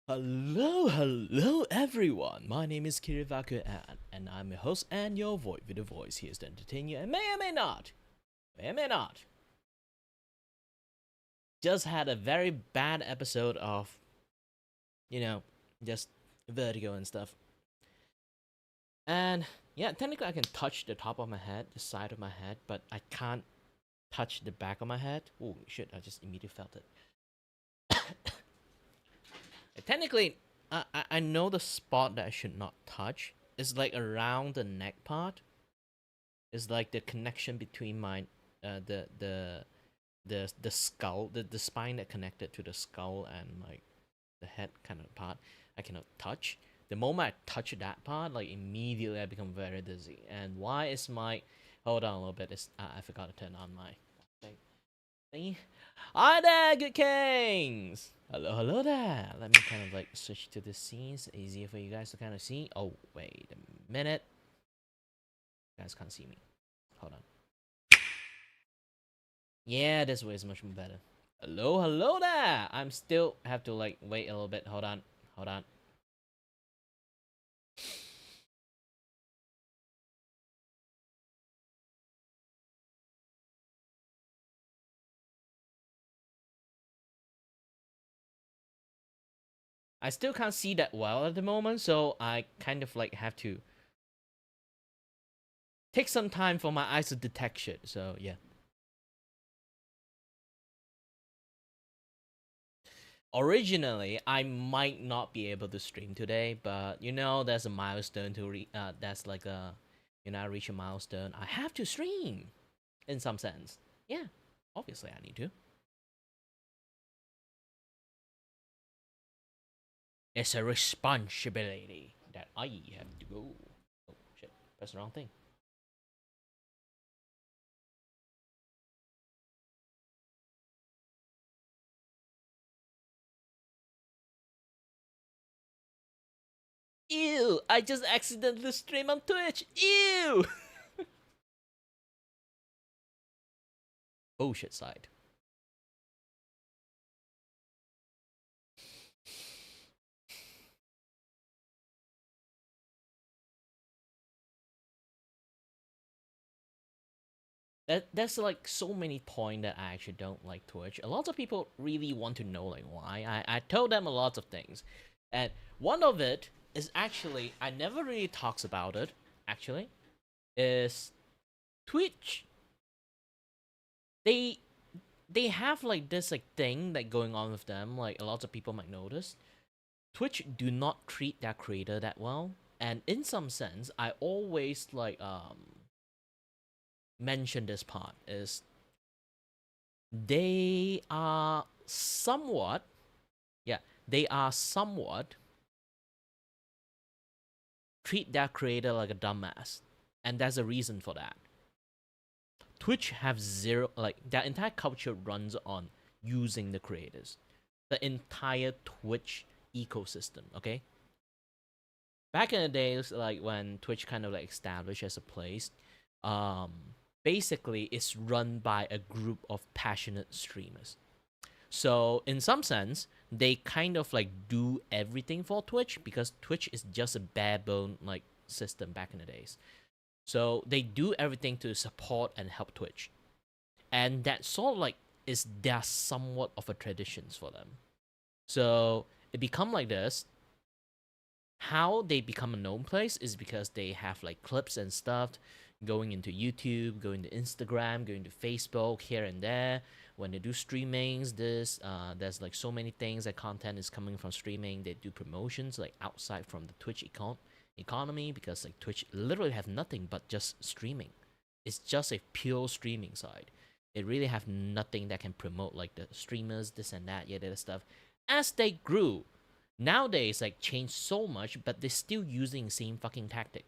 Hello everyone. My name is Kiray and I'm your host and your voice with a voice here to entertain you and may or may not, just had a very bad episode of, you know, just vertigo and stuff. And yeah, technically I can touch the top of my head, the side of my head, but I can't touch the back of my head. Oh shit, I just immediately felt it. Technically, I know the spot that I should not touch is like around the neck part. Is like the connection between my the skull, the spine that connected to the skull and like the head kind of part. I cannot touch. The moment I touch that part, like immediately I become very dizzy. And why is my hold on a little bit? It's, I forgot to turn on my thing. Thingy. Hi there, good kings! Hello there. Let me kind of like switch to the scenes. Easier for you guys to kind of see. Oh, wait a minute. You guys can't see me. Hold on. Yeah, this way is much more better. Hello there! I'm still have to like wait a little bit. Hold on. I still can't see that well at the moment, so I kind of like have to take some time for my eyes to detect shit. So yeah. Originally, I might not be able to stream today, but you know, there's a milestone to that's like a, I reach a milestone. I have to stream, in some sense. Yeah, obviously I need to. It's a responsibility that I have to go. Oh shit, press the wrong thing. Ew! I just accidentally streamed on Twitch. Ew! Oh shit, side. There's like so many points that I actually don't like Twitch. A lot of people really want to know like why. I told them a lot of things, and one of it is actually I never really talks about it. Actually, is Twitch. They they have like this like thing like going on with them. Like a lot of people might notice. Twitch do not treat their creator that well, and in some sense, I always like mention this part is they are somewhat, yeah, they are somewhat treat their creator like a dumbass, and there's a reason for that. Twitch have zero, like their entire culture runs on using the creators, the entire Twitch ecosystem. Okay, back in the days, like when Twitch kind of like established as a place, um, basically it's run by a group of passionate streamers. So in some sense, they kind of like do everything for Twitch because Twitch is just a bare bone like system back in the days. So they do everything to support and help Twitch, and that sort of like is their somewhat of a traditions for them. So it become like this. How they become a known place is because they have like clips and stuff going into YouTube, going to Instagram, going to Facebook here and there. When they do streamings, there's like so many things that content is coming from streaming. They do promotions like outside from the Twitch economy because like Twitch literally have nothing but just streaming. It's just a pure streaming side. It really have nothing that can promote like the streamers, this and that, yeah, that stuff. As they grew, nowadays like changed so much, but they're still using the same fucking tactic.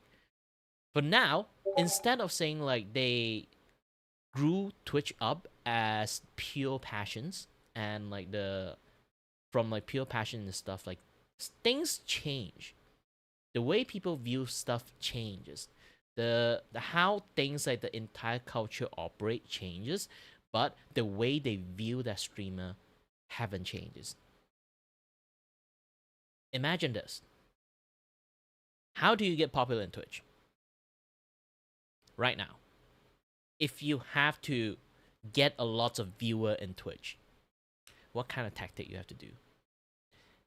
For now, instead of saying like they grew Twitch up as pure passions and like the from like pure passion and stuff, like things change. The way people view stuff changes. The how things like the entire culture operate changes, but the way they view that streamer haven't changes. Imagine this. How do you get popular in Twitch? Right now, if you have to get a lot of viewer in Twitch, what kind of tactic you have to do?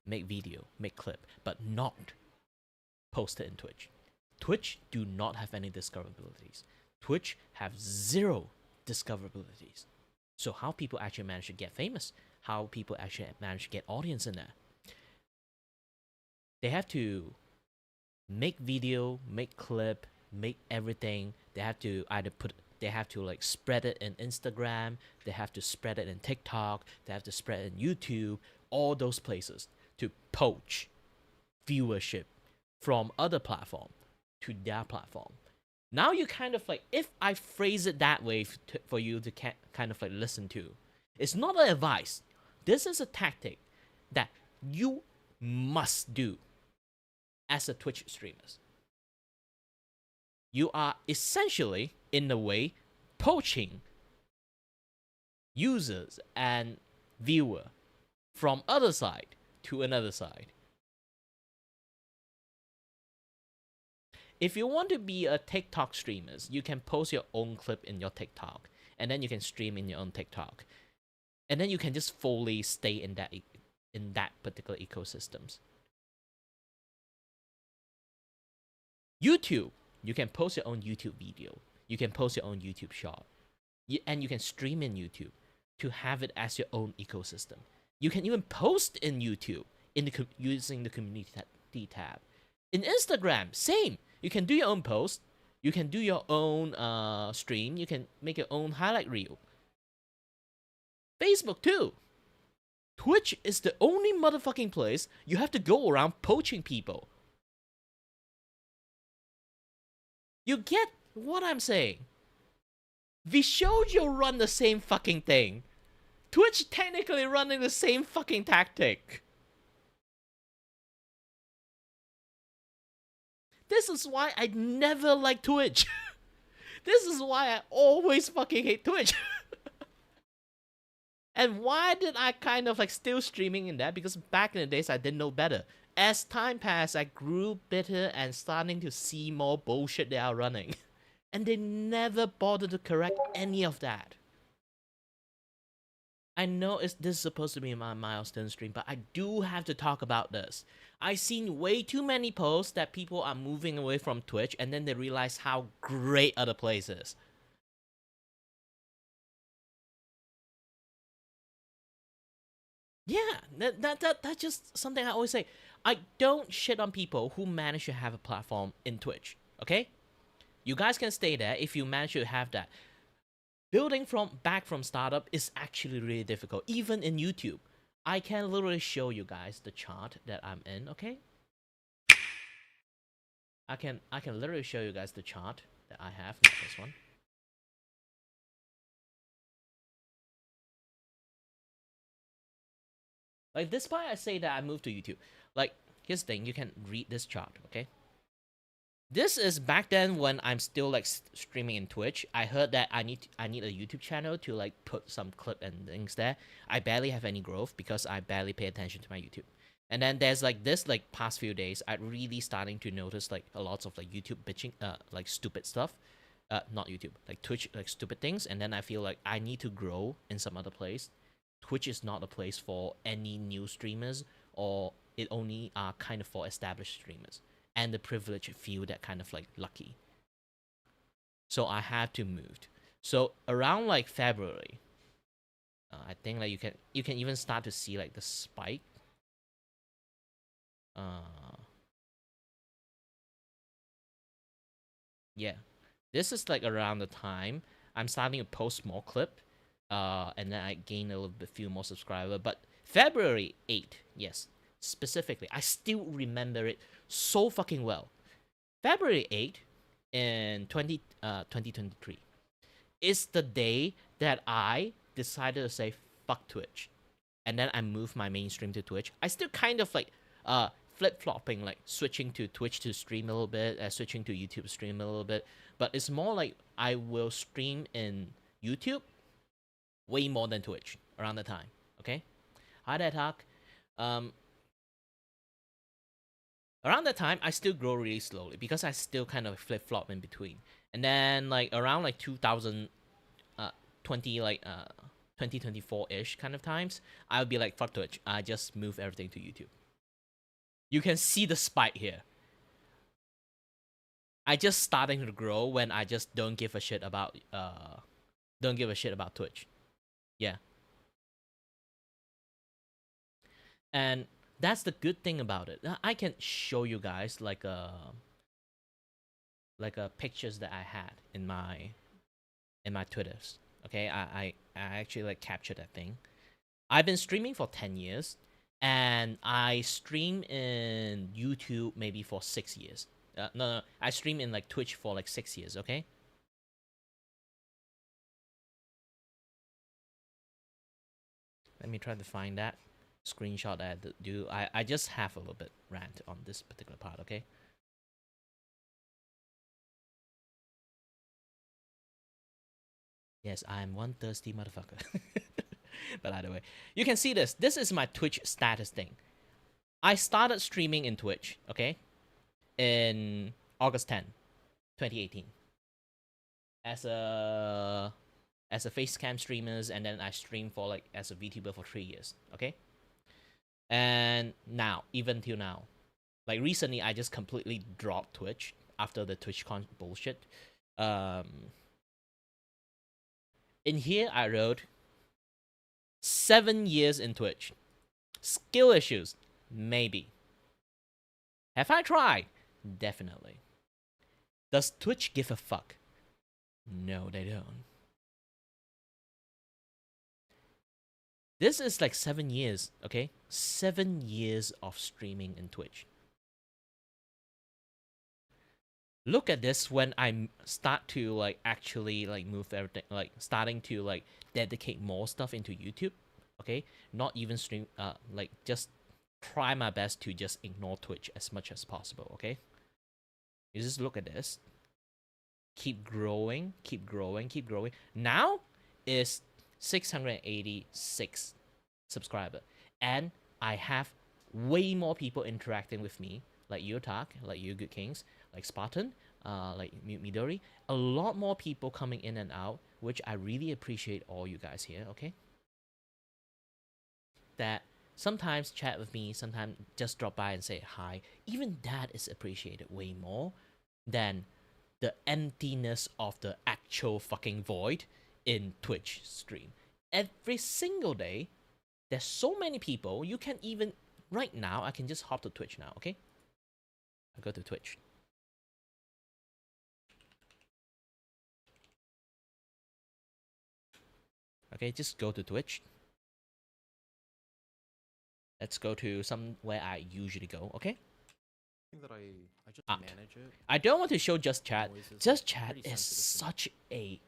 Make video, make clip, but not post it in Twitch. Twitch do not have any discoverabilities. Twitch have zero discoverabilities. So how people actually manage to get famous? How people actually manage to get audience in there? They have to make video, make clip, make everything. They have to like spread it in Instagram. They have to spread it in TikTok. They have to spread it in YouTube. All those places to poach viewership from other platform to their platform. Now you kind of like, if I phrase it that way for you to kind of like listen to, it's not an advice. This is a tactic that you must do as a Twitch streamers. You are essentially, in a way, poaching users and viewer from other side to another side. If you want to be a TikTok streamer, you can post your own clip in your TikTok, and then you can stream in your own TikTok, and then you can just fully stay in that particular ecosystems. YouTube, you can post your own YouTube video, you can post your own YouTube short, and you can stream in YouTube to have it as your own ecosystem. You can even post in YouTube using the community tab. In Instagram, same. You can do your own post. You can do your own stream. You can make your own highlight reel. Facebook too. Twitch is the only motherfucking place you have to go around poaching people. You get what I'm saying? Vtuber run the same fucking thing. Twitch technically running the same fucking tactic. This is why I never like Twitch. This is why I always fucking hate Twitch. And why did I kind of like still streaming in that? Because back in the days I didn't know better. As time passed, I grew bitter and starting to see more bullshit they are running. And they never bothered to correct any of that. I know this is supposed to be my Milestone stream, but I do have to talk about this. I've seen way too many posts that people are moving away from Twitch and then they realize how great other places. Yeah, that's just something I always say. I don't shit on people who manage to have a platform in Twitch, okay? You guys can stay there if you manage to have that. Building back from startup is actually really difficult, even in YouTube. I can literally show you guys the chart that I'm in, okay? I can literally show you guys the chart that I have, not this one. Like, despite I say that I moved to YouTube, like, here's the thing, you can read this chart, okay? This is back then when I'm still like streaming in Twitch. I heard that I need a YouTube channel to like put some clip and things there. I barely have any growth because I barely pay attention to my YouTube. And then there's like this like past few days, I really starting to notice like a lot of like YouTube bitching, like stupid stuff. Not YouTube, like Twitch, like stupid things. And then I feel like I need to grow in some other place. Twitch is not a place for any new streamers, or it only are kind of for established streamers. And the privileged few that kind of like lucky. So I had to move. So around like February, I think like you can even start to see like the spike. Yeah, this is like around the time I'm starting to post more clip, and then I gain a little bit few more subscribers. But February 8th, yes, specifically, I still remember it so fucking well. February 8th in 2023 is the day that I decided to say fuck Twitch. And then I moved my mainstream to Twitch. I still kind of like flip-flopping, like switching to Twitch to stream a little bit, switching to YouTube to stream a little bit. But it's more like I will stream in YouTube way more than Twitch around the time, okay? Hi there, Talk. Around that time, I still grow really slowly because I still kind of flip flop in between. And then like around like 2020 2024 ish kind of times, I'll be like fuck Twitch. I just move everything to YouTube. You can see the spike here. I just starting to grow when I just don't give a shit about Twitch. Yeah. And that's the good thing about it. I can show you guys like a pictures that I had in my Twitters. Okay, I actually like captured that thing. I've been streaming for 10 years, and I stream in YouTube maybe for 6 years. No, I stream in like Twitch for like 6 years. Okay. Let me try to find that screenshot that I do. I just have a little bit rant on this particular part. Okay. Yes, I am one thirsty motherfucker. But either way, you can see this. This is my Twitch status thing. I started streaming in Twitch, okay, in August 10, 2018, as a face cam streamers, and then I streamed for like as a VTuber for 3 years, okay. And now, even till now, like recently, I just completely dropped Twitch after the TwitchCon bullshit. In here, I wrote 7 years in Twitch. Skill issues, maybe. Have I tried? Definitely. Does Twitch give a fuck? No, they don't. This is like 7 years, okay? 7 years of streaming in Twitch. Look at this when I start to like actually like move everything, like starting to like dedicate more stuff into YouTube, okay? Not even stream, like just try my best to just ignore Twitch as much as possible, okay? You just look at this. Keep growing, keep growing, keep growing. Now is 686 subscriber, and I have way more people interacting with me, like you Talk, like you Good Kings, like Spartan, like Midori. A lot more people coming in and out, which I really appreciate all you guys here. Okay, that sometimes chat with me, sometimes just drop by and say hi. Even that is appreciated way more than the emptiness of the actual fucking void in Twitch stream. Every single day, there's so many people, you can even, right now, I can just hop to Twitch now, okay? I go to Twitch. Okay, just go to Twitch. Let's go to somewhere I usually go, okay? That I just manage it. I don't want to show Just Chat. Just Chat is such a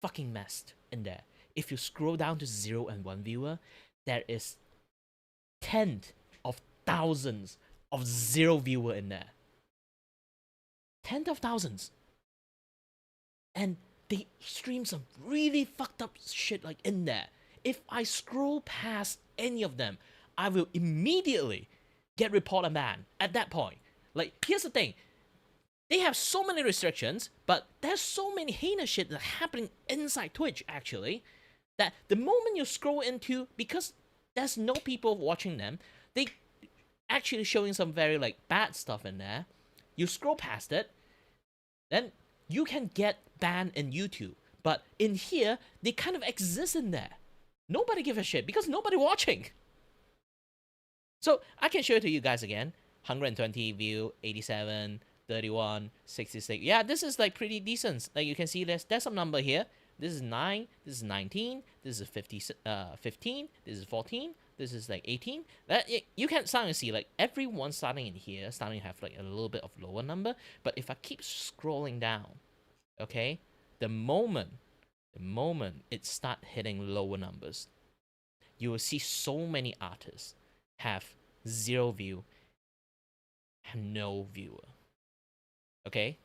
fucking mess in there. If you scroll down to 0 and 1 viewer, there is tens of thousands of 0 viewer in there. Tens of thousands. And they stream some really fucked up shit like in there. If I scroll past any of them, I will immediately get report and ban at that point. Like, here's the thing. They have so many restrictions, but there's so many heinous shit that happening inside Twitch, actually, that the moment you scroll into, because there's no people watching them, they actually showing some very, like, bad stuff in there. You scroll past it, then you can get banned in YouTube. But in here, they kind of exist in there. Nobody give a shit, because nobody watching. So, I can show it to you guys again. 120 view, 87, 31, 66. Yeah, this is like pretty decent. Like you can see there's some number here. This is 9, this is 19, this is 15, this is 14, this is like 18. You can start to see like everyone starting in here, starting to have like a little bit of lower number. But if I keep scrolling down, okay, the moment it start hitting lower numbers, you will see so many artists have 0 view, have no viewer. Okay?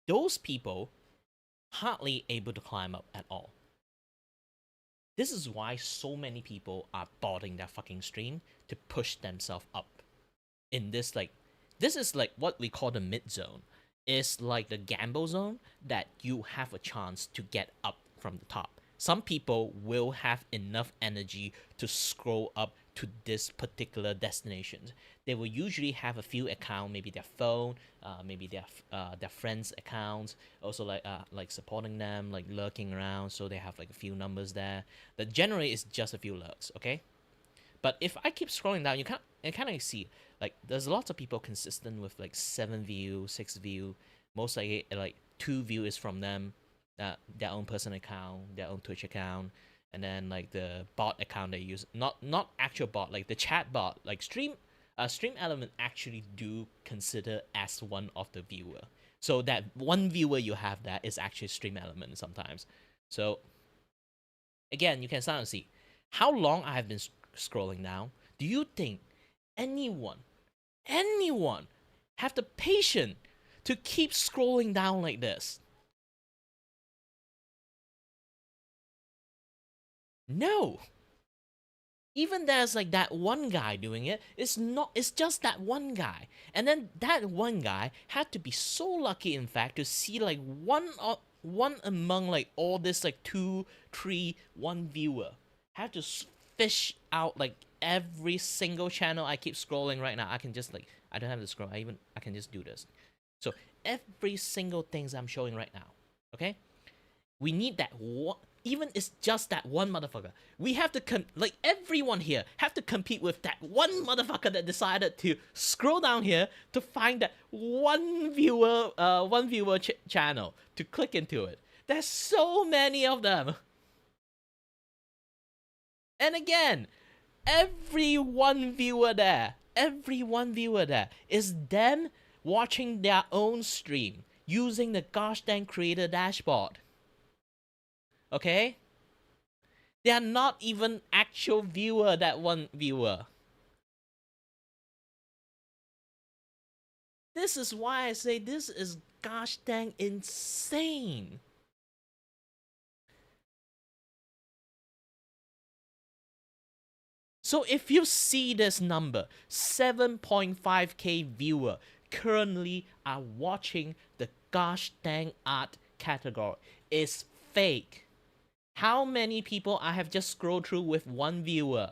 Those people hardly able to climb up at all. This is why so many people are botting their fucking stream to push themselves up in this, like, this is like what we call the mid zone. It's like the gamble zone that you have a chance to get up from the top. Some people will have enough energy to scroll up to this particular destination. They will usually have a few accounts, maybe their phone, maybe their friends' accounts, also like supporting them, like lurking around, so they have like a few numbers there. That generally is just a few lurks, okay? But if I keep scrolling down, you kind of see like there's lots of people consistent with like 7 view, 6 view. Most likely like 2 view is from them, their own personal account, their own Twitch account, and then like the bot account they use, not actual bot, like the chat bot, like stream element actually do consider as one of the viewer. So that one viewer you have that is actually stream element sometimes. So again, you can start to see how long I have been scrolling down. Do you think anyone have the patience to keep scrolling down like this? No. Even there's like that one guy doing it, it's just that one guy. And then that one guy had to be so lucky, in fact, to see like one among like all this like 2, 3, 1 viewer. Had to fish out like every single channel. I keep scrolling right now. I can just like, I don't have to scroll. I can just do this. So every single things I'm showing right now. Okay? We need that one. Even it's just that one motherfucker. We have to like everyone here have to compete with that one motherfucker that decided to scroll down here to find that one viewer channel to click into it. There's so many of them. And again, every one viewer there is them watching their own stream using the gosh dang creator dashboard. Okay? They are not even actual viewer, that one viewer. This is why I say this is gosh dang insane. So if you see this number, 7.5k viewer currently are watching the gosh dang art category, is fake. How many people I have just scrolled through with one viewer?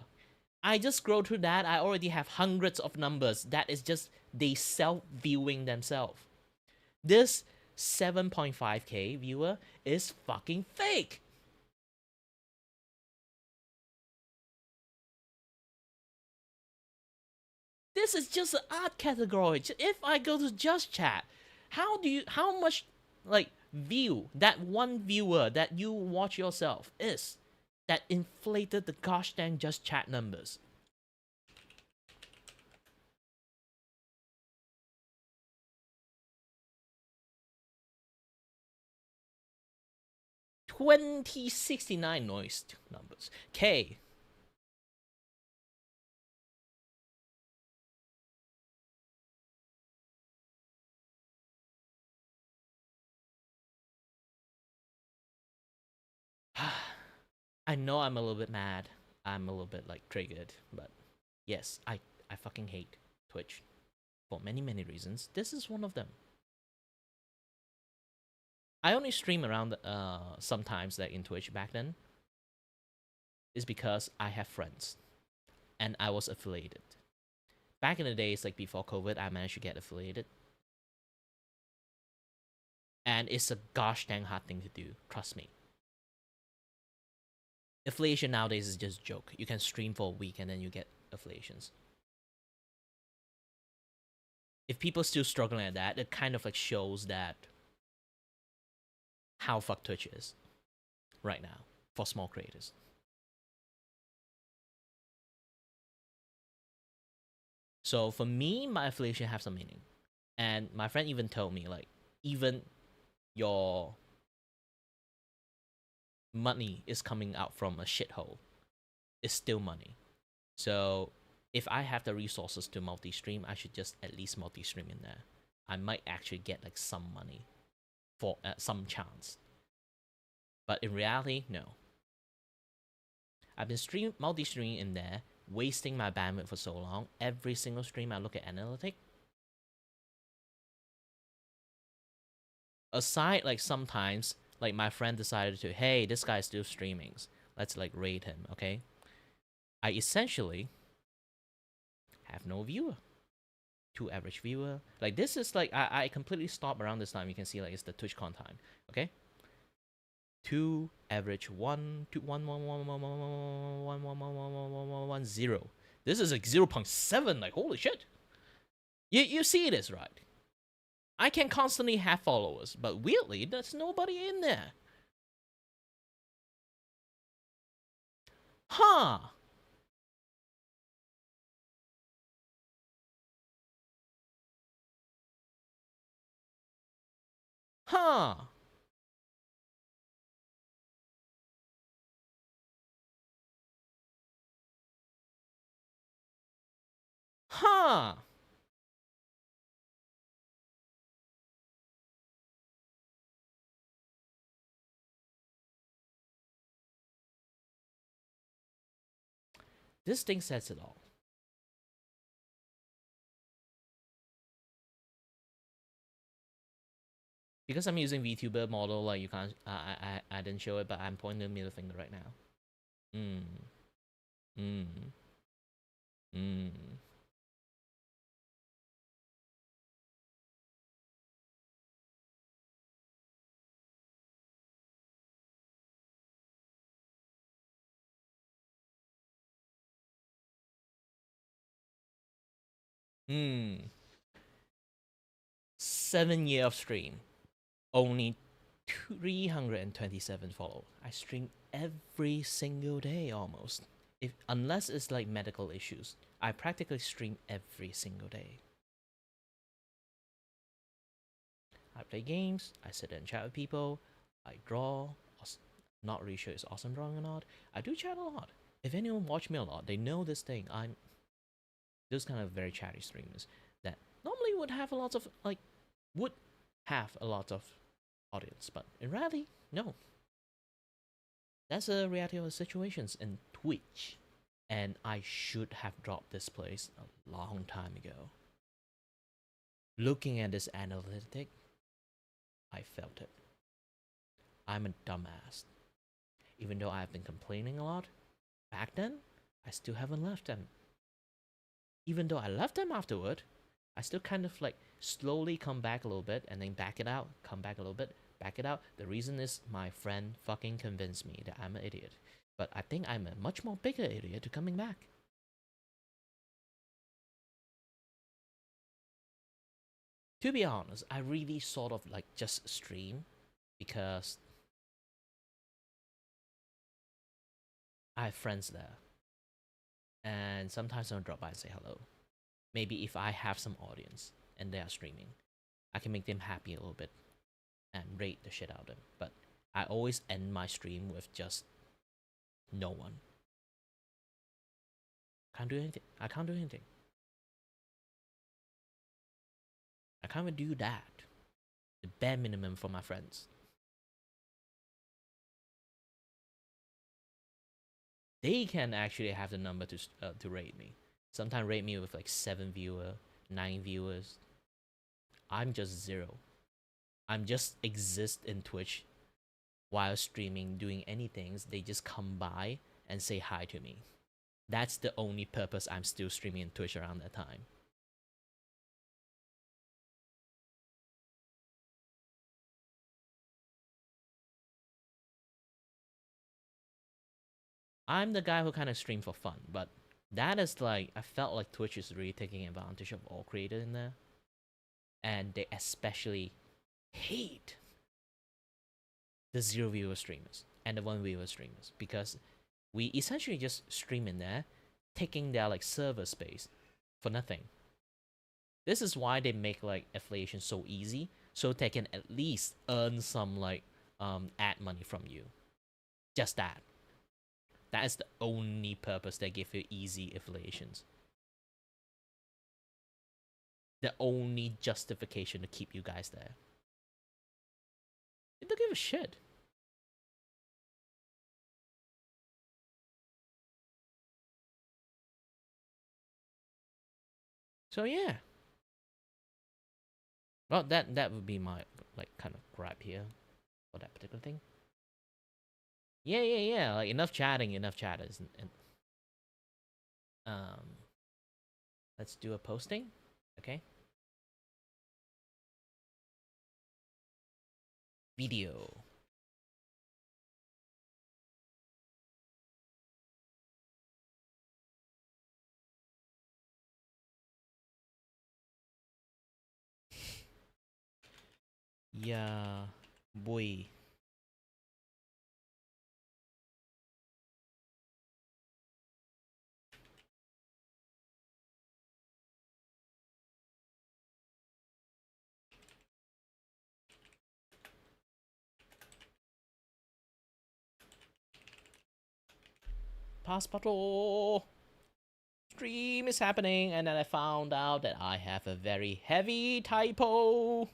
I just scroll through that, I already have hundreds of numbers. That is just they self-viewing themselves. This 7.5k viewer is fucking fake. This is just an art category. If I go to just chat, how much like view that one viewer that you watch yourself is that inflated the gosh dang just chat numbers? $20.69 noise numbers. K. I know I'm a little bit mad. I'm a little bit like triggered, but yes, I fucking hate Twitch for many reasons. This is one of them. I only stream around sometimes like in Twitch back then. Is because I have friends and I was affiliated. Back in the days, like before COVID, I managed to get affiliated. And it's a gosh dang hard thing to do, trust me. Affiliation nowadays is just a joke. You can stream for a week and then you get affiliations. If people still struggling at that, it kind of like shows that how fucked Twitch is right now for small creators. So for me, my affiliation have some meaning. And my friend even told me, like, even your money is coming out from a shithole, it's still money. So if I have the resources to multi-stream, I should just at least multi-stream in there. I might actually get like some money for some chance. But in reality, no. I've been multi-streaming in there, wasting my bandwidth for so long. Every single stream I look at analytics. Aside, like sometimes, like my friend decided to, hey, this guy's still streaming. Let's like raid him, okay? I essentially have no viewer. 2 average viewer. Like this is like I completely stop around this time. You can see like it's the TwitchCon time. Okay? 2 average 1 2 1 1 1 1 1 1 1 1 1 1 1 0. This is like 0.7. Like holy shit. You see this, right? I can constantly have followers, but weirdly, there's nobody in there. Huh. Huh. Huh. This thing says it all. Because I'm using VTuber model, like you can't, I didn't show it, but I'm pointing the middle finger right now. Mm. Mm. Mm. Mm. 7 year of stream, only 327 follow. I stream every single day almost. If unless it's like medical issues, I practically stream every single day. I play games, I sit and chat with people, I draw. Not really sure it's awesome drawing or not. I do chat a lot. If anyone watch me a lot, they know this thing. I'm those kind of very chatty streamers that normally would have a lot of would have a lot of audience, but in reality, no. That's the reality of the situations in Twitch. And I should have dropped this place a long time ago. Looking at this analytic, I felt it. I'm a dumbass. Even though I've been complaining a lot, back then, I still haven't left them. Even though I left them afterward, I still kind of like slowly come back a little bit and then back it out, come back a little bit, back it out. The reason is my friend fucking convinced me that I'm an idiot. But I think I'm a much more bigger idiot to coming back. To be honest, I really sort of like just stream because I have friends there. And sometimes I'll drop by and say hello. Maybe if I have some audience and they are streaming, I can make them happy a little bit and rate the shit out of them. But I always end my stream with just no one. Can't do anything. I can't do anything. I can't even do that. The bare minimum for my friends. They can actually have the number to rate me. Sometimes rate me with like 7 viewers, 9 viewers. I'm just 0. I'm just exist in Twitch while streaming, doing anything. They just come by and say hi to me. That's the only purpose I'm still streaming in Twitch around that time. I'm the guy who kind of stream for fun, but that is like, I felt like Twitch is really taking advantage of all creators in there. And they especially hate the 0 viewer streamers and the 1 viewer streamers because we essentially just stream in there, taking their like server space for nothing. This is why they make like affiliation so easy, so they can at least earn some like ad money from you. Just that. That is the only purpose they give you easy affiliations. The only justification to keep you guys there. They don't give a shit. So yeah. Well, that would be my like kind of gripe here for that particular thing. Yeah. Like enough chatting, enough chatters, and um, let's do a posting, okay? Video. Yeah, boy. Passpartout. Stream is happening, and then I found out that I have a very heavy typo.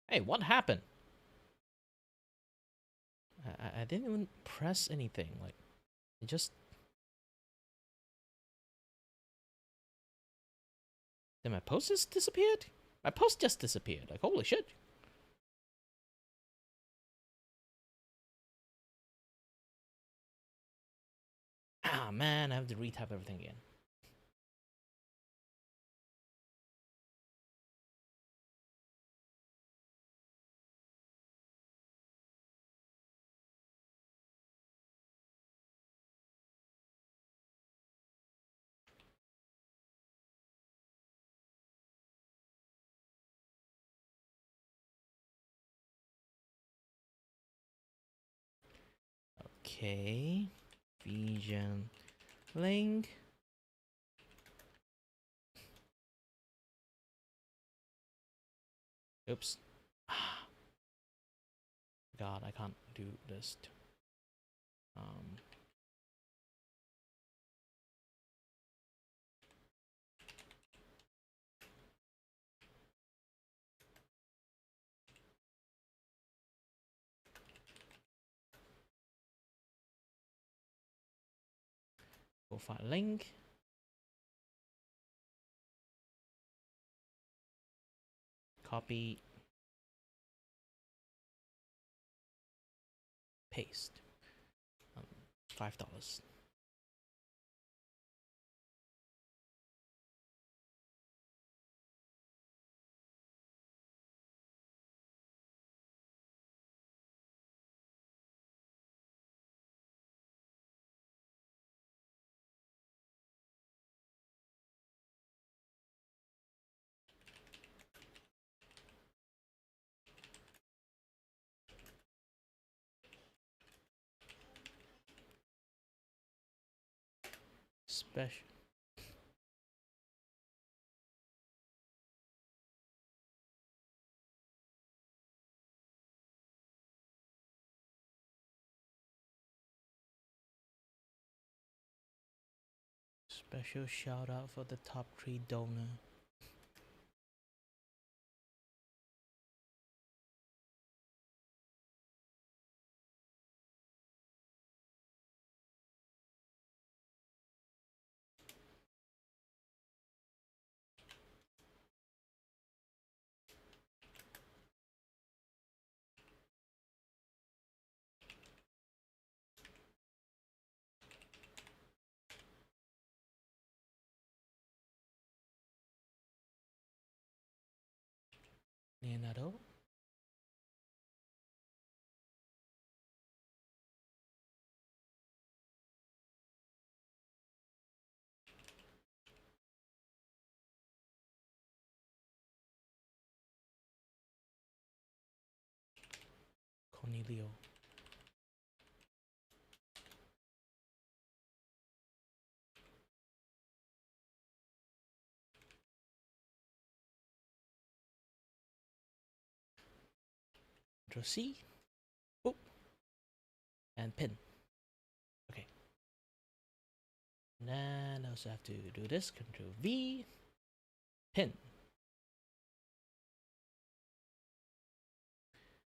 Hey, what happened? I didn't even press anything. Like, it just. Did my post just disappeared? My post just disappeared. Like, holy shit. Ah, man, I have to retype everything again. Okay. Vision link. Oops. God, I can't do this. Um. Profile link. Copy. Paste. $5. Special. Special shout out for the top 3 donor. Leonardo. Cornelio. Control C. Boop. And pin. Okay. And then also have to do this, Control V, pin.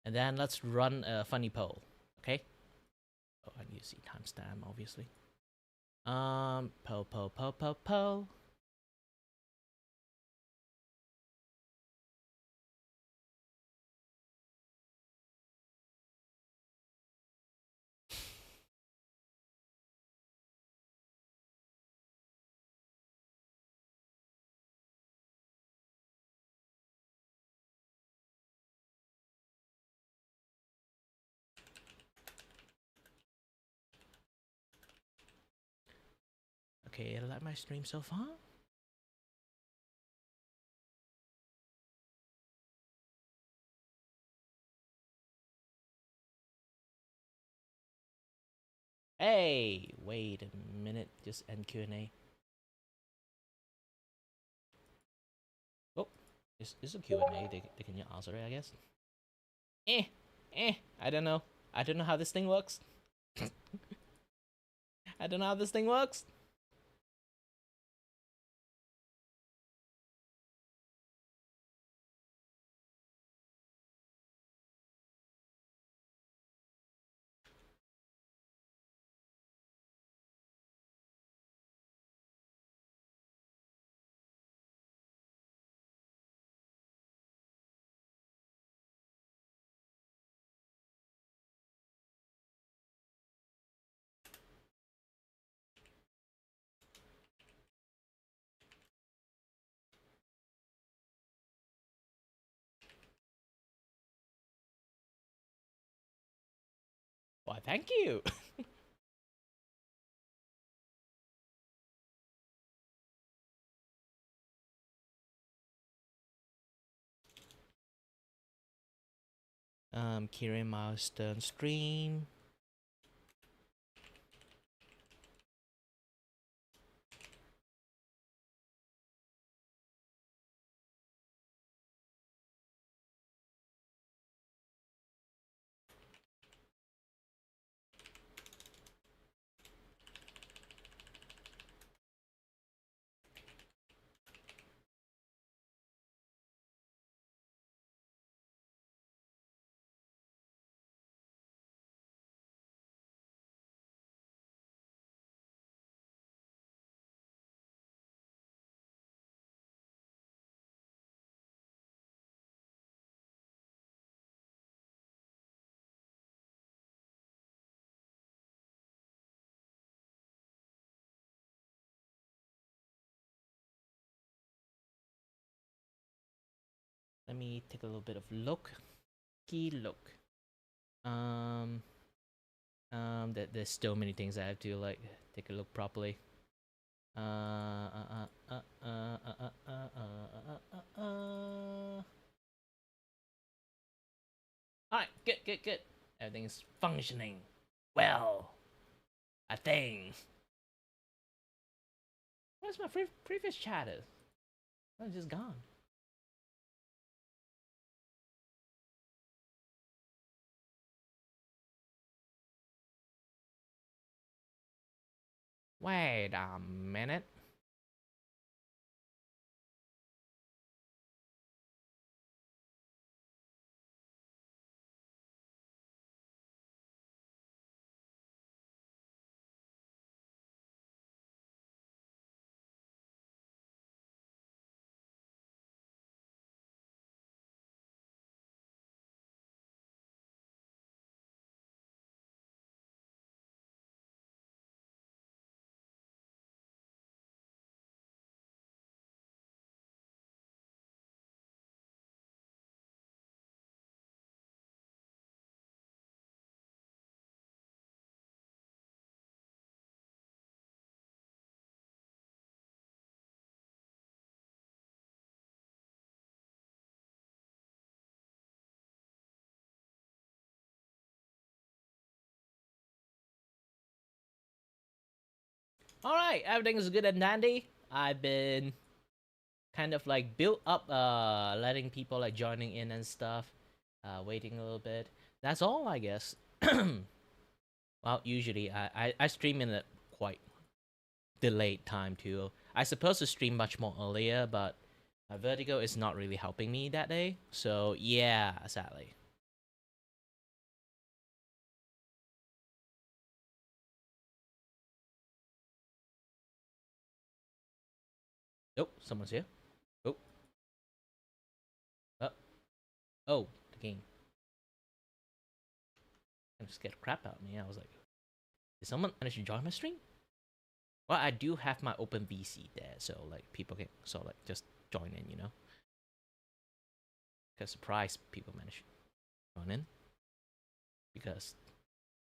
And then let's run a funny poll, okay? Oh, I need to see timestamp, obviously. Poll. Okay, I like my stream so far. Hey, wait a minute, just end Q&A. Oh, it's a Q&A, they can answer it, I guess. I don't know. I don't know how this thing works. I don't know how this thing works. Why, thank you. Kiray Milestone stream. Let me take a little bit of look. Key look. There's still many things I have to like take a look properly. Alright, good. Everything's functioning well. I think. Where's my previous chatter? Oh, it's just gone. Wait a minute. Alright, everything is good and dandy. I've been kind of like built up letting people like joining in and stuff. Waiting a little bit. That's all, I guess. Well, usually I stream in it quite delayed time too. I supposed to stream much more earlier, but my vertigo is not really helping me that day. So yeah, sadly. Oh, someone's here. Oh, oh, oh, the game. Kind of scared the crap out of me. I was like, did someone manage to join my stream? Well, I do have my open VC there, so like people can just join in, you know. Cause surprise, people manage to join in because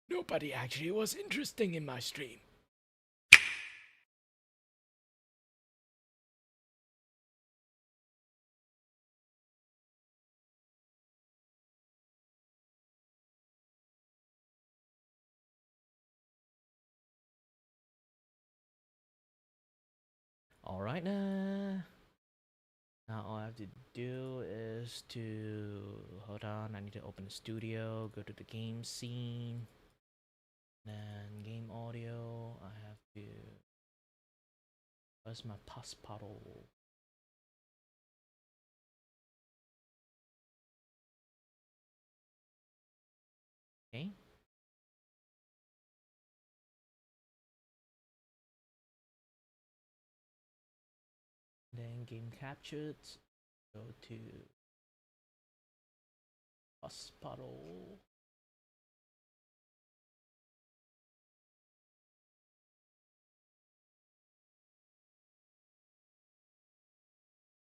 nobody actually was interesting in my stream. All right, now all I have to do is to hold on. I need to open the studio, go to the game scene, then game audio. I have to. Where's my Passpartout? Okay. Then game captured. Go to Passpartout.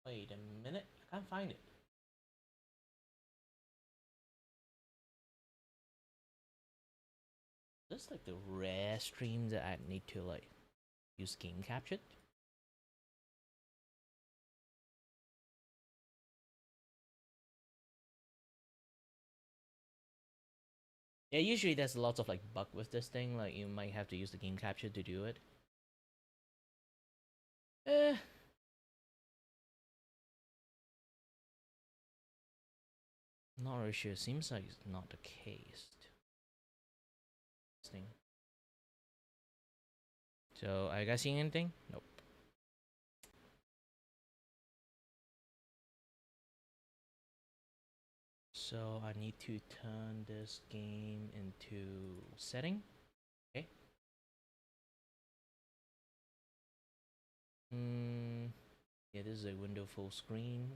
Wait a minute, I can't find it. This is like the rare stream that I need to like use game captured. Yeah, usually there's lots of like bug with this thing. Like you might have to use the game capture to do it. Eh. Not really sure. Seems like it's not the case. Thing. So, are you guys seeing anything? Nope. So I need to turn this game into setting. Okay. Yeah, this is a window full screen.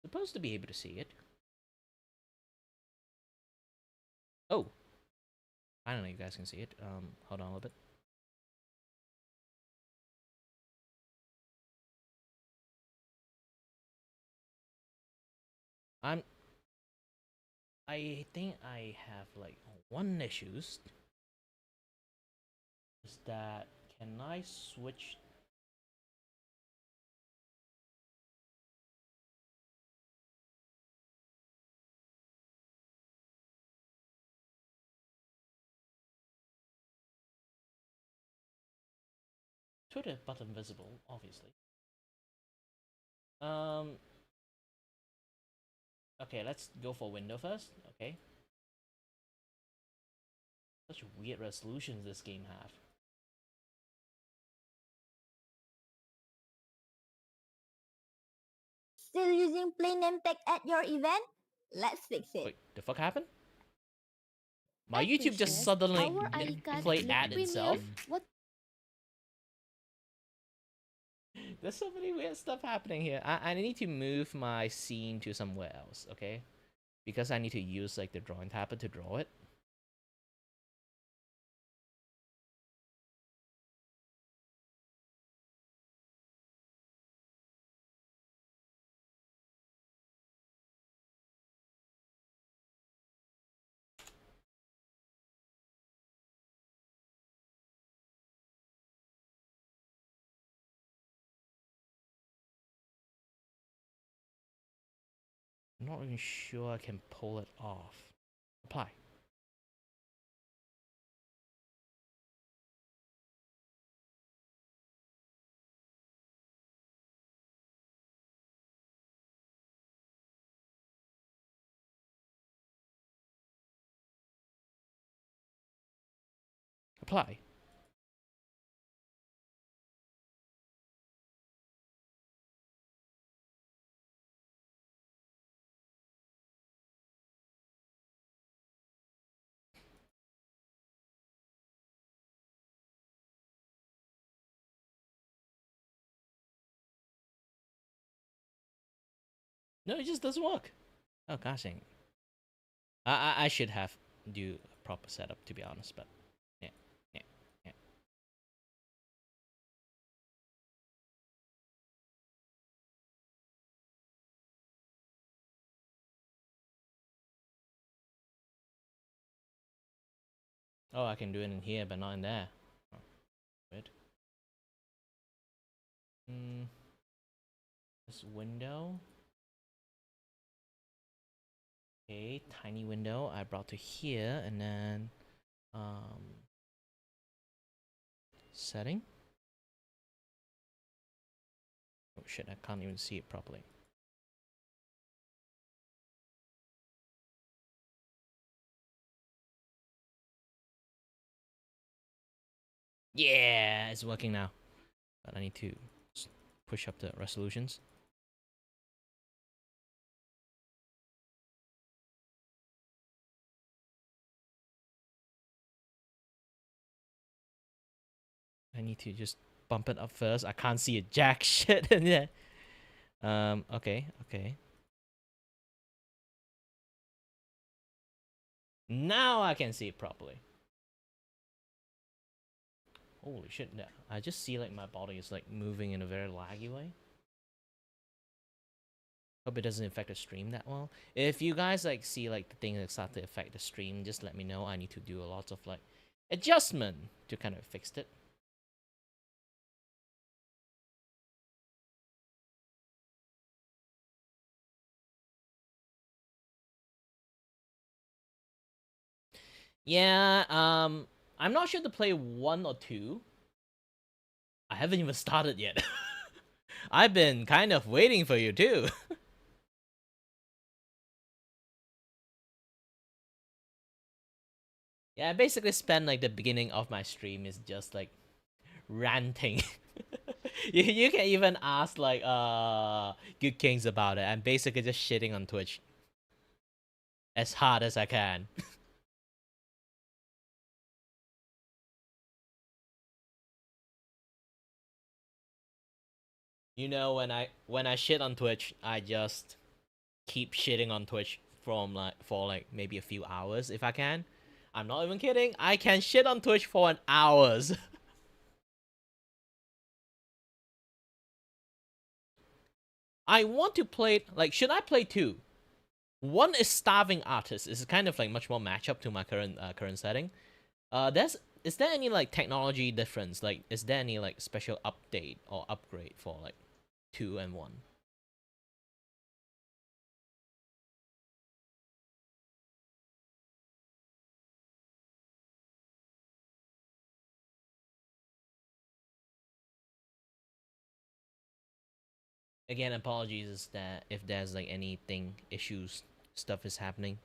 Supposed to be able to see it. Oh, I don't know if you guys can see it. Hold on a little bit. I think I have like one issues. Is that can I switch? Twitter button visible, obviously. Okay, let's go for window first. Okay. Such weird resolutions this game have. Still using plain name tag at your event? Let's fix it. Wait, the fuck happened? My At YouTube just Fishes, suddenly our ID card played look ad itself. premium. What? There's so many weird stuff happening here. I need to move my scene to somewhere else, okay? Because I need to use like the drawing tablet to draw it. I'm not even sure I can pull it off. Apply. Apply. No, it just doesn't work. Oh gosh dang. I should have do a proper setup to be honest, but yeah, yeah, yeah. Oh, I can do it in here, but not in there. Oh, weird. This window. Okay, tiny window. I brought to here, and then setting. Oh shit! I can't even see it properly. Yeah, it's working now. But I need to push up the resolutions. I need to just bump it up first. I can't see a jack shit in there. Okay, okay. Now I can see it properly. Holy shit! I just see like my body is like moving in a very laggy way. Hope it doesn't affect the stream that well. If you guys like see like the thing that start to affect the stream, just let me know. I need to do a lot of like adjustment to kind of fix it. Yeah, I'm not sure to play 1 or 2. I haven't even started yet. I've been kind of waiting for you too. Yeah, I basically spend like the beginning of my stream is just like ranting. You can even ask like Good Kings about it. I'm basically just shitting on Twitch as hard as I can. You know, when I shit on Twitch, I just keep shitting on Twitch from like for like maybe a few hours if I can. I'm not even kidding. I can shit on Twitch for an hours. I want to play like should I play 2? One is Starving Artist. It's kind of like much more matchup to my current setting. There's is there any like technology difference? Like, is there any like special update or upgrade for like 2 and 1? Again, apologies is that if there's like anything issues stuff is happening.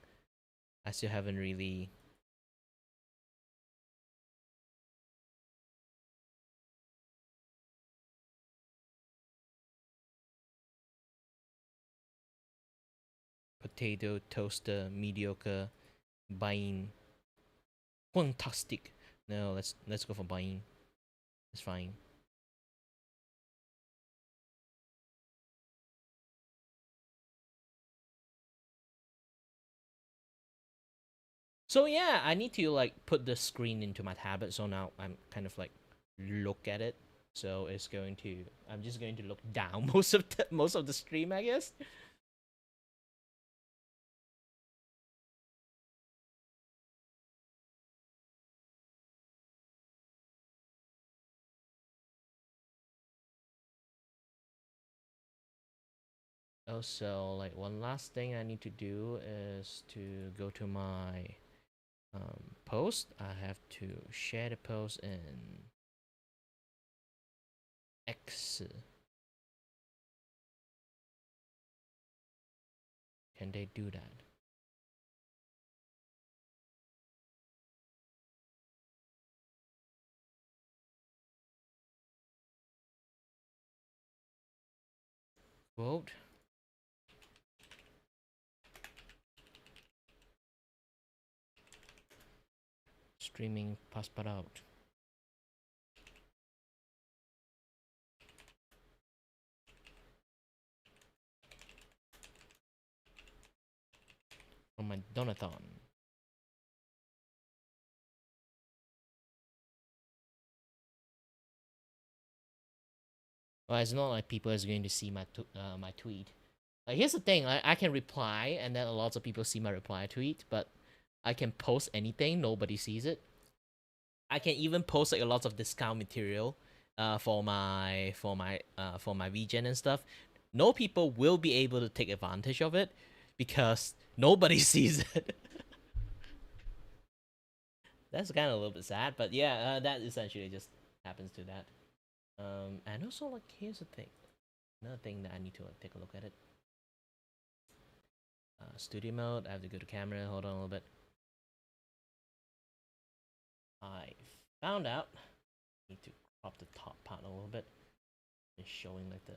I still haven't really potato toaster mediocre buying fantastic. No, let's go for buying. It's fine. So yeah, I need to like put the screen into my tablet. So now I'm kind of like look at it. So it's going to I'm just going to look down most of the stream, I guess. Also, like one last thing I need to do is to go to my post. I have to share the post in X. Can they do that? Quote. Streaming Passpartout. from my Donothon. Well, it's not like people is going to see my tweet. Here's the thing: I can reply, and then lots of people see my reply tweet, but I can post anything, nobody sees it. I can even post like a lot of discount material, for my VGen and stuff. No people will be able to take advantage of it because nobody sees it. That's kind of a little bit sad, but yeah, that essentially just happens to that. And also like here's the thing, another thing that I need to like take a look at it. Studio mode. I have to go to camera. Hold on a little bit. I found out. Need to crop the top part a little bit. It's showing like the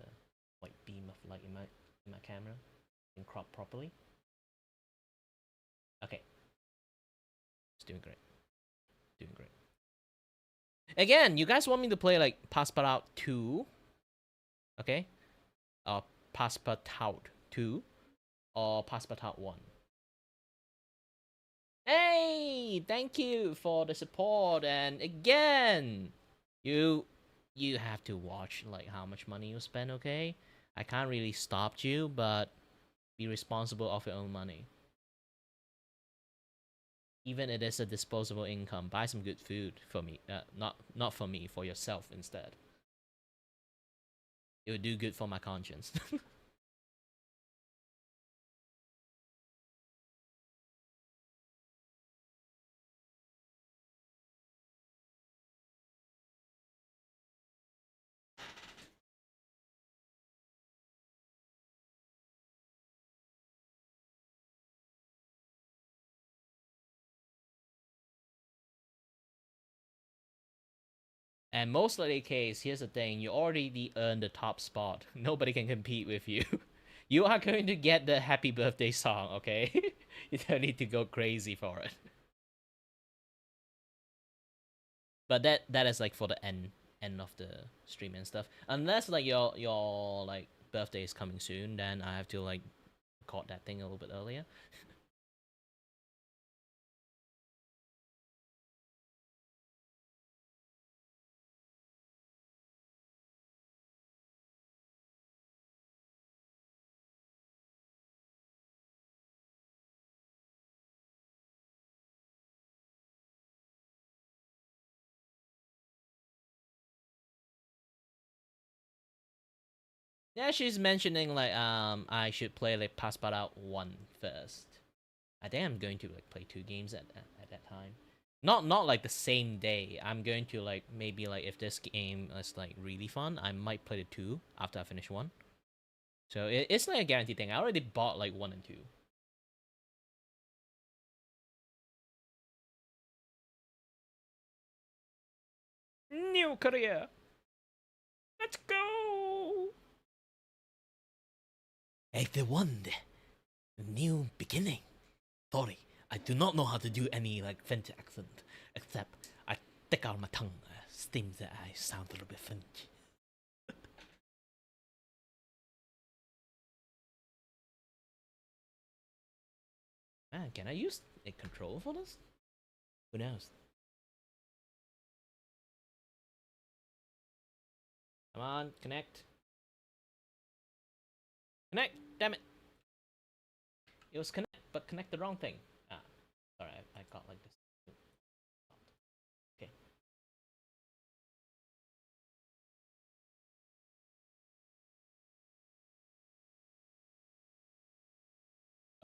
white beam of light in my camera. And crop properly. Okay. It's doing great. Doing great. Again, you guys want me to play like Passpartout 2? Okay. Passpartout 2 or Passpartout 1? Hey, thank you for the support. And again, you have to watch like how much money you spend, okay? I can't really stop you, but be responsible of your own money. Even it is a disposable income, buy some good food for me. Not for me, for yourself instead. It would do good for my conscience. And most likely case, here's the thing, you already earned the top spot. Nobody can compete with you. You are going to get the happy birthday song, okay? You don't need to go crazy for it. But that is like for the end of the stream and stuff. Unless like your like birthday is coming soon, then I have to like record that thing a little bit earlier. Yeah, she's mentioning like I should play like Passpartout 1 first. I think I'm going to like play 2 games at that time. Not like the same day. I'm going to like maybe like if this game is like really fun, I might play the 2 after I finish 1. So it's like a guaranteed thing. I already bought like 1 and 2. New career. Let's go. Act 1. New beginning. Sorry, I do not know how to do any like French accent, except I stick out my tongue. Seems that I sound a little bit French. Man, can I use a control for this? Who knows? Come on, connect. Connect! Damn it! It was connect, but connect the wrong thing. Ah, sorry, I got like this. Okay.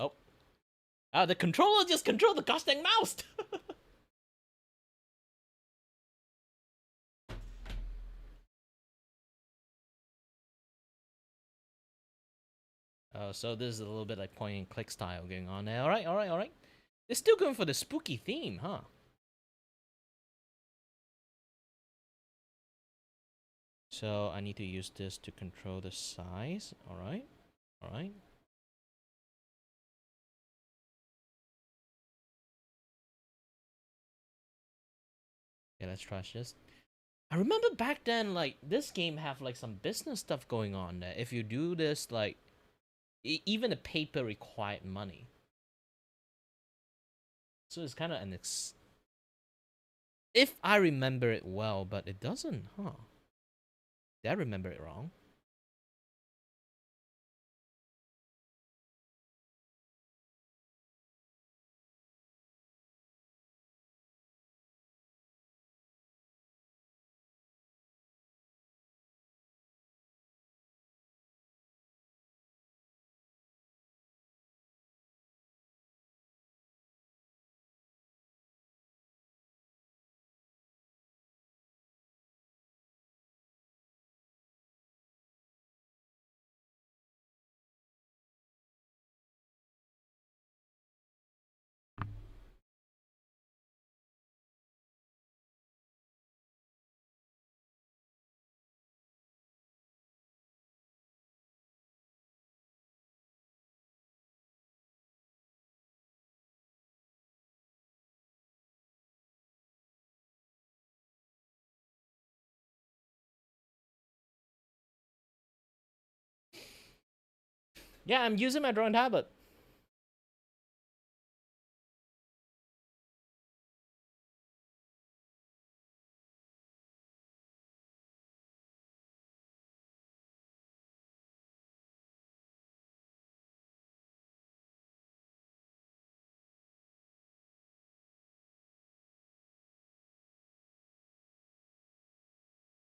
Oh. Ah, the controller just controlled the goddamn mouse! Oh, so this is a little bit like point and click style going on there. Alright. They're still going for the spooky theme, huh? So I need to use this to control the size. Alright. Okay, let's try this. I remember back then, like, this game have, like, some business stuff going on there. If you do this, like, even the paper required money. So it's kind of an if I remember it well, but it doesn't, huh? Did I remember it wrong? Yeah, I'm using my drawing tablet.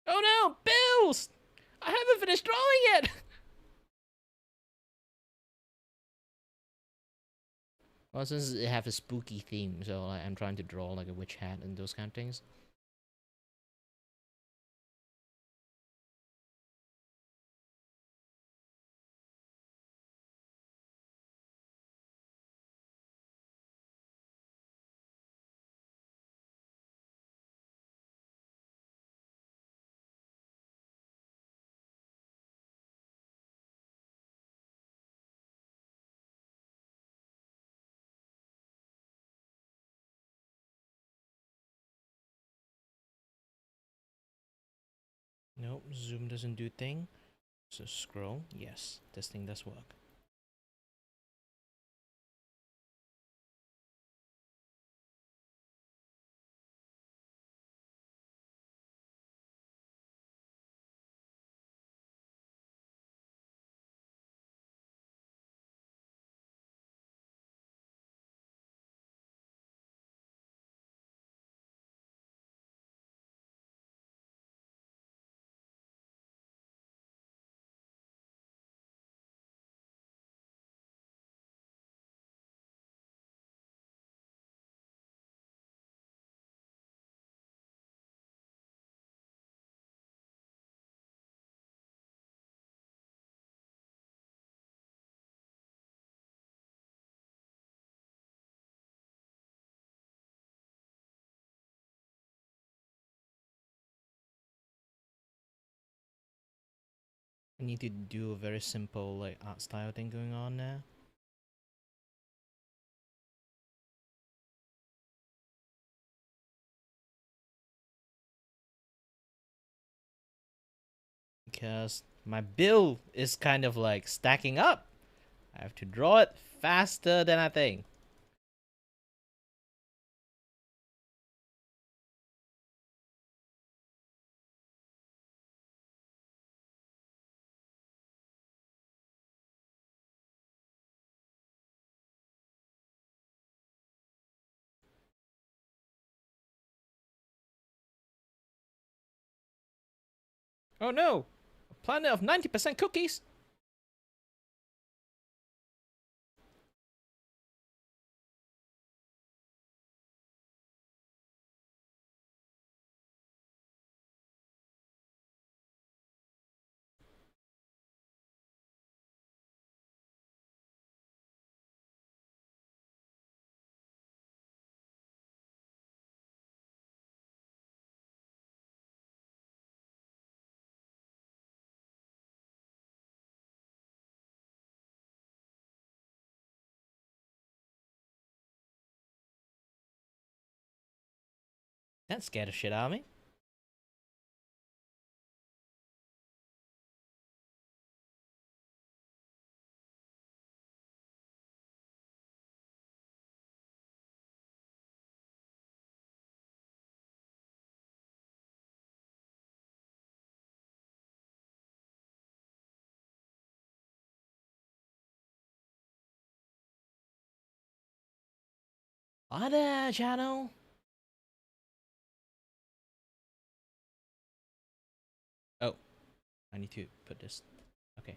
Oh no, bills! I haven't finished drawing yet! Well, since it have a spooky theme, so like, I'm trying to draw like a witch hat and those kind of things. Nope, zoom doesn't do thing. So scroll, yes, this thing does work. I need to do a very simple like art style thing going on there. Because my bill is kind of like stacking up. I have to draw it faster than I think. Oh no! A planet of 90% cookies? That scared the shit out of me. Hi there, channel. Oh, I need to put this. Okay.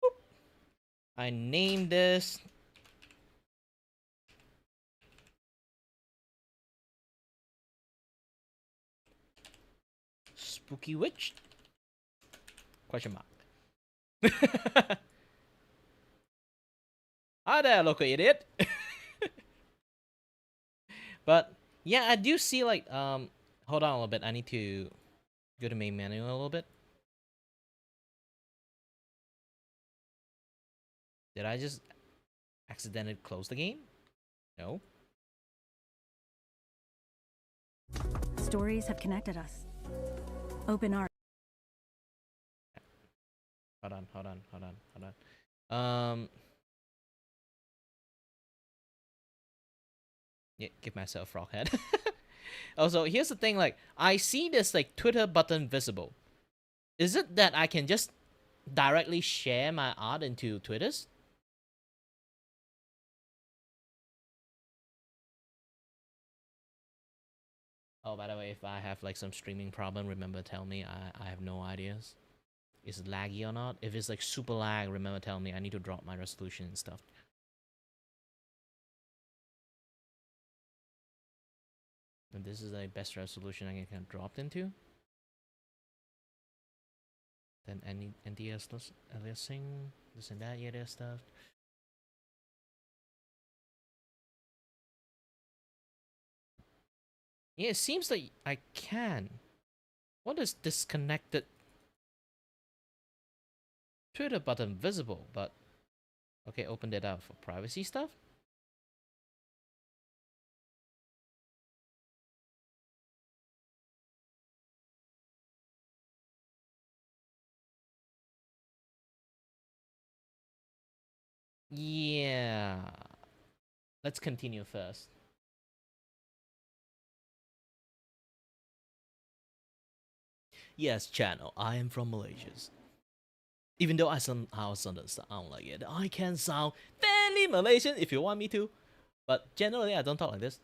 Boop. I named this. Spooky Witch? Question mark. Hi there, local idiot. But yeah, I do see like hold on a little bit. I need to go to main menu a little bit. Did I just accidentally close the game? No. Stories have connected us. Open art. Hold on. Yeah, give myself frog head. Also, here's the thing, like, I see this, like, Twitter button visible. Is it that I can just directly share my art into Twitters? Oh, by the way, if I have, like, some streaming problem, remember tell me. I have no ideas. Is it laggy or not? If it's, like, super lag, remember tell me. I need to drop my resolution and stuff. And this is the best resolution I can drop into. Then any aliasing, this and that, yeah, there's stuff. Yeah, it seems like I can. What is disconnected? Twitter button visible, but okay, opened it up for privacy stuff. Yeah. Let's continue first. Yes, channel. I am from Malaysia. Even though I somehow sound like it, I can sound fairly Malaysian if you want me to. But generally, I don't talk like this.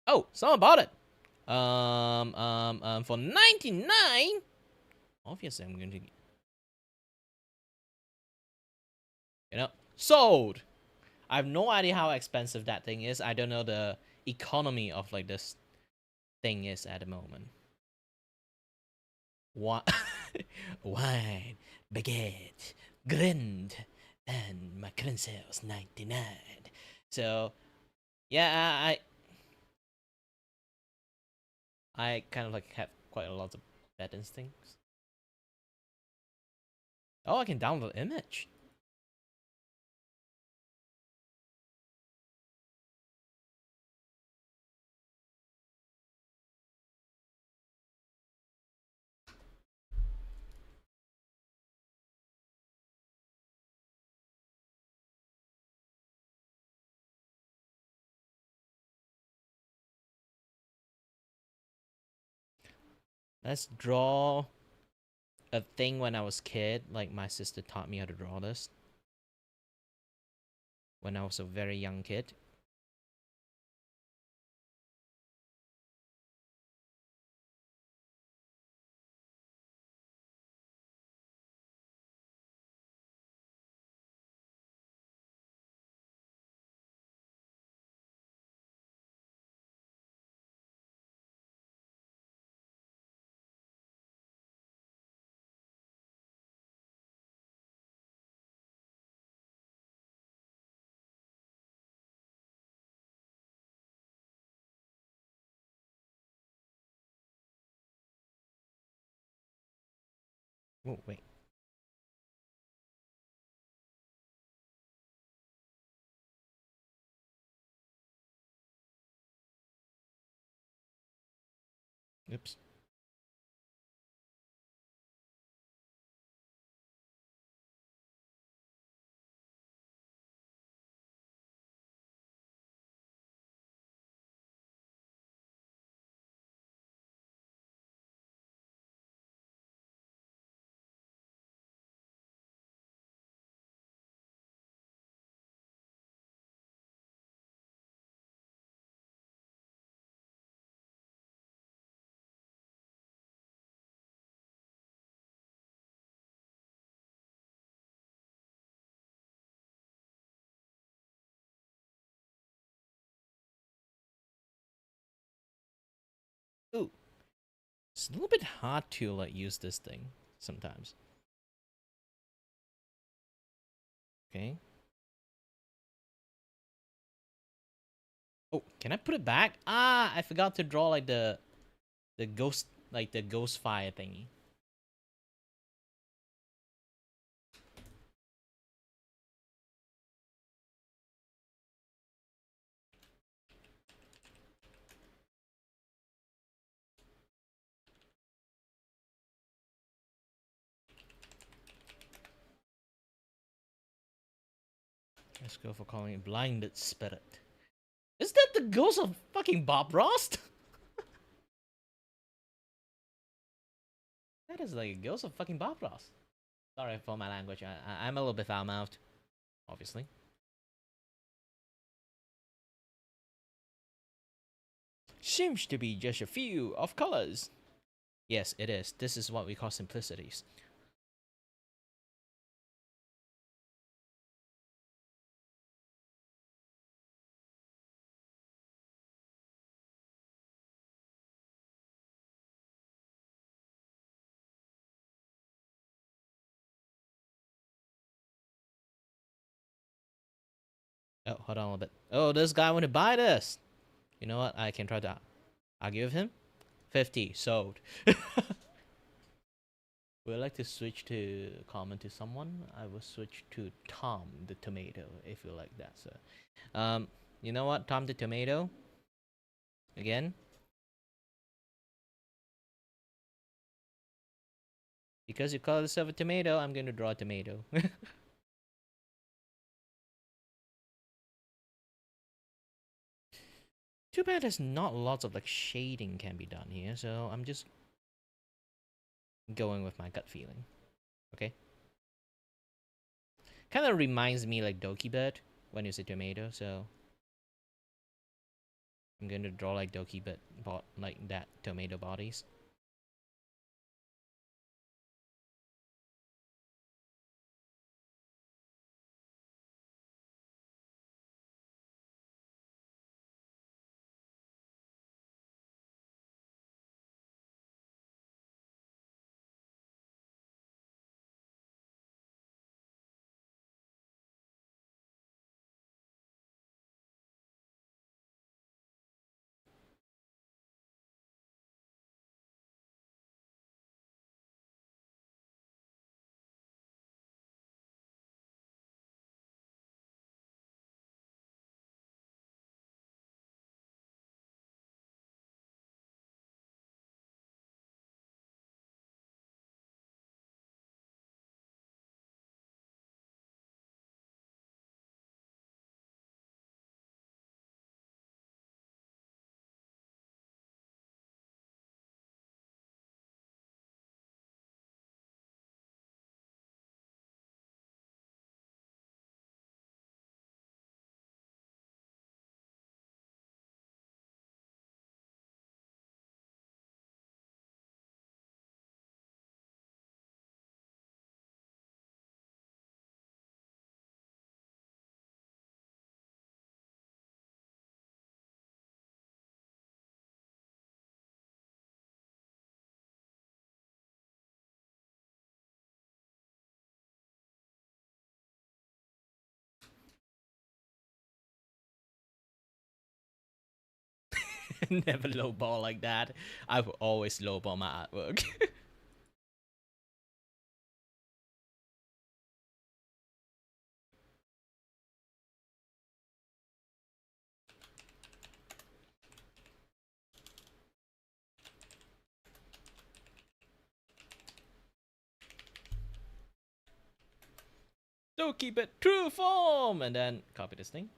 Oh, someone bought it. For 99. Obviously, I'm going to, sold. I have no idea how expensive that thing is. I don't know the economy of like this thing is at the moment. What? Wine, baguette, grind, and my current sales 99. So, yeah, I kind of like have quite a lot of bad instincts. Oh, I can download image. Let's draw a thing when I was kid. Like my sister taught me how to draw this when I was a very young kid. Oh, wait. Oops. Ooh. It's a little bit hard to like use this thing sometimes. Okay. Oh, can I put it back? Ah, I forgot to draw like the ghost, like the ghost fire thingy. Let's go for calling it blinded spirit. Is that the ghost of fucking Bob Ross? That is like a ghost of fucking Bob Ross. Sorry for my language. I'm a little bit foul-mouthed, obviously. Seems to be just a few of colors. Yes, it is. This is what we call simplicities. Oh, hold on a little bit. Oh, this guy want to buy this. You know what? I can try to argue with him. 50 sold. Would I like to switch to comment to someone? I will switch to Tom the Tomato if you like that, sir. You know what? Tom the Tomato. Again. Because you call yourself a tomato, I'm going to draw a tomato. Too bad there's not lots of like shading can be done here, so I'm just going with my gut feeling. Okay. Kind of reminds me like Doki Bird when you say tomato, so I'm going to draw like Doki Bird, like that tomato bodies. Never lowball like that. I will always lowball my artwork. So keep it true form, and then copy this thing.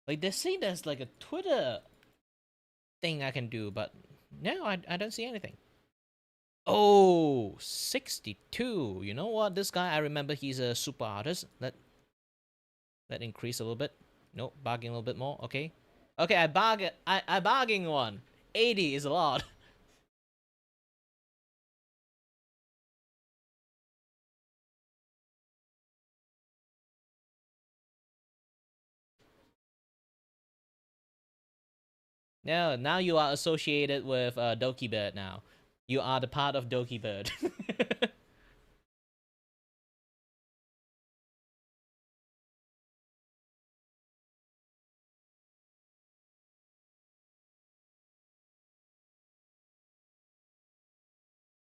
Like they say there's like a Twitter thing I can do, but no, I don't see anything. Oh, 62. You know what? This guy, I remember he's a super artist. Let increase a little bit. No, bargain a little bit more. Okay. Okay, I bargain one. 80 is a lot. No, now you are associated with Doki Bird now. You are the part of Doki Bird.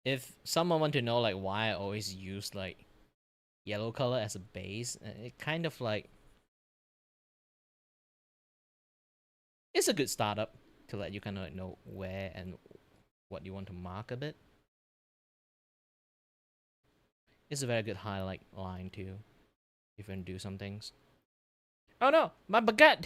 If someone want to know like why I always use like yellow color as a base, it kind of like it's a good startup to let you kind of like know where and what you want to mark a bit. It's a very good highlight line too, if you can do some things. Oh no, my baguette!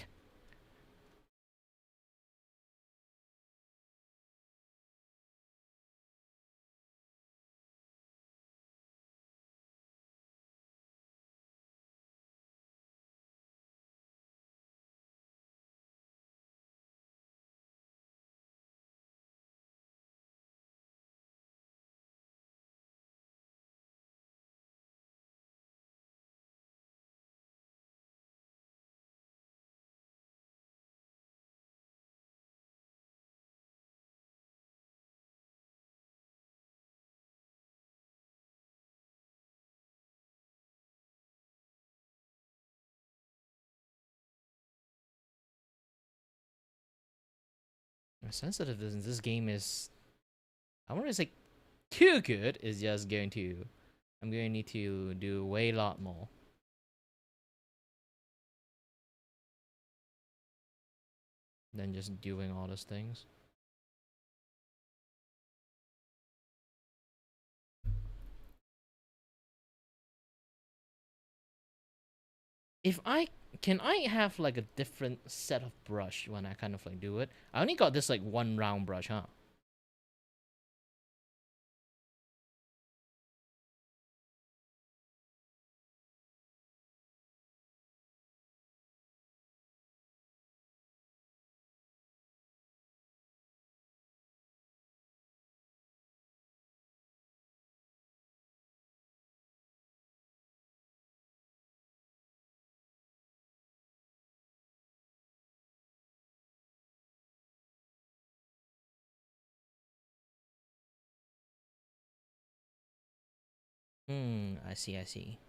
Sensitiveness in this game is, I want to say, too good. Is just going to, I'm going to need to do way lot more. Than just doing all those things. If I can I have like a different set of brush when I kind of like do it? I only got this like one round brush, huh? I see, I see.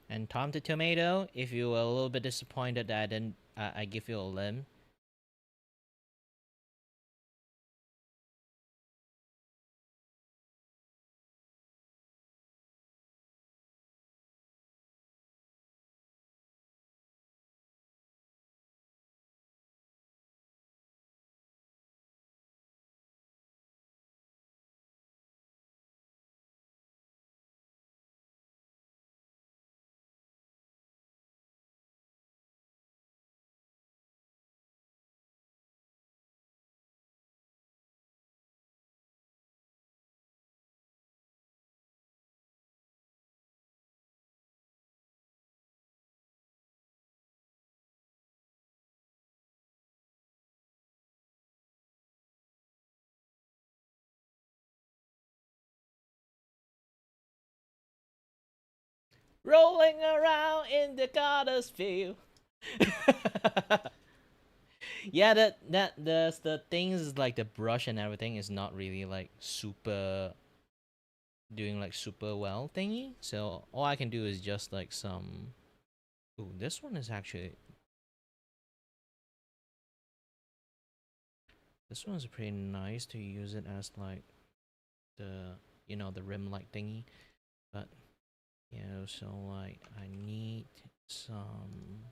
And Tom the Tomato, if you were a little bit disappointed that I didn't, I give you a limb. Rolling around in the goddess field. Yeah, the things is like the brush and everything is not really like super doing like super well thingy. So all I can do is just like some. Ooh, this one is actually. This one's pretty nice to use it as like the the rim light thingy, but so like I need some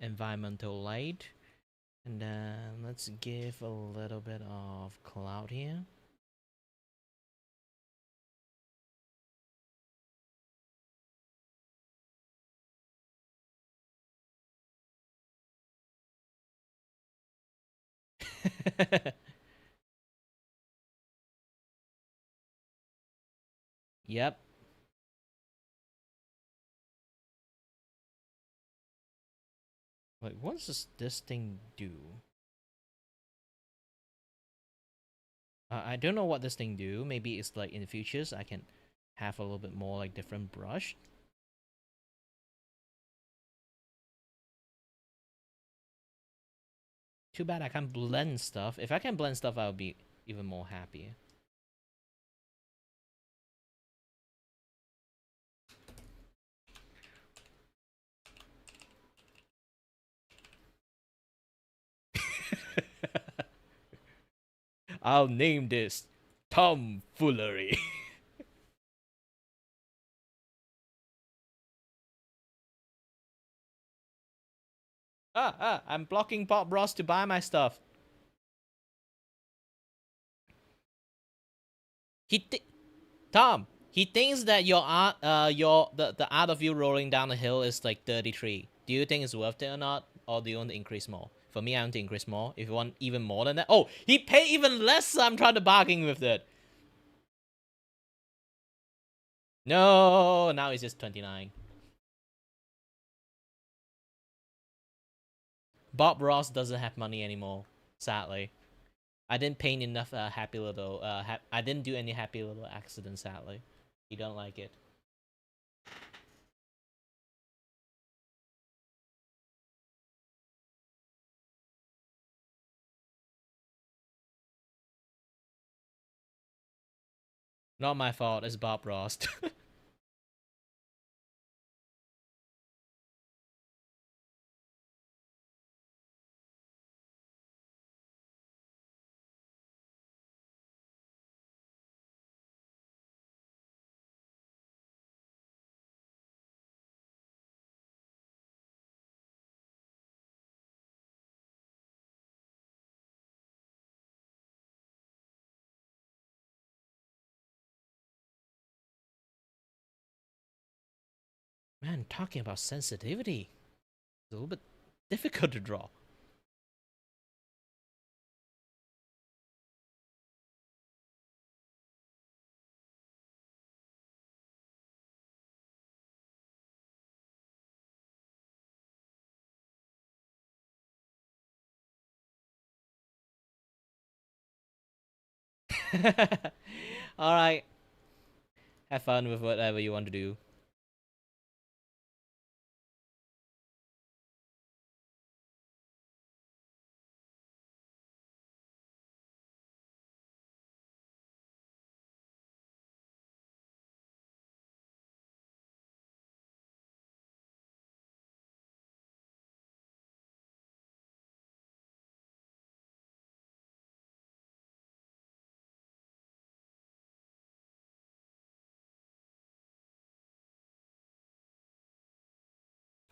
environmental light, and then let's give a little bit of cloud here. Yep. Wait, what does this thing do? I don't know what this thing do. Maybe it's like in the futures I can have a little bit more like different brush. Too bad I can't blend stuff. If I can blend stuff, I'll be even more happy. I'll name this tomfoolery. I'm blocking Bob Ross to buy my stuff. Tom, he thinks that your art, the art of you rolling down the hill is like 33. Do you think it's worth it or not, or do you want to increase more? For me, I want to increase more. If you want even more than that, oh, he paid even less. So I'm trying to bargain with it. No, now it's just 29. Bob Ross doesn't have money anymore, sadly. I didn't paint enough happy little. I didn't do any happy little accidents, sadly. You don't like it. Not my fault. It's Bob Ross. Man, talking about sensitivity, it's a little bit difficult to draw. All right, have fun with whatever you want to do.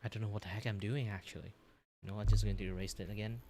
I don't know what the heck I'm doing actually. You know, I'm just going to erase it again.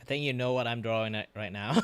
I think you know what I'm drawing right now.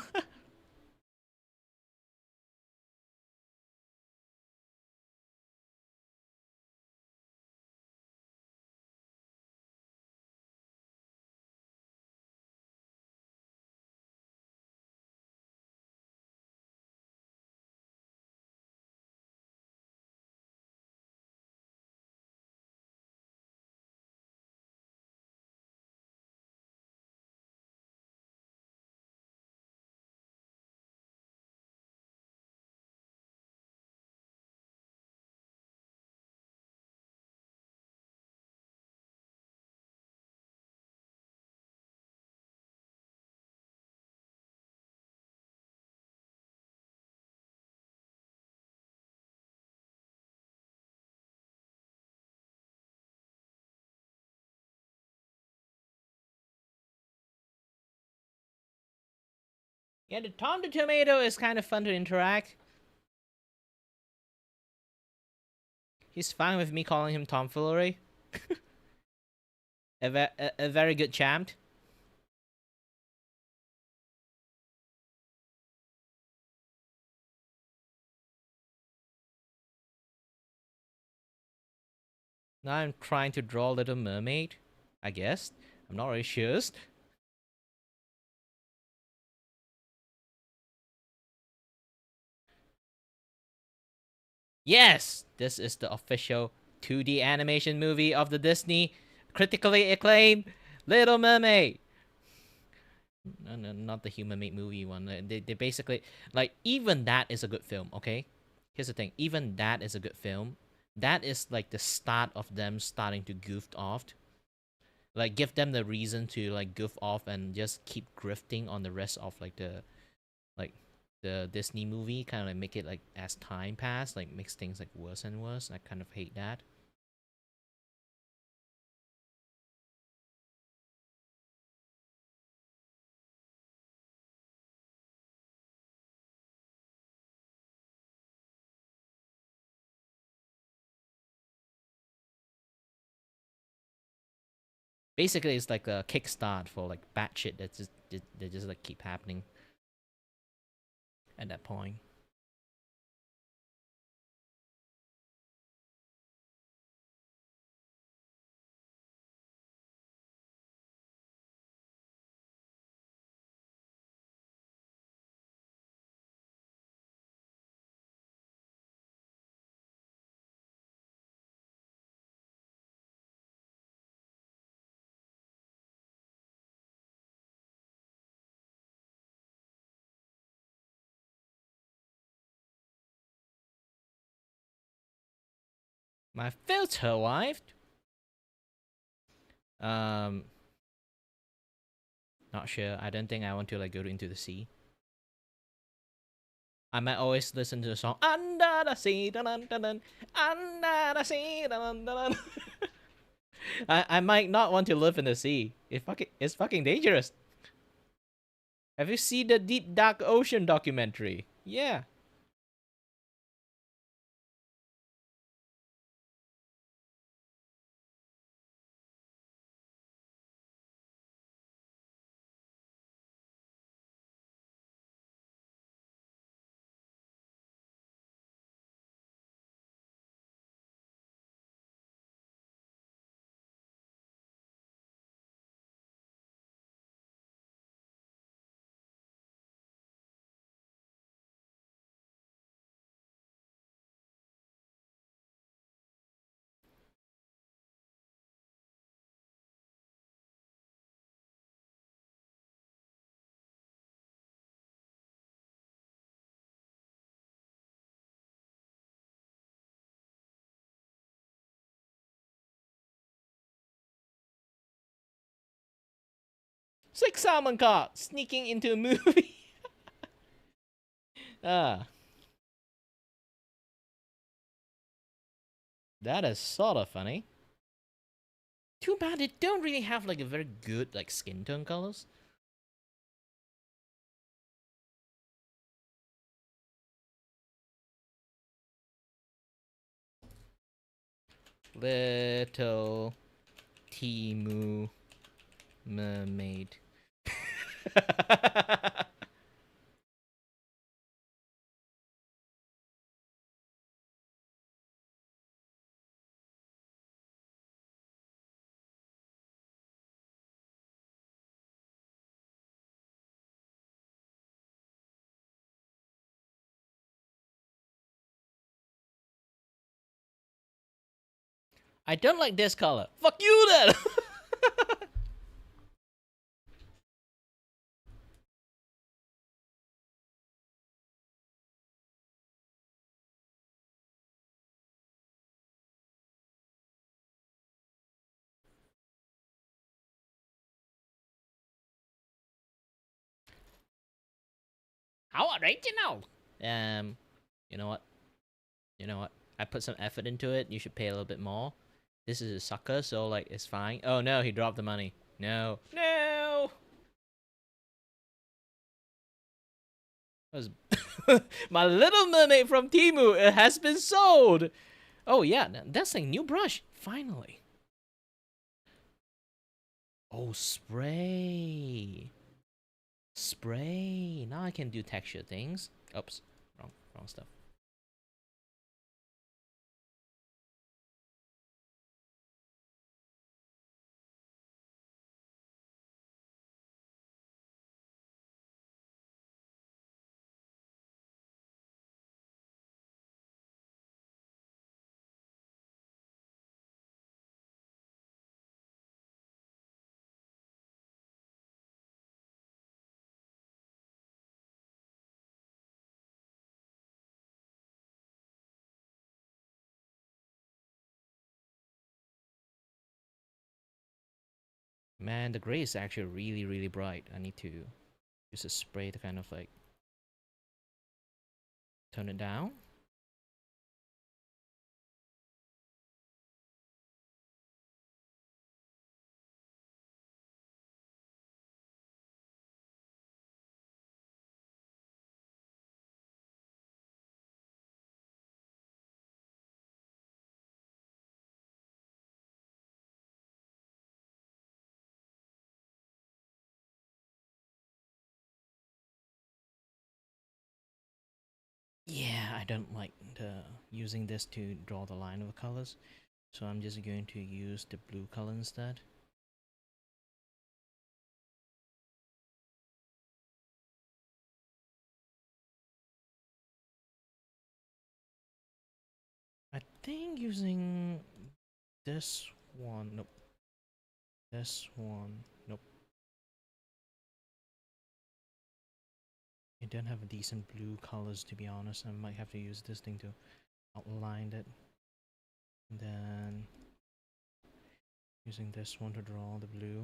Yeah, the Tom the Tomato is kind of fun to interact. He's fine with me calling him tomfoolery. A very good champ. Now I'm trying to draw Little Mermaid, I guess. I'm not really sure. Yes! This is the official 2D animation movie of the Disney critically acclaimed Little Mermaid. No, not the human made movie one. They basically, like, even that is a good film, okay? Here's the thing, even that is a good film. That is like the start of them starting to goof off. Like, give them the reason to like goof off and just keep grifting on the rest of like the Disney movie, kind of like make it like as time passed, like makes things like worse and worse. I kind of hate that. Basically, it's like a kickstart for like bad shit that just like keep happening at that point. My filter wiped. Not sure. I don't think I want to like go into the sea. I might always listen to the song Under the Sea, dun dun dun dun, Under the Sea, dun dun dun. I might not want to live in the sea. It's fucking dangerous. Have you seen the Deep Dark Ocean documentary? Yeah. Six salmon caught sneaking into a movie. Ah. That is sort of funny. Too bad they don't really have like a very good like skin tone colors. Little Timu Mermaid. I don't like this color. Fuck you then! How original! You know what? You know what? I put some effort into it. You should pay a little bit more. This is a sucker, so like it's fine. Oh no, he dropped the money. No. No! That was my Little Mermaid from Temu. It has been sold! Oh yeah, that's a new brush. Finally. Oh, spray. Spray. Now I can do texture things. Oops, wrong stuff. Man, the gray is actually really bright. I need to use a spray to kind of like turn it down. Yeah, I don't like using this to draw the line of the colors, so I'm just going to use the blue color instead. I think using this one, nope. This one, nope. I don't have decent blue colors, to be honest. I might have to use this thing to outline it. And then using this one to draw the blue.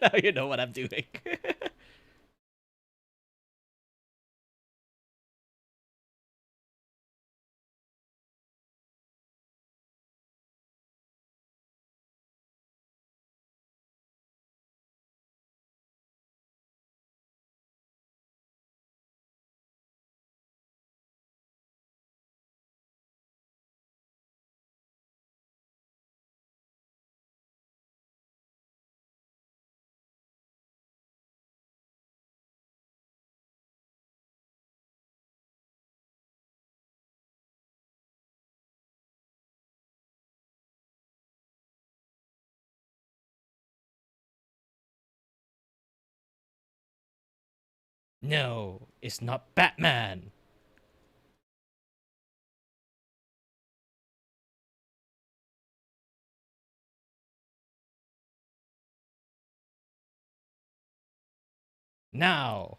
Now you know what I'm doing. No, it's not Batman. Now.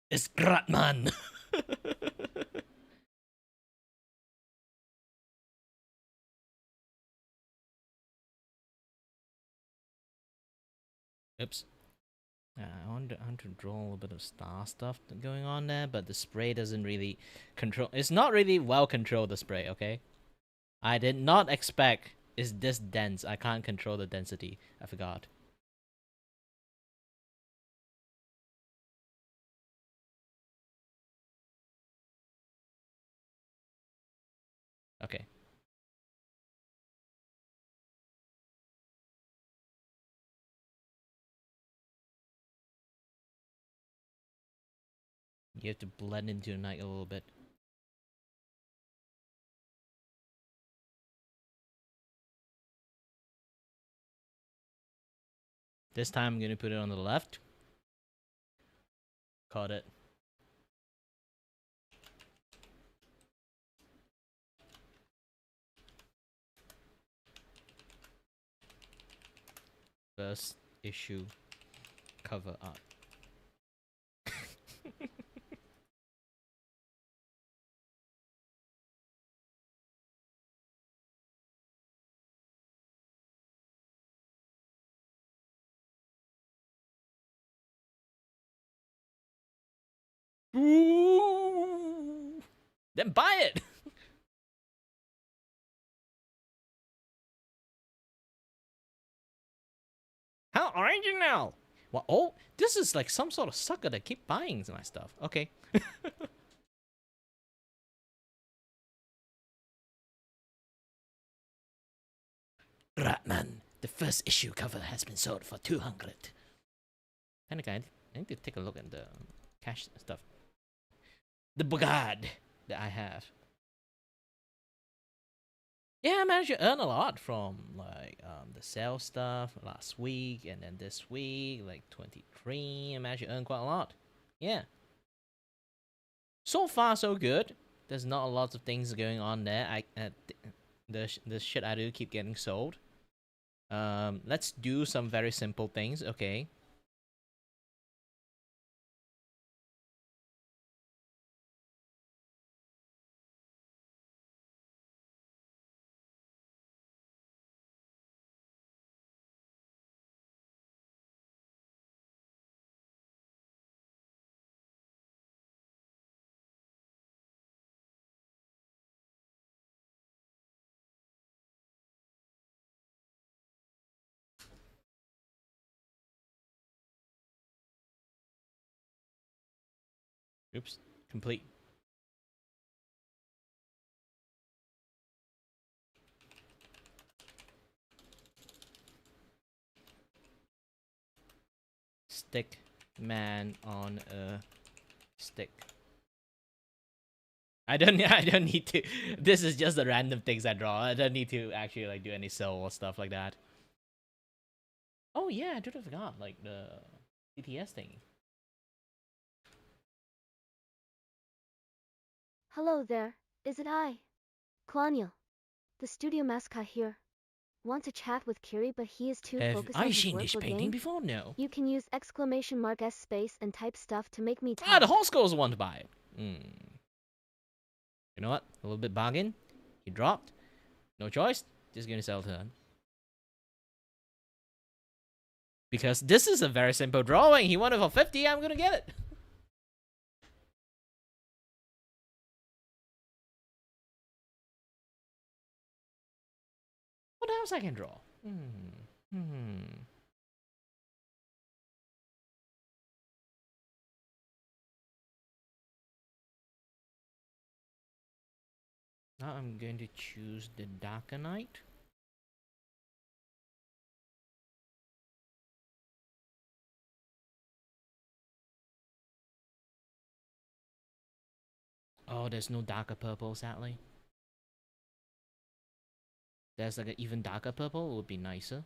It's Gratman. Oops. I want to draw a little bit of star stuff going on there, but the spray doesn't really control. It's not really well controlled, the spray, okay? I did not expect it's this dense. I can't control the density. I forgot. Okay. You have to blend into the night a little bit. This time I'm gonna put it on the left. Caught it. First issue cover art. Ooh. Then buy it. How original! Well, oh, this is like some sort of sucker that keep buying my stuff. Okay. Ratman, the first issue cover has been sold for 200. Kind of guy, I need to take a look at the cash stuff. The bugad that I have. Yeah, I managed to earn a lot from like the sales stuff last week and then this week, like 23. I managed to earn quite a lot. Yeah. So far, so good. There's not a lot of things going on there. The shit I do keep getting sold. Let's do some very simple things. Okay. Oops. Complete. Stick man on a stick. I don't need to. This is just the random things I draw. I don't need to actually like do any cell or stuff like that. Oh yeah, I totally forgot like the BTS thing. Hello there, is it I? Colonial. The studio mascot here. Want to chat with Kiray but he is too Have focused on I his seen work this or painting game? before? No. You can use !S space and type stuff to make me Ah, talk. the whole schools want to buy it. You know what? A little bit bargain. He dropped. No choice. Just gonna sell turn. Because this is a very simple drawing. He wanted for 50. I'm gonna get it. What else I can draw? Now I'm going to choose the Darker Knight. Oh, there's no darker purple, sadly. There's like an even darker purple, it would be nicer.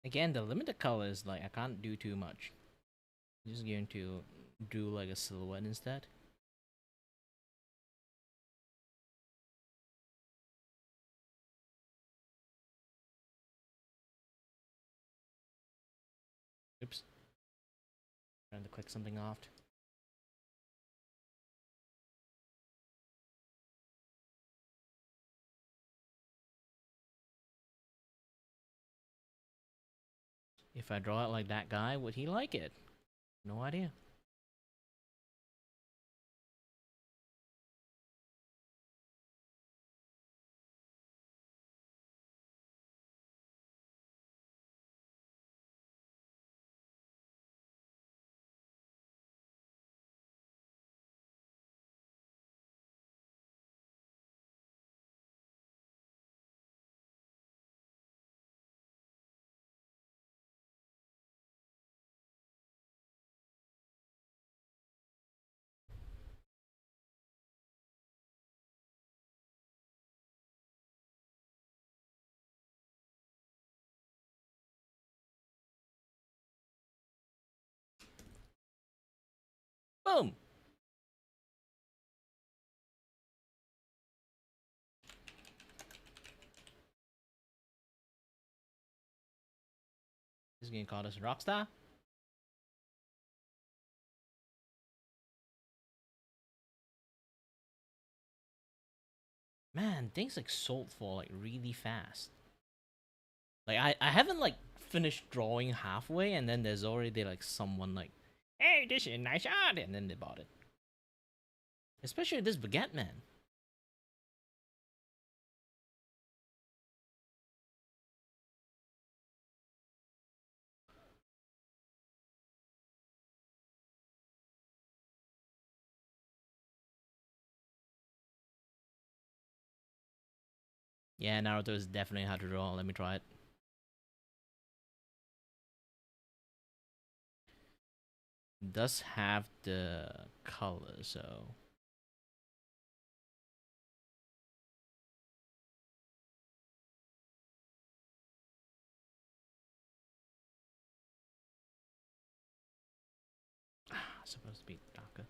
Again, the limited colors, like, I can't do too much. I'm just going to do like a silhouette instead. Oops. Trying to click something off. If I draw it like that guy, would he like it? No idea. Boom! He's gonna call us Rockstar. Man, things like sold for like really fast. Like I haven't like finished drawing halfway and then there's already like someone like, hey, this is a nice art, and then they bought it. Especially this baguette man. Yeah, Naruto is definitely hard to draw. Let me try it. Does have the color, so supposed to be darker.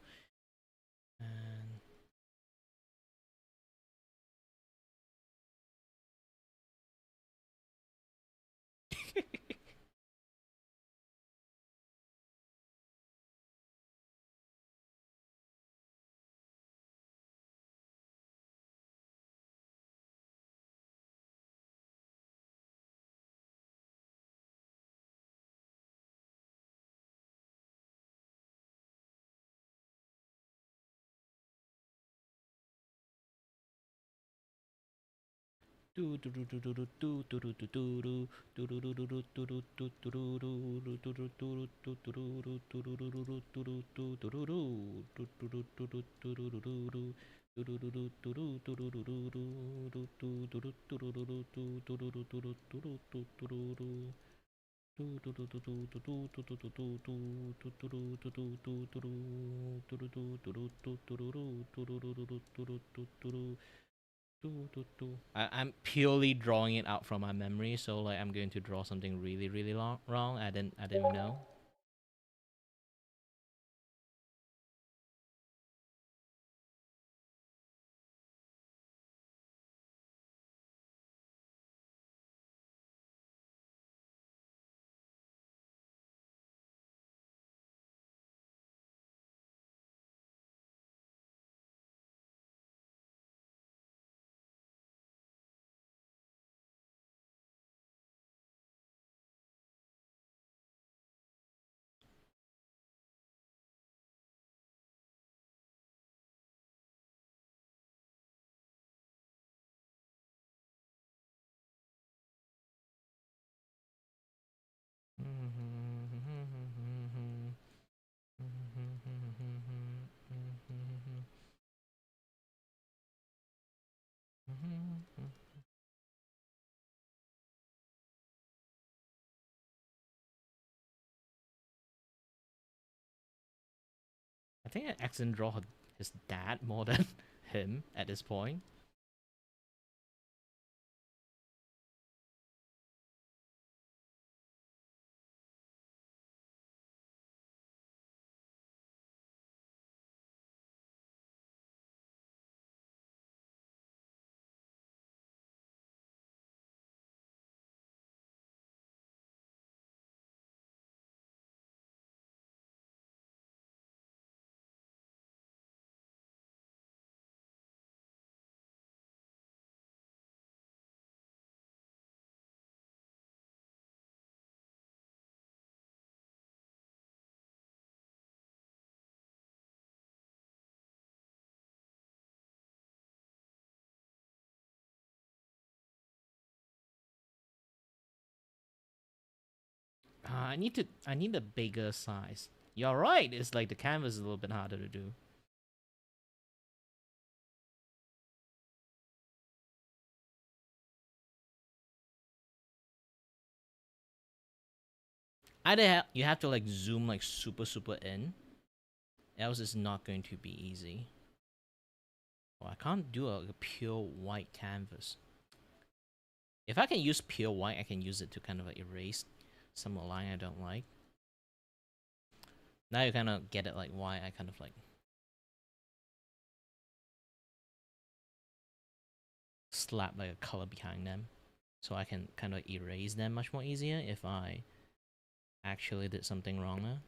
And I'm purely drawing it out from my memory, so like I'm going to draw something really, really long wrong. I didn't know. I think I accidentally draw his dad more than him at this point. I need a bigger size. You're right. It's like the canvas is a little bit harder to do. Either you have to like zoom like super in, else it's not going to be easy. Oh, I can't do a pure white canvas. If I can use pure white, I can use it to kind of like erase some line I don't like. Now you kind of get it like why I kind of like slap like a color behind them, so I can kind of erase them much more easier if I actually did something wrong there.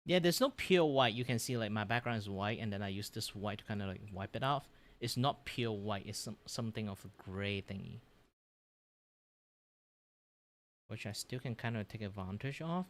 Yeah, there's no pure white. You can see like my background is white, and then I use this white to kind of like wipe it off. It's not pure white. It's something of a gray thingy, which I still can kind of take advantage of.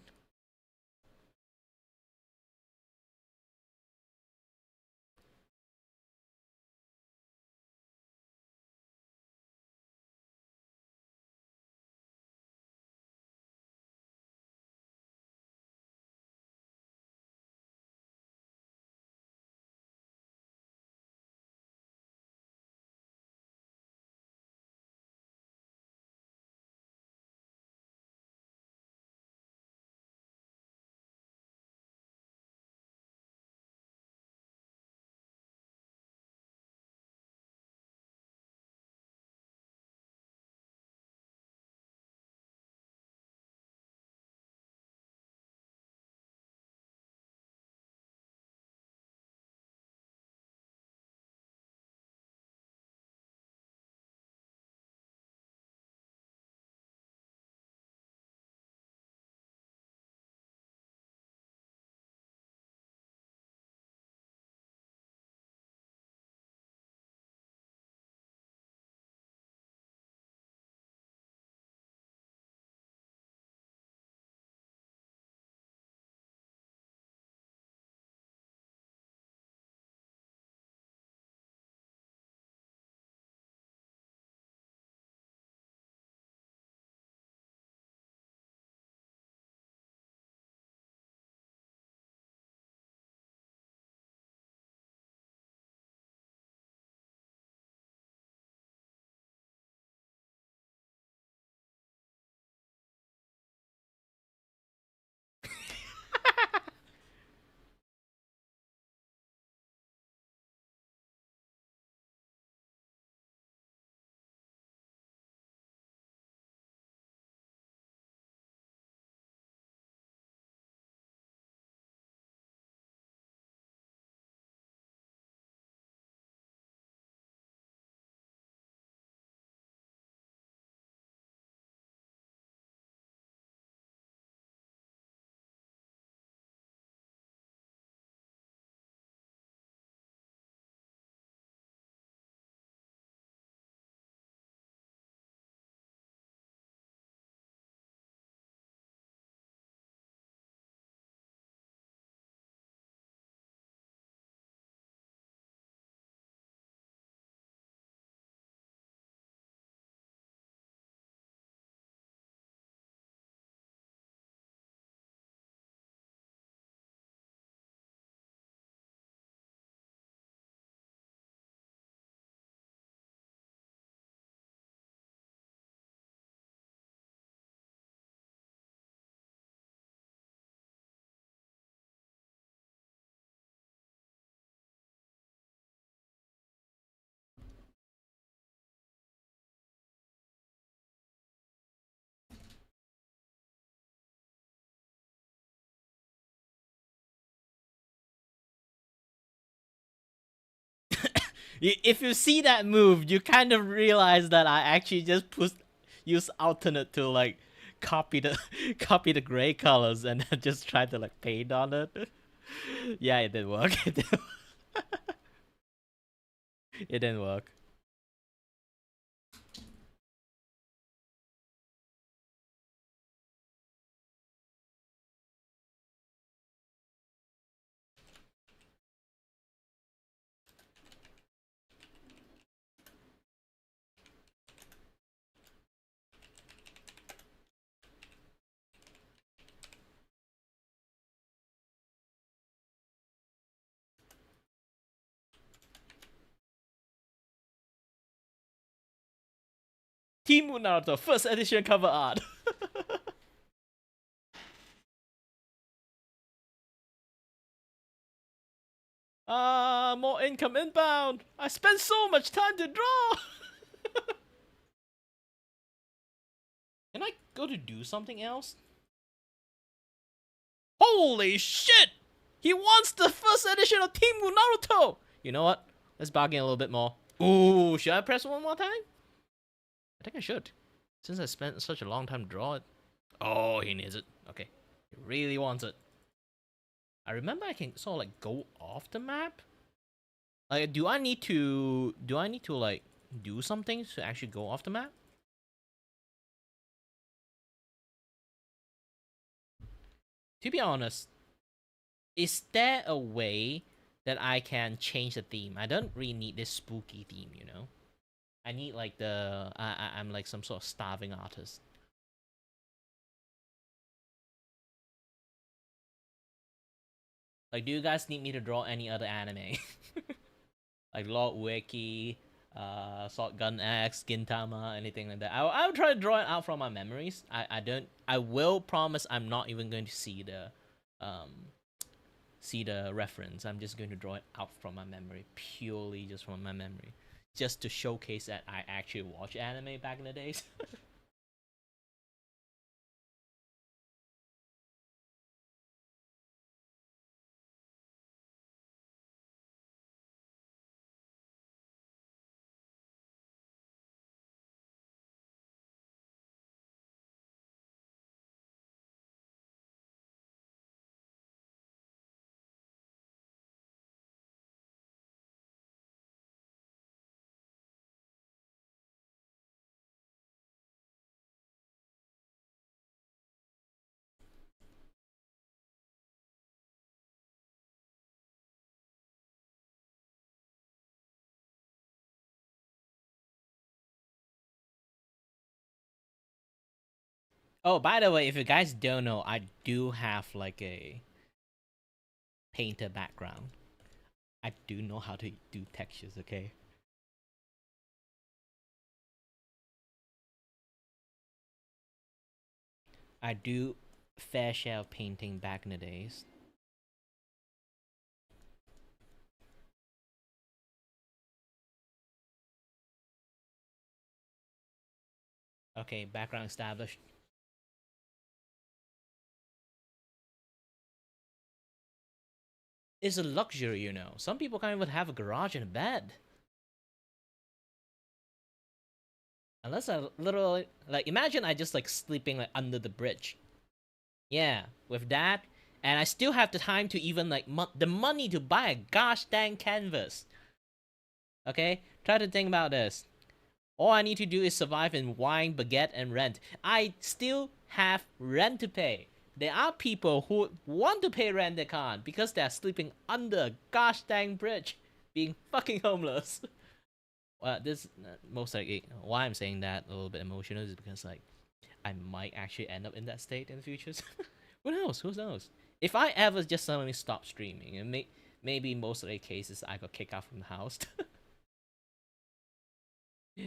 If you see that move, you kind of realize that I actually just use alternate to like copy the copy the gray colors and then just try to like paint on it. Yeah, it didn't work. It didn't work. Team Naruto first edition cover art. More income inbound. I spent so much time to draw. Can I go to do something else? Holy shit! He wants the first edition of Team Naruto! You know what? Let's bargain a little bit more. Ooh, should I press one more time? I think I should. Since I spent such a long time to draw it. Oh, he needs it. Okay. He really wants it. I remember I can sort of like go off the map. Like, do I need to like do something to actually go off the map? To be honest, is there a way that I can change the theme? I don't really need this spooky theme, you know? I need like the... I'm like some sort of starving artist. Like, do you guys need me to draw any other anime? Like Lord Wiki, Sword Gun X, Gintama, anything like that. I'll try to draw it out from my memories. I will promise I'm not even going to see the reference. I'm just going to draw it out from my memory, purely just from my memory, just to showcase that I actually watched anime back in the days. Oh, by the way, if you guys don't know, I do have like a painter background. I do know how to do textures, okay? I do fair share of painting back in the days. Okay, background established. It's a luxury, you know. Some people can't even have a garage and a bed. Unless I literally, like, imagine I just like sleeping like under the bridge. Yeah, with that, and I still have the time to even like the money to buy a gosh dang canvas. Okay, try to think about this. All I need to do is survive in wine, baguette, and rent. I still have rent to pay. There are people who want to pay rent they can't because they're sleeping under a gosh dang bridge, being fucking homeless. Well, this most likely why I'm saying that a little bit emotional is because like I might actually end up in that state in the future. Who knows? Who knows? If I ever just suddenly stop streaming, and maybe most of the cases I got kicked out from the house,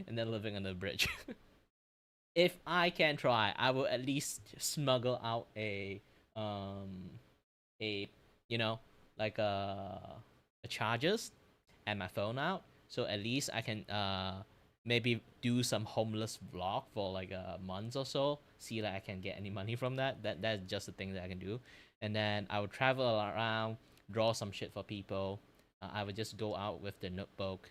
and then living on the bridge. If I can try, I will at least smuggle out a you know, like a chargers and my phone out, so at least I can maybe do some homeless vlog for like a month or so, see that I can get any money from that. That's just the thing that I can do. And then I would travel around, draw some shit for people. I would just go out with the notebook,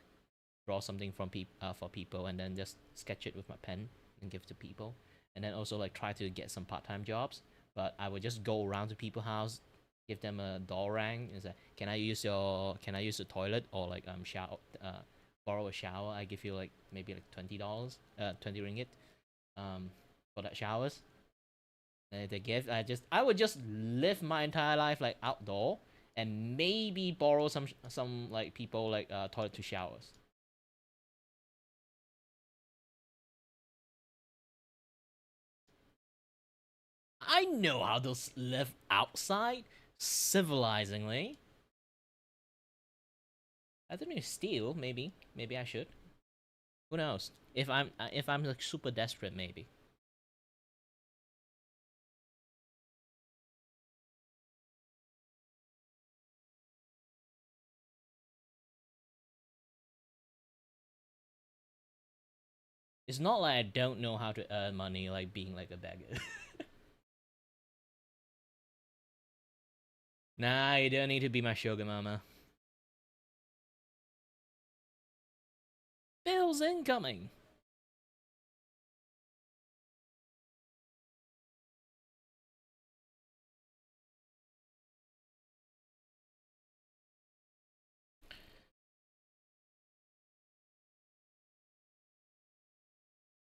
draw something from for people, and then just sketch it with my pen and give to people. And then also like try to get some part-time jobs. But I would just go around to people's house, give them a door rang, and say, can I use the toilet, or like shower, borrow a shower. I give you like maybe like $20, 20 ringgit, for that showers. And the gift, I would just live my entire life like outdoor, and maybe borrow some like people like toilet to showers. I know how to live outside civilizingly. I don't need to steal. Maybe I should. Who knows? If I'm like super desperate, maybe. It's not like I don't know how to earn money, like being like a beggar. Nah, you don't need to be my sugar mama. Bills incoming.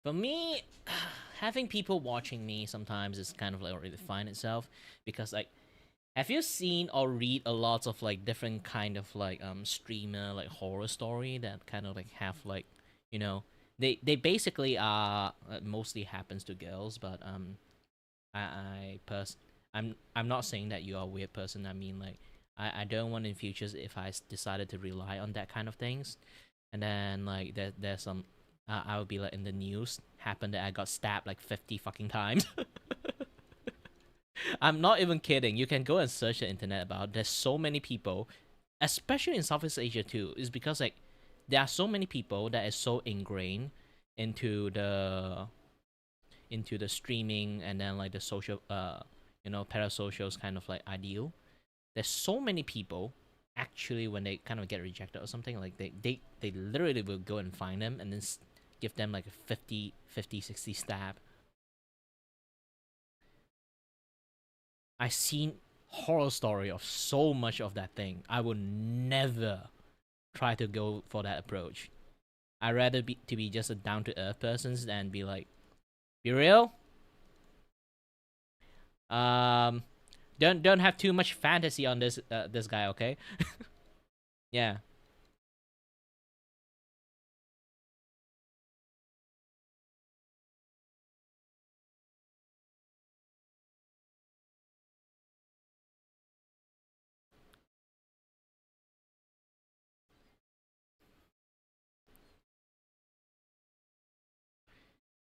For me, having people watching me sometimes is kind of like already fine itself, because like, have you seen or read a lot of like different kind of like streamer like horror story that kind of like have like, you know, they basically are mostly happens to girls, but I'm not saying that you are a weird person. I mean like, I don't want in futures if I decided to rely on that kind of things, and then like there's some I would be like in the news happened that I got stabbed like 50 fucking times. I'm not even kidding. You can go and search the internet about it. There's so many people, especially in Southeast Asia too. Is because like there are so many people that is so ingrained into the streaming, and then like the social parasocials kind of like ideal. There's so many people actually, when they kind of get rejected or something, like they literally will go and find them and then give them like a 50, 60 stab. I seen horror story of so much of that thing. I would never try to go for that approach. I'd rather be just a down to earth person and be like, be real. Don't have too much fantasy on this this guy, okay? Yeah.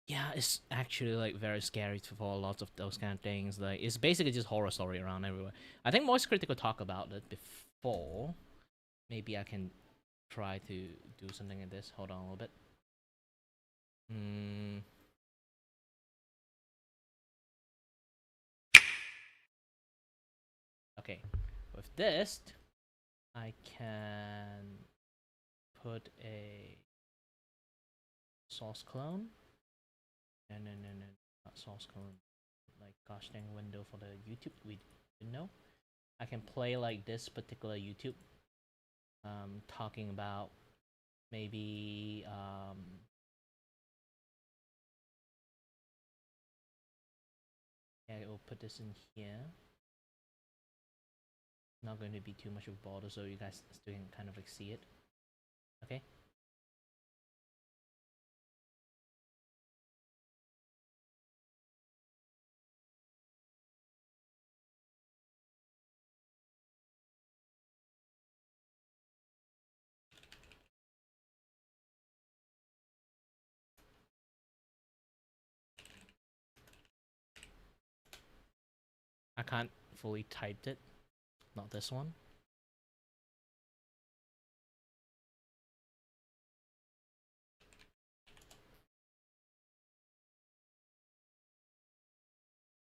Yeah, it's actually like very scary for lots of those kind of things. Like it's basically just horror story around everywhere. I think Moist Critical talked about it before. Maybe I can try to do something like this. Hold on a little bit. Okay, with this, I can put a source clone. No, not source clone. Like gosh dang window for the YouTube. We didn't know. I can play like this particular YouTube. Talking about maybe yeah, we'll put this in here. Not going to be too much of a border, so you guys still can kind of like see it. Okay. I can't fully type it. Not this one.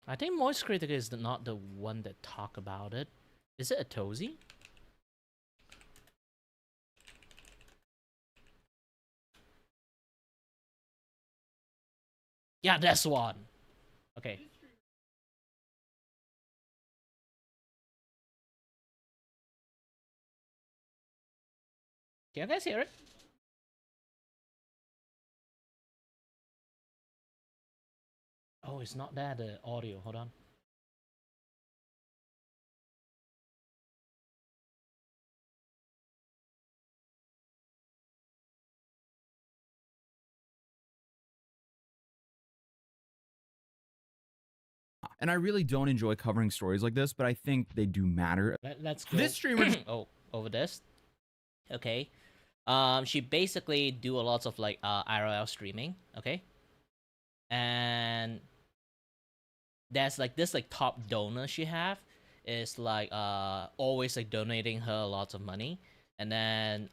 I think Moist Critic is not the one that talk about it. Is it a Tozy? Yeah, that's one. Okay. Can you guys hear it? Oh, it's not that the audio. Hold on. And I really don't enjoy covering stories like this, but I think they do matter. Let's go. This streamer oh, over this. Okay. She basically do a lot of like IRL streaming. Okay. And there's like this like top donor she have is like always like donating her lots of money, and then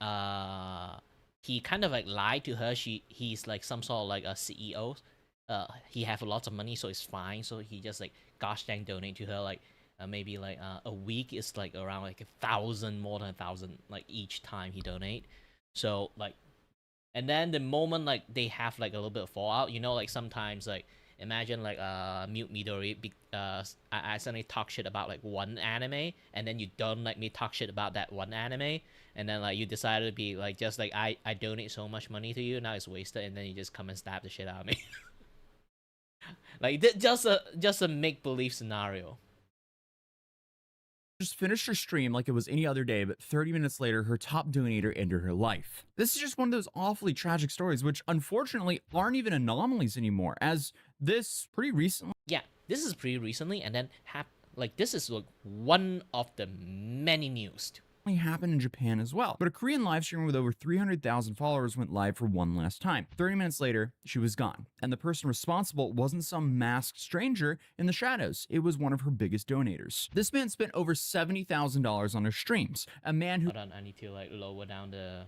he kind of like lied to her. He's like some sort of like a CEO. He have a lot of money, so it's fine. So he just like gosh dang donate to her like maybe like a week is like around like 1,000, more than 1,000 like each time he donate. So like, and then the moment like they have like a little bit of fallout, you know, like sometimes like imagine like mute Midori I suddenly talk shit about like one anime, and then you don't like me talk shit about that one anime, and then like you decided to be like just like I donate so much money to you, now it's wasted, and then you just come and stab the shit out of me. Like just a make believe scenario. just finished her stream like it was any other day, but 30 minutes later, her top donator ended her life. This is just one of those awfully tragic stories, which unfortunately aren't even anomalies anymore, as this pretty recently. Yeah, this is pretty recently, and then like this is like one of the many news. Happened in Japan as well. But a Korean live streamer with over 300,000 followers went live for one last time. 30 minutes later, she was gone. And the person responsible wasn't some masked stranger in the shadows. It was one of her biggest donators. This man spent over $70,000 on her streams. A man who... Hold on, I need to like lower down the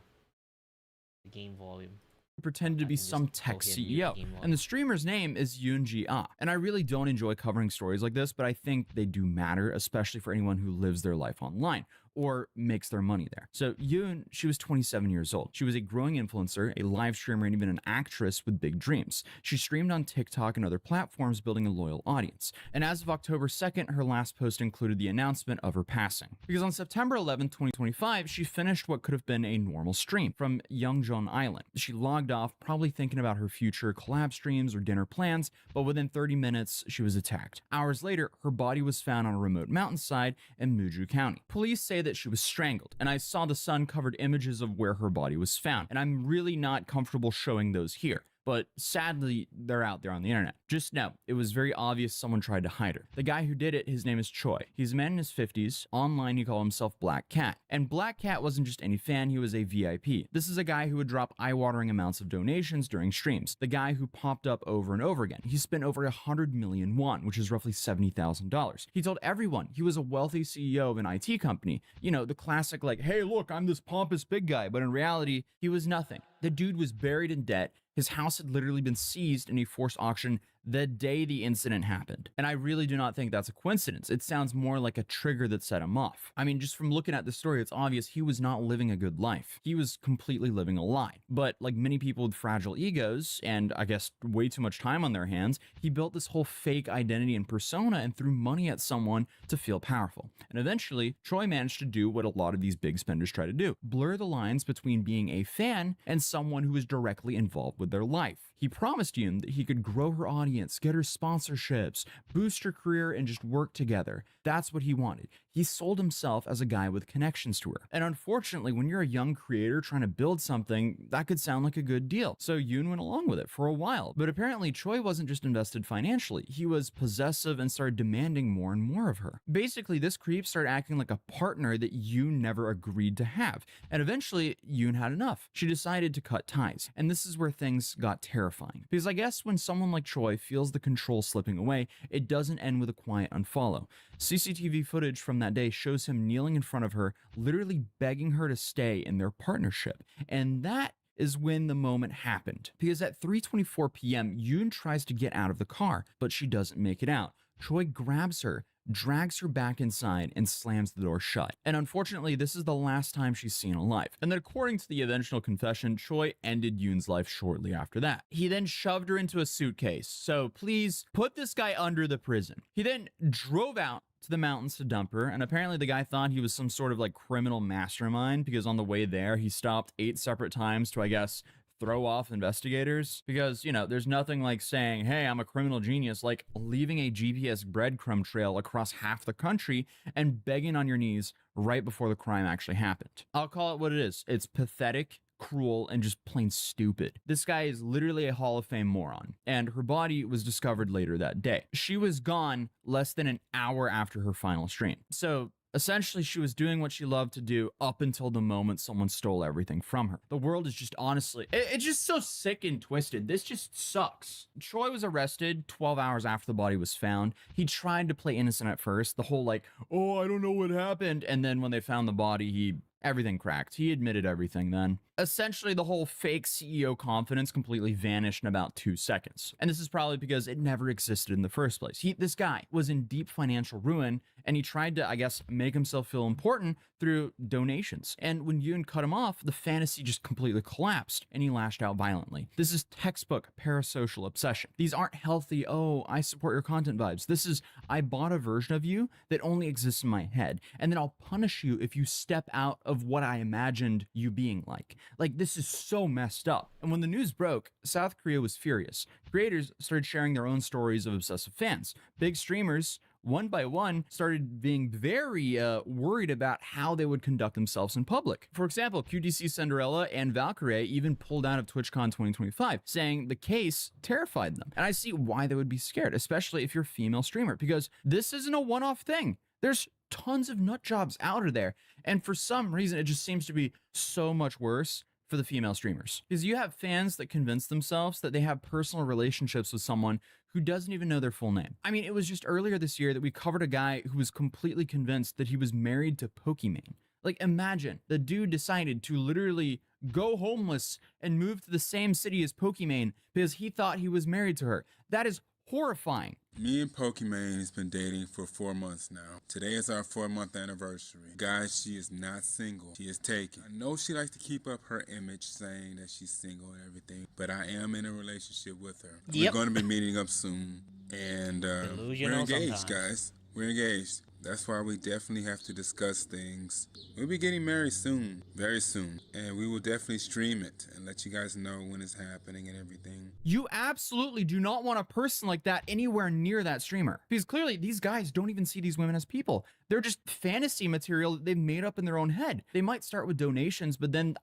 game volume. Pretended to be some tech CEO, and the streamer's name is Yoon Ah. And I really don't enjoy covering stories like this, but I think they do matter, especially for anyone who lives their life online or makes their money there. So Yoon, she was 27 years old. She was a growing influencer, a live streamer, and even an actress with big dreams. She streamed on TikTok and other platforms, building a loyal audience. And as of October 2nd, her last post included the announcement of her passing. Because on September 11th, 2025, she finished what could have been a normal stream from Yeongjeon Island. She logged off, probably thinking about her future collab streams or dinner plans, but within 30 minutes, she was attacked. Hours later, her body was found on a remote mountainside in Muju County. Police say that she was strangled, and I saw the sun-covered images of where her body was found, and I'm really not comfortable showing those here. But sadly, they're out there on the internet. Just know, it was very obvious someone tried to hide her. The guy who did it, his name is Choi. He's a man in his 50s. Online, he called himself Black Cat. And Black Cat wasn't just any fan, he was a VIP. This is a guy who would drop eye-watering amounts of donations during streams. The guy who popped up over and over again. He spent over 100 million won, which is roughly $70,000. He told everyone he was a wealthy CEO of an IT company. You know, the classic like, hey, look, I'm this pompous big guy. But in reality, he was nothing. The dude was buried in debt. His house had literally been seized in a forced auction the day the incident happened. And I really do not think that's a coincidence. It sounds more like a trigger that set him off. I mean, just from looking at the story, it's obvious he was not living a good life. He was completely living a lie. But like many people with fragile egos, and I guess way too much time on their hands, he built this whole fake identity and persona and threw money at someone to feel powerful. And eventually, Troy managed to do what a lot of these big spenders try to do: blur the lines between being a fan and someone who is directly involved with their life. He promised Yoon that he could grow her audience, get her sponsorships, boost her career, and just work together. That's what he wanted. He sold himself as a guy with connections to her. And unfortunately, when you're a young creator trying to build something, that could sound like a good deal. So Yoon went along with it for a while. But apparently, Choi wasn't just invested financially. He was possessive and started demanding more and more of her. Basically, this creep started acting like a partner that Yoon never agreed to have. And eventually, Yoon had enough. She decided to cut ties. And this is where things got terrifying. Because I guess when someone like Choi feels the control slipping away, it doesn't end with a quiet unfollow. CCTV footage from that day shows him kneeling in front of her, literally begging her to stay in their partnership. And that is when the moment happened. Because at 3:24 p.m., Yoon tries to get out of the car, but she doesn't make it out. Choi grabs her, drags her back inside, and slams the door shut. And unfortunately, this is the last time she's seen alive. And then according to the eventual confession, Choi ended Yoon's life shortly after that. He then shoved her into a suitcase. So please put this guy under the prison. He then drove out to the mountains to dump her, and apparently the guy thought he was some sort of like criminal mastermind because on the way there, he stopped 8 separate times to, I guess, throw off investigators, because, you know, there's nothing like saying, hey, I'm a criminal genius, like leaving a GPS breadcrumb trail across half the country and begging on your knees right before the crime actually happened. I'll call it what it is. It's pathetic, cruel, and just plain stupid. This guy is literally a Hall of Fame moron, and her body was discovered later that day. She was gone less than an hour after her final stream. So essentially, she was doing what she loved to do up until the moment someone stole everything from her. The world is just honestly, it's just so sick and twisted. This just sucks. Choi was arrested 12 hours after the body was found. He tried to play innocent at first, the whole like, oh, I don't know what happened. And then when they found the body, everything cracked. He admitted everything then. Essentially, the whole fake CEO confidence completely vanished in about 2 seconds. And this is probably because it never existed in the first place. This guy was in deep financial ruin, and he tried to, I guess, make himself feel important through donations. And when Yoon cut him off, the fantasy just completely collapsed, and he lashed out violently. This is textbook parasocial obsession. These aren't healthy, oh, I support your content vibes. This is, I bought a version of you that only exists in my head, and then I'll punish you if you step out of what I imagined you being like. Like, this is so messed up. And when the news broke, South Korea was furious. Creators started sharing their own stories of obsessive fans. Big streamers, one by one, started being very worried about how they would conduct themselves in public. For example, QTC Cinderella and Valkyrie even pulled out of TwitchCon 2025, saying the case terrified them. And I see why they would be scared, especially if you're a female streamer, because this isn't a one-off thing. There's tons of nut jobs out of there. And for some reason, it just seems to be so much worse for the female streamers. Because you have fans that convince themselves that they have personal relationships with someone who doesn't even know their full name. I mean, it was just earlier this year that we covered a guy who was completely convinced that he was married to Pokimane. Like, imagine, the dude decided to literally go homeless and move to the same city as Pokimane because he thought he was married to her. That is horrifying. Me and Pokimane has been dating for 4 months now. Today is our 4-month anniversary. Guys, she is not single. She is taken. I know she likes to keep up her image saying that she's single and everything, but I am in a relationship with her. Yep. We're going to be meeting up soon. And we're engaged, sometimes. guys. We're engaged. That's why we definitely have to discuss things. We'll be getting married soon, very soon. And we will definitely stream it and let you guys know when it's happening and everything. You absolutely do not want a person like that anywhere near that streamer. Because clearly these guys don't even see these women as people. They're just fantasy material that they've made up in their own head. They might start with donations, but then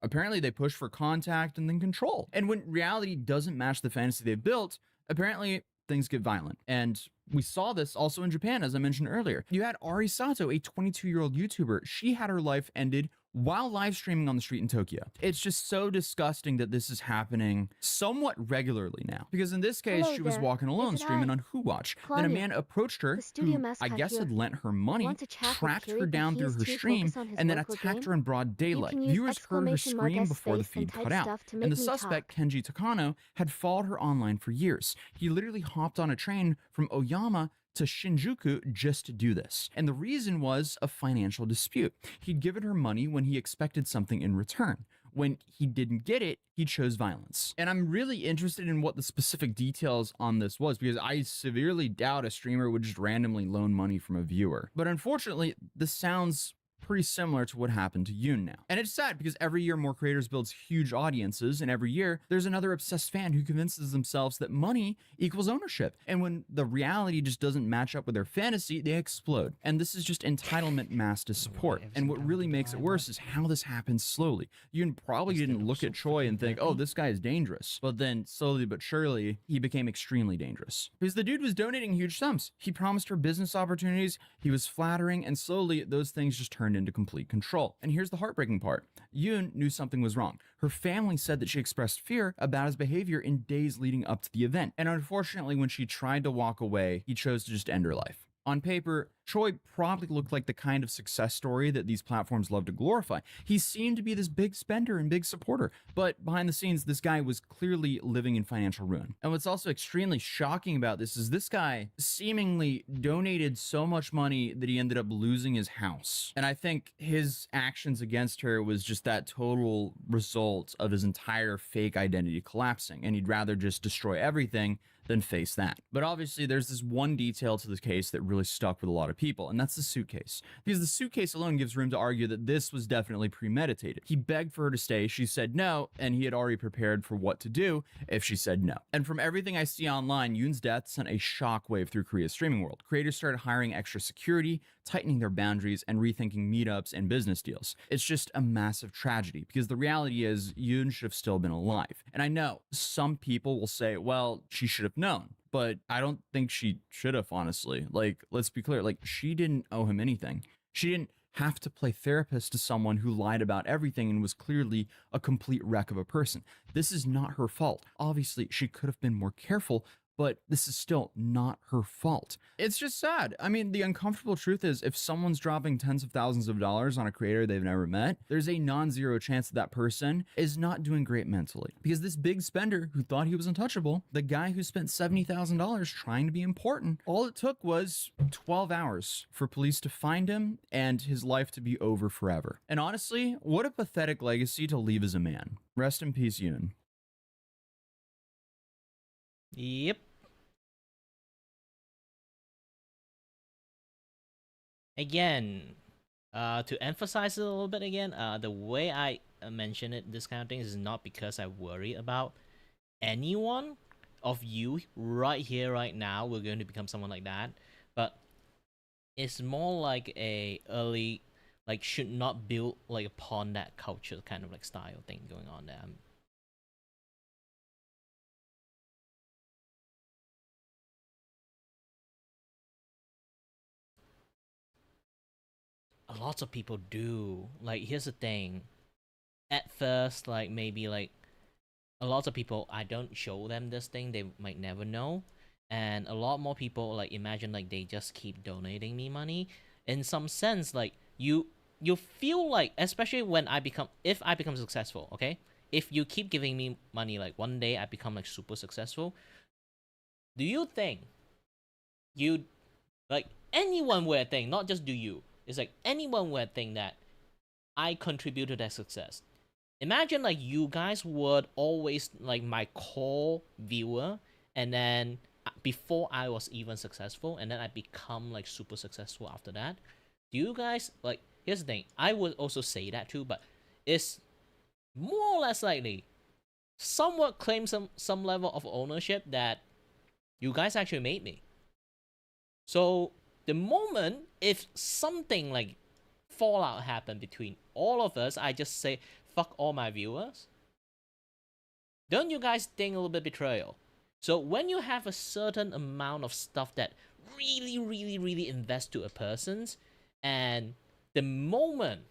apparently they push for contact and then control. And when reality doesn't match the fantasy they've built, apparently things get violent. And we saw this also in Japan, as I mentioned earlier. You had Ari Sato, a 22-year-old YouTuber. She had her life ended while live streaming on the street in Tokyo. It's just so disgusting that this is happening somewhat regularly now. Because in this case, Hello she was there. walking alone Is it streaming I? on Who Watch. Then a Claudia, man approached her, the studio who I mascot guess here. had lent her money, Want to chat with tracked Kiray, her but down he through is her too stream, focused on his and then local attacked game. her in broad daylight. can use Viewers heard her exclamation mark scream S before the face and feed type cut out. stuff to And make the me suspect, talk. Kenji Takano, had followed her online for years. He literally hopped on a train from Oyama to Shinjuku just to do this. And the reason was a financial dispute. He'd given her money when he expected something in return. When he didn't get it, he chose violence. And I'm really interested in what the specific details on this was, because I severely doubt a streamer would just randomly loan money from a viewer. But unfortunately, this sounds pretty similar to what happened to Yoon now. And it's sad because every year more creators builds huge audiences, and every year there's another obsessed fan who convinces themselves that money equals ownership. And when the reality just doesn't match up with their fantasy, they explode. And this is just entitlement masked to support. And what really makes it worse is how this happens slowly. Yoon probably didn't look at Choi and think, oh, this guy is dangerous. But then slowly but surely, he became extremely dangerous. Because the dude was donating huge sums. He promised her business opportunities, he was flattering, and slowly those things just turned into complete control. And here's the heartbreaking part. Yoon knew something was wrong. Her family said that she expressed fear about his behavior in days leading up to the event. And unfortunately, when she tried to walk away, he chose to just end her life. On paper, Choi probably looked like the kind of success story that these platforms love to glorify. He seemed to be this big spender and big supporter, but behind the scenes, this guy was clearly living in financial ruin. And what's also extremely shocking about this is this guy seemingly donated so much money that he ended up losing his house. And I think his actions against her was just that total result of his entire fake identity collapsing, and he'd rather just destroy everything than face that. But obviously there's this one detail to the case that really stuck with a lot of people, and that's the suitcase. Because the suitcase alone gives room to argue that this was definitely premeditated. He begged for her to stay, she said no, and he had already prepared for what to do if she said no. And from everything I see online, Yoon's death sent a shockwave through Korea's streaming world. Creators started hiring extra security, tightening their boundaries, and rethinking meetups and business deals. It's just a massive tragedy, because the reality is Yoon should have still been alive. And I know some people will say, well, she should have known, but I don't think she should have, honestly. Like, let's be clear, like, she didn't owe him anything. She didn't have to play therapist to someone who lied about everything and was clearly a complete wreck of a person. This is not her fault. Obviously, she could have been more careful, but this is still not her fault. It's just sad. I mean, the uncomfortable truth is, if someone's dropping tens of thousands of dollars on a creator they've never met, there's a non-zero chance that that person is not doing great mentally. Because this big spender who thought he was untouchable, the guy who spent $70,000 trying to be important, all it took was 12 hours for police to find him and his life to be over forever. And honestly, what a pathetic legacy to leave as a man. Rest in peace, Yoon. Yep. Again, to emphasize it a little bit again, the way I mention it, this kind of thing, is not because I worry about anyone of you right here, right now, we're going to become someone like that, but it's more like a early, like, should not build, like, upon that culture kind of, like, style thing going on there. A lot of people do. Like, here's the thing. At first, like, maybe, like, a lot of people, I don't show them this thing, they might never know. And a lot more people, like, imagine, like, they just keep donating me money. In some sense, like, you feel like, especially when if I become successful, okay? If you keep giving me money, like, one day I become, like, super successful, do you think like, anyone would think, not just do you, it's like anyone would think that I contribute to that success. Imagine, like, you guys would always, like, my core viewer, and then before I was even successful, and then I become, like, super successful after that. Do you guys, like, here's the thing, I would also say that too, but it's more or less likely somewhat claim some level of ownership that you guys actually made me. So the moment if something like fallout happened between all of us, I just say fuck all my viewers. Don't you guys think a little bit betrayal? So when you have a certain amount of stuff that really invest to a person's, and the moment,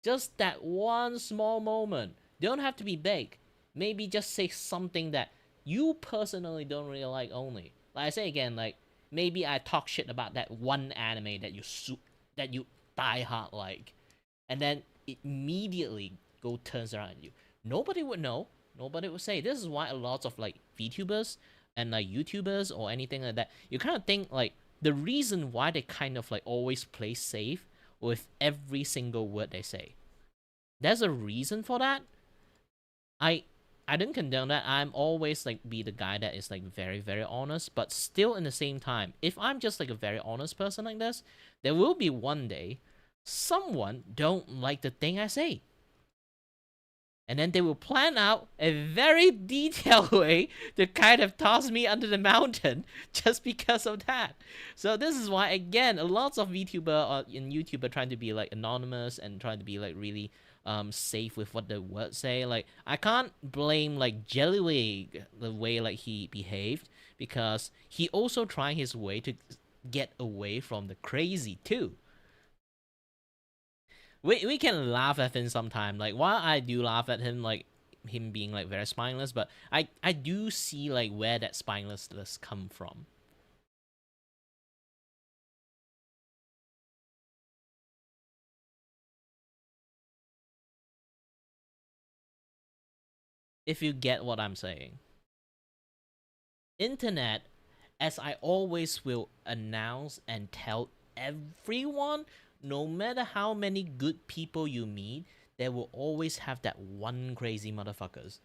just that one small moment, don't have to be big, maybe just say something that you personally don't really like only. Like I say again, like, maybe I talk shit about that one anime that you die hard like, and then it immediately turns around at you. Nobody would know. Nobody would say. This is why a lot of, like, VTubers and, like, YouTubers or anything like that, you kind of think, like, the reason why they kind of, like, always play safe with every single word they say. There's a reason for that. I didn't condone that. I'm always, like, be the guy that is, like, very honest, but still in the same time, if I'm just, like, a very honest person like this, there will be one day someone don't like the thing I say. And then they will plan out a very detailed way to kind of toss me under the mountain just because of that. So this is why, again, a lot of VTuber and YouTuber trying to be, like, anonymous and trying to be, like, really safe with what the words say. Like, I can't blame, like, Jellywig the way, like, he behaved, because he also tried his way to get away from the crazy too. We can laugh at him sometime. Like, while I do laugh at him, like, him being, like, very spineless, but I do see, like, where that spinelessness come from. If you get what I'm saying. Internet, as I always will announce and tell everyone, no matter how many good people you meet, there will always have that one crazy motherfuckers.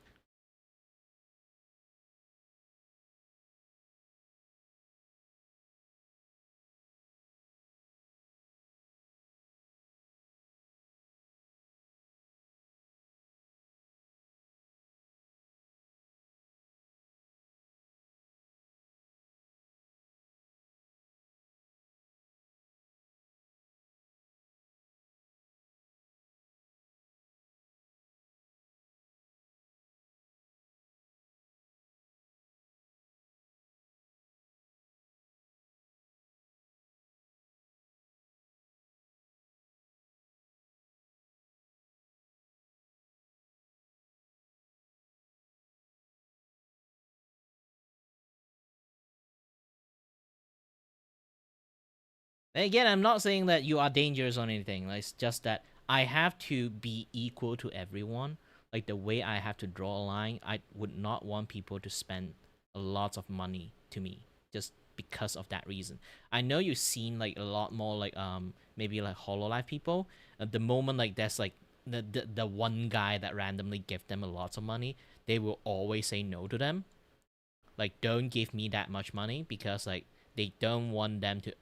And again, I'm not saying that you are dangerous or anything. Like, it's just that I have to be equal to everyone. Like, the way I have to draw a line, I would not want people to spend a lot of money to me just because of that reason. I know you've seen like a lot more like maybe like Hololive people. At the moment, like there's like the one guy that randomly give them a lot of money, they will always say no to them. Like, don't give me that much money, because like they don't want them to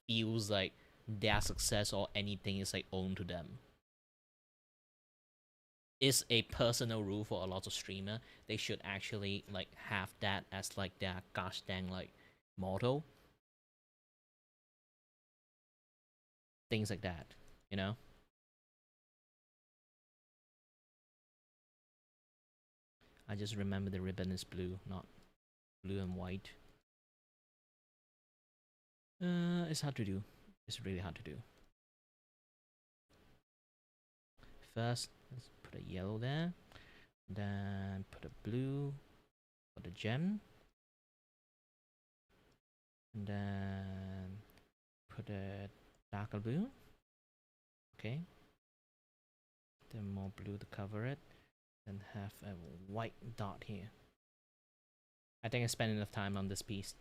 feels like their success or anything is like owned to them. It's a personal rule for a lot of streamer. They should actually like have that as like their gosh dang like motto. Things like that, you know? I just remember the ribbon is blue, not blue and white. It's hard to do. It's really hard to do. First, let's put a yellow there. Then put a blue for the gem. And then put a darker blue. Okay. Then more blue to cover it. Then have a white dot here. I think I spent enough time on this piece.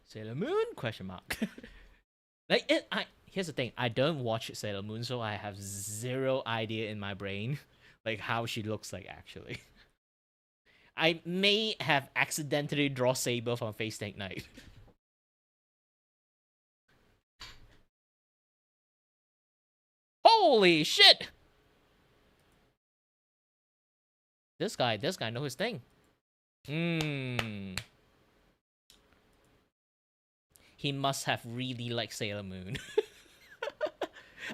Sailor Moon? Question mark. Like it. Here's the thing. I don't watch Sailor Moon, so I have zero idea in my brain, like how she looks like actually. I may have accidentally draw Saber from Face Tank Night. Holy shit! This guy knows his thing. He must have really liked Sailor Moon.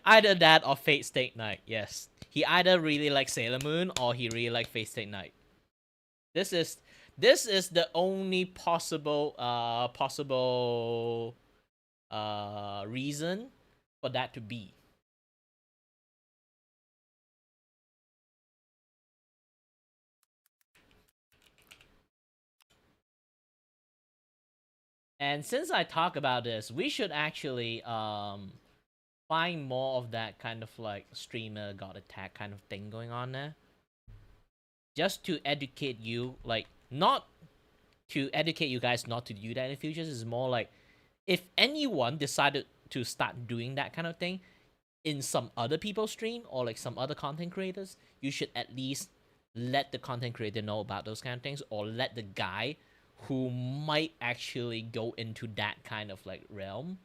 Either that or Fate Stay Night, yes. He either really likes Sailor Moon or he really likes Fate Stay Night. This is the only possible reason for that to be. And since I talk about this, we should actually find more of that kind of like streamer got attacked kind of thing going on there. Just to educate you, like not to educate you guys not to do that in the future. It's more like if anyone decided to start doing that kind of thing in some other people's stream or like some other content creators, you should at least let the content creator know about those kind of things, or let the guy who might actually go into that kind of like realm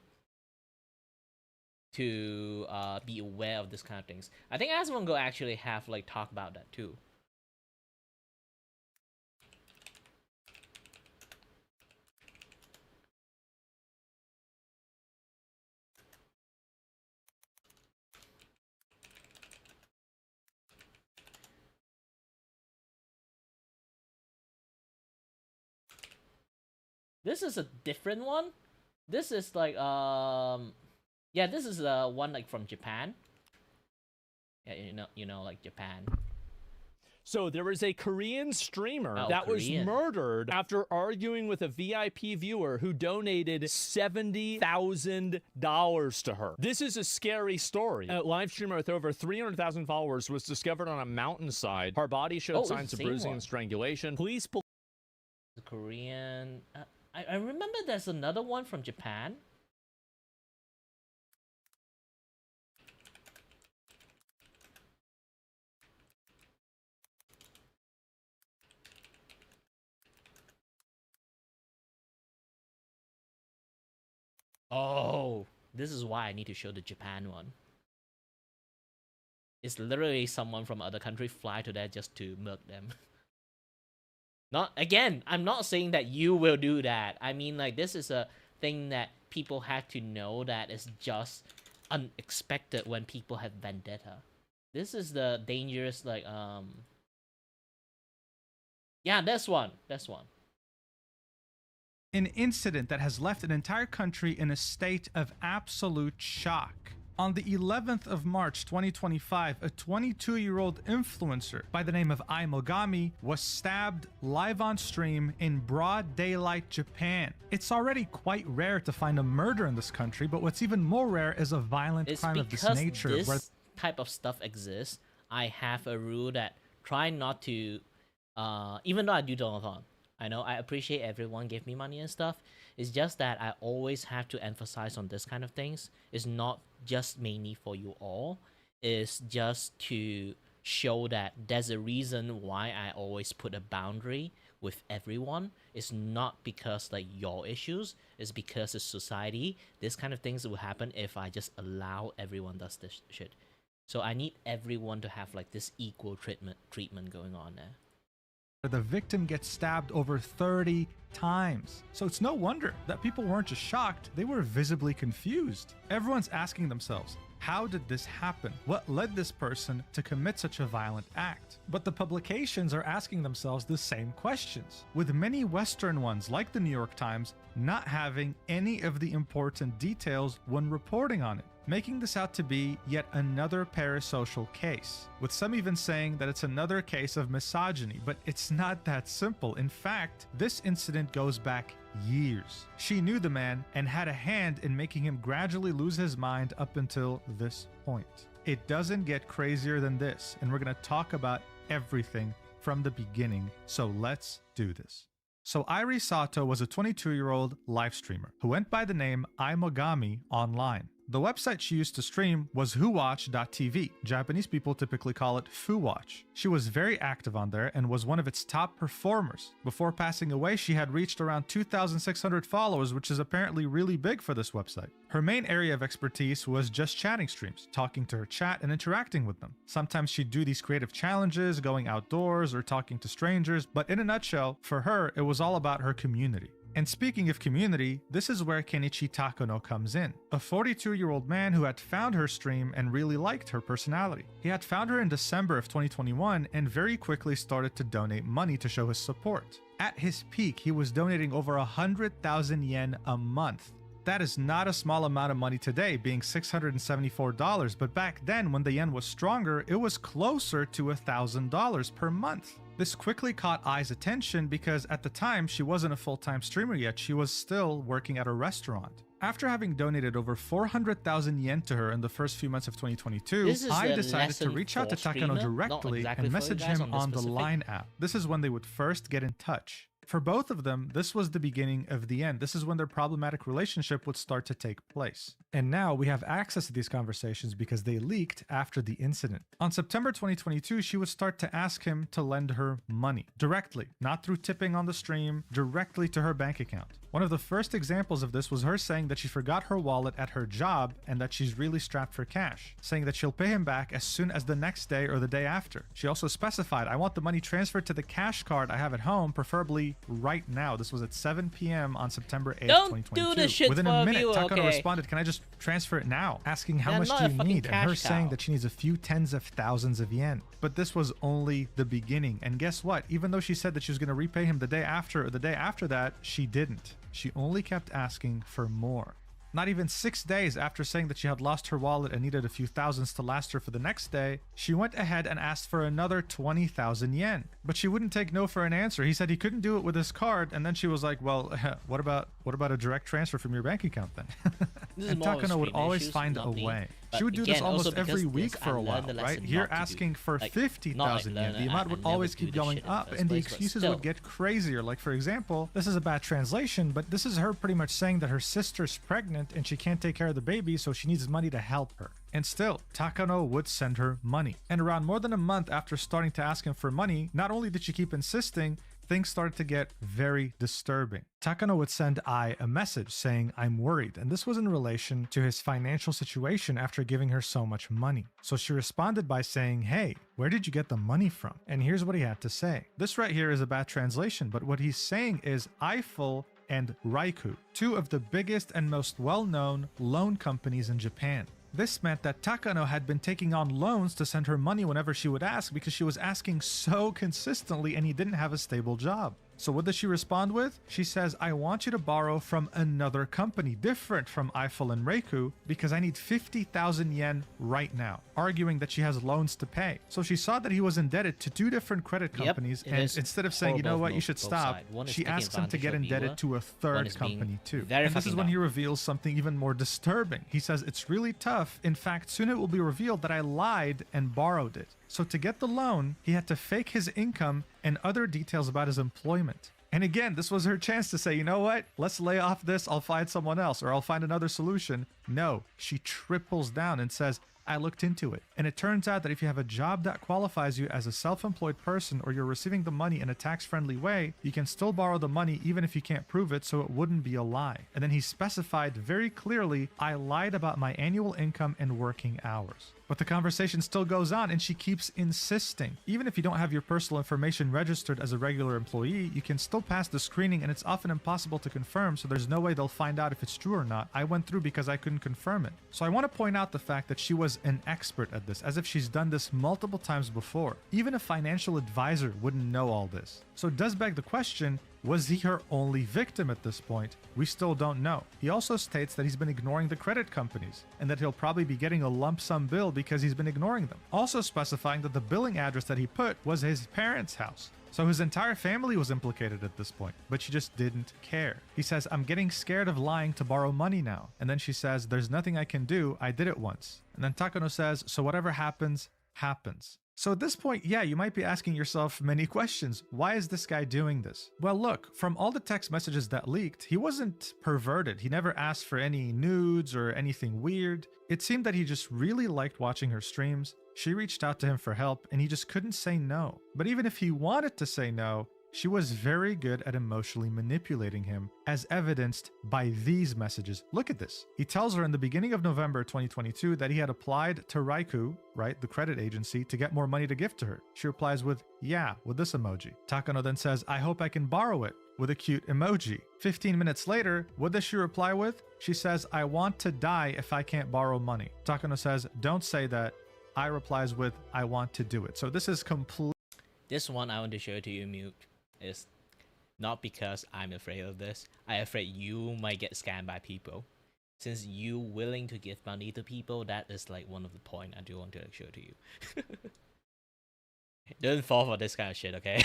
to be aware of this kind of things. I think Asmongo actually have like talk about that too. This is a different one. This is like yeah, this is one like from Japan. Yeah, you know like Japan. So there was a Korean streamer Oh, that was Korean. murdered after arguing with a VIP viewer who donated $70,000 to her. This is a scary story. A live streamer with over 300,000 followers was discovered on a mountainside. Her body showed Oh, it's signs the of same bruising one. and strangulation. Police The Korean. I remember there's another one from Japan. Oh, this is why I need to show the Japan one. It's literally someone from other country fly to there just to murk them. Not again, I'm not saying that you will do that. I mean, like, this is a thing that people have to know that is just unexpected when people have vendetta. This is the dangerous, like, yeah, that's one. An incident that has left an entire country in a state of absolute shock. On the 11th of March 2025, a 22-year-old influencer by the name of Aimogami was stabbed live on stream in broad daylight Japan. It's already quite rare to find a murder in this country, but what's even more rare is a violent It's crime of this because nature. this where type of stuff exists. I have a rule that try not to, even though I do Donothon, I know I appreciate everyone give me money and stuff. It's just that I always have to emphasize on this kind of things. It's not just mainly for you all. It's just to show that there's a reason why I always put a boundary with everyone. It's not because like your issues. It's because it's society. This kind of things will happen if I just allow everyone does this shit. So I need everyone to have like this equal treatment going on there. the victim gets stabbed over 30 times. So it's no wonder that people weren't just shocked, they were visibly confused. Everyone's asking themselves, how did this happen? What led this person to commit such a violent act? But the publications are asking themselves the same questions, with many Western ones like the New York Times not having any of the important details when reporting on it, making this out to be yet another parasocial case, with some even saying that it's another case of misogyny, but it's not that simple. In fact, this incident goes back years. She knew the man and had a hand in making him gradually lose his mind up until this point. It doesn't get crazier than this, and we're going to talk about everything from the beginning, so let's do this. So Irie Sato was a 22-year-old live streamer who went by the name Aimogami online. The website she used to stream was whowatch.tv. Japanese people typically call it Fuwatch. She was very active on there and was one of its top performers. Before passing away, she had reached around 2,600 followers, which is apparently really big for this website. Her main area of expertise was just chatting streams, talking to her chat and interacting with them. Sometimes she'd do these creative challenges, going outdoors or talking to strangers, but in a nutshell, for her, it was all about her community. And speaking of community, this is where Kenichi Takono comes in, a 42-year-old man who had found her stream and really liked her personality. He had found her in December of 2021 and very quickly started to donate money to show his support. At his peak, he was donating over 100,000 yen a month. That is not a small amount of money today, being $674, but back then, when the yen was stronger, it was closer to $1,000 per month. This quickly caught Ai's attention because at the time she wasn't a full-time streamer yet, she was still working at a restaurant. After having donated over 400,000 yen to her in the first few months of 2022, Ai decided to reach out to Takono directly and message him on the Line app. This is when they would first get in touch. For both of them, this was the beginning of the end. This is when their problematic relationship would start to take place. And now we have access to these conversations because they leaked after the incident. On September 2022, she would start to ask him to lend her money directly, not through tipping on the stream, directly to her bank account. One of the first examples of this was her saying that she forgot her wallet at her job and that she's really strapped for cash, saying that she'll pay him back as soon as the next day or the day after. She also specified, I want the money transferred to the cash card I have at home, preferably right now. This was at 7 p.m. on September 8th, 2022. Do the shit Within for a minute, viewer, Takono okay. responded, can I just transfer it now? Asking how Yeah, much not do a you fucking need? And her cash saying cow. that she needs a few tens of thousands of yen. But this was only the beginning. And guess what? Even though she said that she was going to repay him the day after or the day after that, she didn't. She only kept asking for more. Not even 6 days after saying that she had lost her wallet and needed a few thousands to last her for the next day, she went ahead and asked for another 20,000 yen. But she wouldn't take no for an answer. He said he couldn't do it with his card, and then she was like, well, what about a direct transfer from your bank account then? And Takano would always find a way. She would do this almost every week for a while, right? Here asking for 50,000 yen. The amount would always keep going up, and the excuses would get crazier. Like, for example, this is a bad translation, but this is her pretty much saying that her sister's pregnant and she can't take care of the baby, so she needs money to help her. And still, Takano would send her money. And around more than a month after starting to ask him for money, not only did she keep insisting, things started to get very disturbing. Takano would send Ai a message saying, I'm worried, and this was in relation to his financial situation after giving her so much money. So she responded by saying, hey, where did you get the money from? And here's what he had to say. This right here is a bad translation, but what he's saying is Eiffel and Raiku, two of the biggest and most well-known loan companies in Japan. This meant that Takano had been taking on loans to send her money whenever she would ask because she was asking so consistently and he didn't have a stable job. So what does she respond with? She says, I want you to borrow from another company different from Eiffel and Reiku because I need 50,000 yen right now, arguing that she has loans to pay. So she saw that he was indebted to two different credit companies, and instead of saying, you know what, you should stop, she asks him to get indebted to a third company too. And this is when he reveals something even more disturbing. He says, it's really tough. In fact, soon it will be revealed that I lied and borrowed it. So to get the loan, he had to fake his income and other details about his employment. And again, this was her chance to say, you know what, let's lay off this, I'll find someone else, or I'll find another solution. No, she triples down and says, I looked into it. And it turns out that if you have a job that qualifies you as a self-employed person or you're receiving the money in a tax-friendly way, you can still borrow the money even if you can't prove it, so it wouldn't be a lie. And then he specified very clearly, I lied about my annual income and working hours. But the conversation still goes on and she keeps insisting. Even if you don't have your personal information registered as a regular employee, you can still pass the screening and it's often impossible to confirm, so there's no way they'll find out if it's true or not. I went through because I couldn't confirm it. So I want to point out the fact that she was an expert at this, as if she's done this multiple times before. Even a financial advisor wouldn't know all this. So it does beg the question, was he her only victim at this point? We still don't know. He also states that he's been ignoring the credit companies and that he'll probably be getting a lump sum bill because he's been ignoring them. Also specifying that the billing address that he put was his parents' house. So his entire family was implicated at this point, but she just didn't care. He says, I'm getting scared of lying to borrow money now. And then she says, there's nothing I can do. I did it once. And then Takano says, so whatever happens, happens. So at this point, yeah, you might be asking yourself many questions. Why is this guy doing this? Well, look, from all the text messages that leaked, he wasn't perverted. He never asked for any nudes or anything weird. It seemed that he just really liked watching her streams. She reached out to him for help and he just couldn't say no. But even if he wanted to say no, she was very good at emotionally manipulating him, as evidenced by these messages. Look at this. He tells her in the beginning of November 2022 that he had applied to Raiku, right, the credit agency, to get more money to gift to her. She replies with, yeah, with this emoji. Takano then says, I hope I can borrow it, with a cute emoji. 15 minutes later, what does she reply with? She says, I want to die if I can't borrow money. Takano says, don't say that. I replies with, I want to do it. So this is complete. This one I want to show to you, Mute. Is not because I'm afraid of this. I'm afraid you might get scammed by people. Since you willing to give money to people, that is like one of the point I do want to show to you. Don't fall for this kind of shit, okay?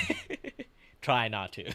Try not to.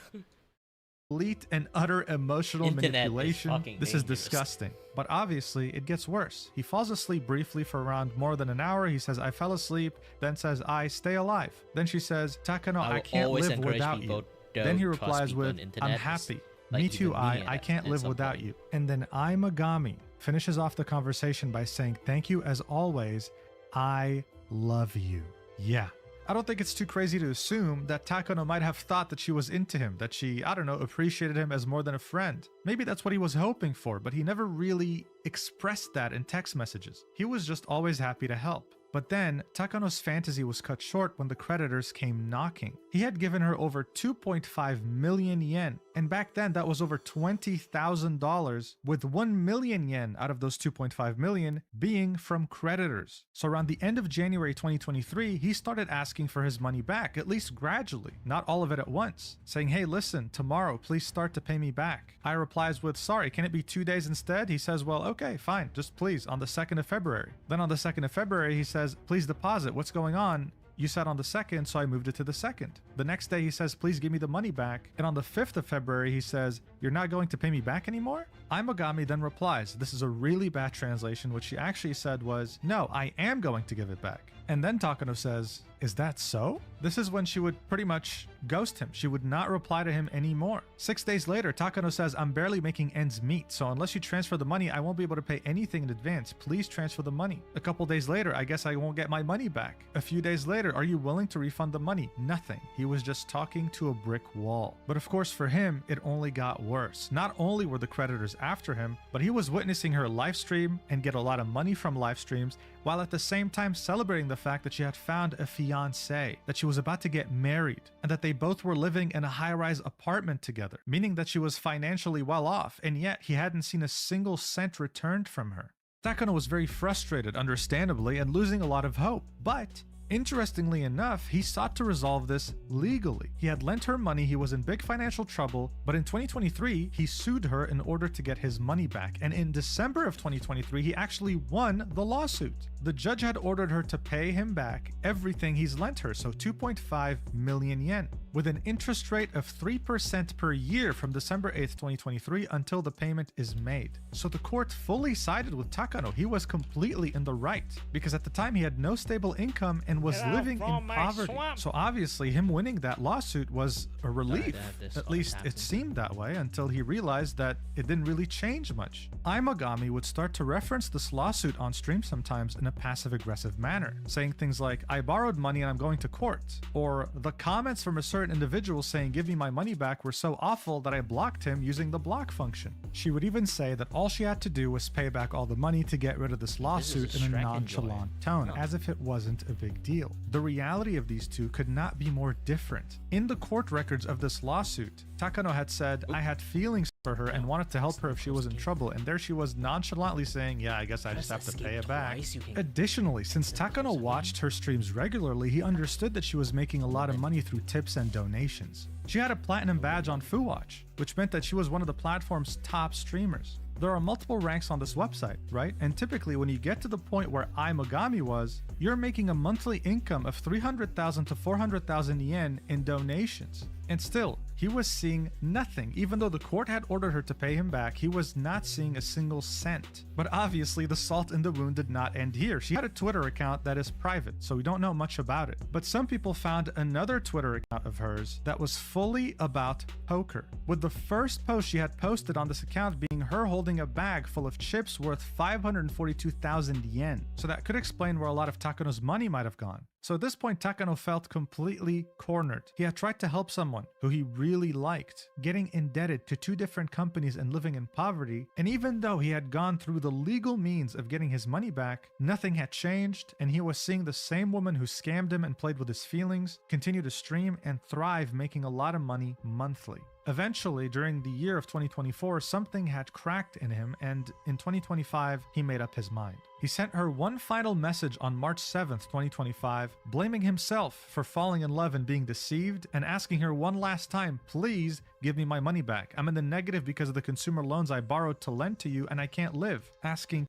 Complete and utter emotional manipulation. This is dangerous. disgusting. But obviously, it gets worse. He falls asleep briefly for around more than an hour. He says, I fell asleep. Then says, I stay alive. Then she says, Takano, I can't live without you. Then he replies with, I'm happy. Like Me too, I can't live without you. And then I Megami finishes off the conversation by saying, thank you as always. I love you. Yeah. I don't think it's too crazy to assume that Takano might have thought that she was into him, that she, I don't know, appreciated him as more than a friend. Maybe that's what he was hoping for, but he never really expressed that in text messages. He was just always happy to help. But then, Takano's fantasy was cut short when the creditors came knocking. He had given her over 2.5 million yen, And back then, that was over $20,000, with 1 million yen out of those 2.5 million being from creditors. So around the end of January 2023, he started asking for his money back, at least gradually, not all of it at once, saying, hey, listen, tomorrow, please start to pay me back. I replies with, sorry, can it be 2 days instead? He says, well, okay, fine, just please, on the 2nd of February. Then on the 2nd of February, he says, please deposit, what's going on? You said on the 2nd, so I moved it to the 2nd. The next day he says, please give me the money back. And on the 5th of February, he says, you're not going to pay me back anymore? Imogami then replies, this is a really bad translation, which she actually said was, no, I am going to give it back. And then Takano says, is that so? This is when she would pretty much ghost him. She would not reply to him anymore. 6 days later, Takano says, I'm barely making ends meet, so unless you transfer the money, I won't be able to pay anything in advance. Please transfer the money. A couple days later, I guess I won't get my money back. A few days later, are you willing to refund the money? Nothing. He was just talking to a brick wall. But of course, for him, it only got worse. Not only were the creditors after him, but he was witnessing her live stream and get a lot of money from live streams, while at the same time celebrating the fact that she had found a fiancé, that she was about to get married, and that they both were living in a high-rise apartment together, meaning that she was financially well off, and yet he hadn't seen a single cent returned from her. Takano was very frustrated, understandably, and losing a lot of hope, but interestingly enough, he sought to resolve this legally. He had lent her money, he was in big financial trouble, but in 2023, he sued her in order to get his money back. And in December of 2023, he actually won the lawsuit. The judge had ordered her to pay him back everything he's lent her, so 2.5 million yen, with an interest rate of 3% per year from December 8th, 2023 until the payment is made. So the court fully sided with Takano. He was completely in the right, because at the time he had no stable income and was living in poverty. So obviously him winning that lawsuit was a relief. At least it seemed that way until he realized that it didn't really change much. Imogami would start to reference this lawsuit on stream sometimes in a passive-aggressive manner, saying things like, I borrowed money and I'm going to court, or the comments from a certain individual saying give me my money back were so awful that I blocked him using the block function. She would even say that all she had to do was pay back all the money to get rid of this lawsuit in a nonchalant tone, as if it wasn't a big deal. The reality of these two could not be more different. In the court records of this lawsuit, Takano had said, I had feelings for her and wanted to help her if she was in trouble, and there she was nonchalantly saying, yeah, I guess I just have to pay it back. Additionally, since Takano watched her streams regularly, he understood that she was making a lot of money through tips and donations. She had a platinum badge on FuWatch, which meant that she was one of the platform's top streamers. There are multiple ranks on this website, right? And typically when you get to the point where Imogami was, you're making a monthly income of 300,000 to 400,000 yen in donations. And still, he was seeing nothing. Even though the court had ordered her to pay him back, he was not seeing a single cent. But obviously, the salt in the wound did not end here. She had a Twitter account that is private, so we don't know much about it. But some people found another Twitter account of hers that was fully about poker, with the first post she had posted on this account being her holding a bag full of chips worth 542,000 yen. So that could explain where a lot of Takano's money might have gone. So at this point, Takano felt completely cornered. He had tried to help someone who he really liked, getting indebted to two different companies and living in poverty, and even though he had gone through the legal means of getting his money back, nothing had changed, and he was seeing the same woman who scammed him and played with his feelings continue to stream and thrive, making a lot of money monthly. Eventually, during the year of 2024, something had cracked in him, and in 2025, he made up his mind. He sent her one final message on March 7th, 2025, blaming himself for falling in love and being deceived, and asking her one last time, please give me my money back. I'm in the negative because of the consumer loans I borrowed to lend to you, and I can't live. Asking,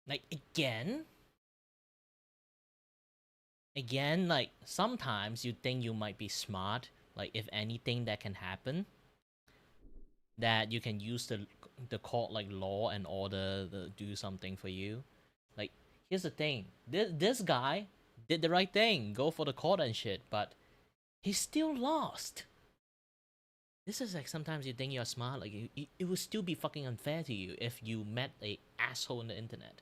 like, again, like, sometimes you think you might be smart, like, if anything that can happen, that you can use the court like law and order to do something for you. Like, here's the thing, this guy did the right thing, go for the court and shit, but he still lost. This is like, sometimes you think you're smart, like it would still be fucking unfair to you if you met a asshole on the internet.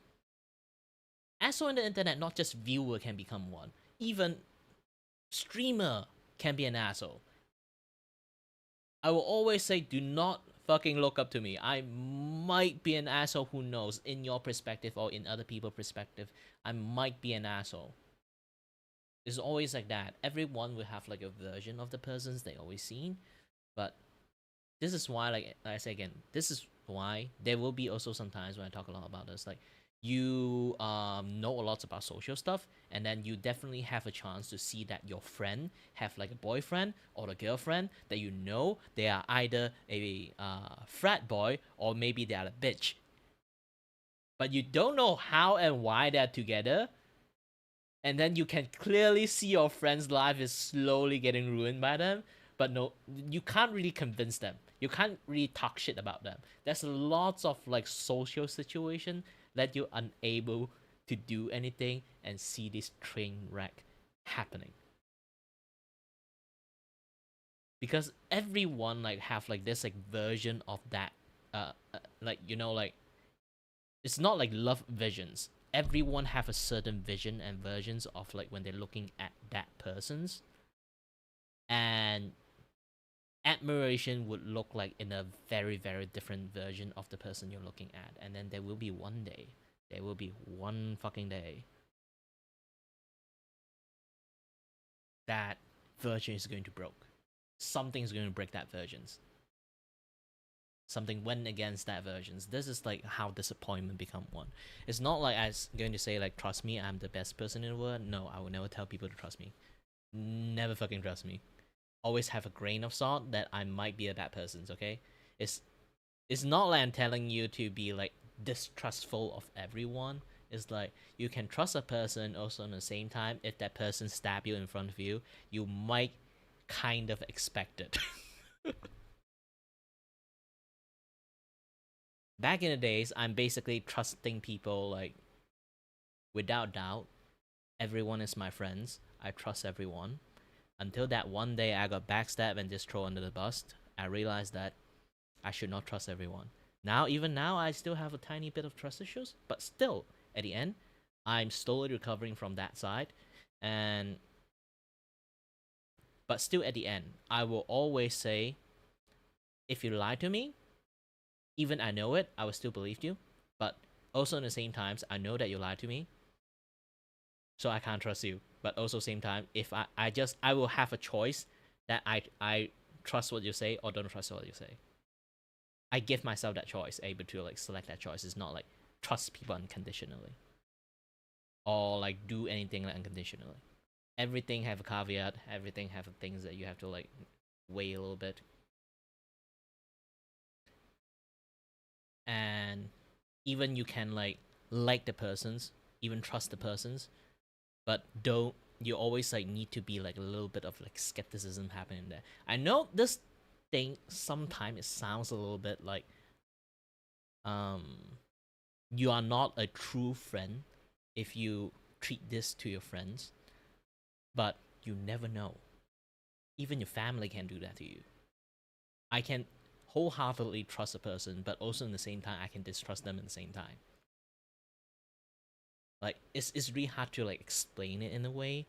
Asshole on the internet, not just viewer can become one, even streamer can be an asshole. I will always say, do not fucking look up to me. I might be an asshole, who knows, in your perspective or in other people's perspective. I might be an asshole. It's always like that. Everyone will have like a version of the persons they always seen, but this is why, like I say again, this is why there will be also sometimes when I talk a lot about this, like you know a lot about social stuff, and then you definitely have a chance to see that your friend have like a boyfriend or a girlfriend that you know they are either a frat boy or maybe they are a bitch, but you don't know how and why they're together, and then you can clearly see your friend's life is slowly getting ruined by them, but no, you can't really convince them. You can't really talk shit about them. There's lots of like social situation that you're unable to do anything and see this train wreck happening. Because everyone like have like this like version of that, like you know, like it's not like love visions. Everyone have a certain vision and versions of like when they're looking at that person's, and admiration would look like in a very, very different version of the person you're looking at. And then there will be one day, there will be one fucking day that version is going to broke. Something's going to break that versions. Something went against that versions. This is like how disappointment become one. It's not like I was going to say like, trust me, I'm the best person in the world. No, I will never tell people to trust me. Never fucking trust me. Always have a grain of salt that I might be a bad person, okay? It's not like I'm telling you to be like distrustful of everyone. It's like you can trust a person, also at the same time, if that person stab you in front of you, you might kind of expect it. Back in the days, I'm basically trusting people like without doubt. Everyone is my friends. I trust everyone. Until that one day I got backstabbed and just thrown under the bus, I realized that I should not trust everyone. Now, even now, I still have a tiny bit of trust issues, but still, at the end, I'm slowly recovering from that side. But still at the end, I will always say, if you lie to me, even I know it, I will still believe you. But also at the same time, I know that you lied to me, so I can't trust you. But also same time, if I will have a choice that I trust what you say or don't trust what you say. I give myself that choice, able to like select that choice. It's not like trust people unconditionally or like do anything like unconditionally. Everything have a caveat. Everything have things that you have to like weigh a little bit. And even you can like the persons, even trust the persons, but don't you always like need to be like a little bit of like skepticism happening there. I know this thing sometimes it sounds a little bit like you are not a true friend if you treat this to your friends, but you never know. Even your family can do that to you. I can wholeheartedly trust a person, but also in the same time I can distrust them at the same time. Like it's really hard to like explain it in a way,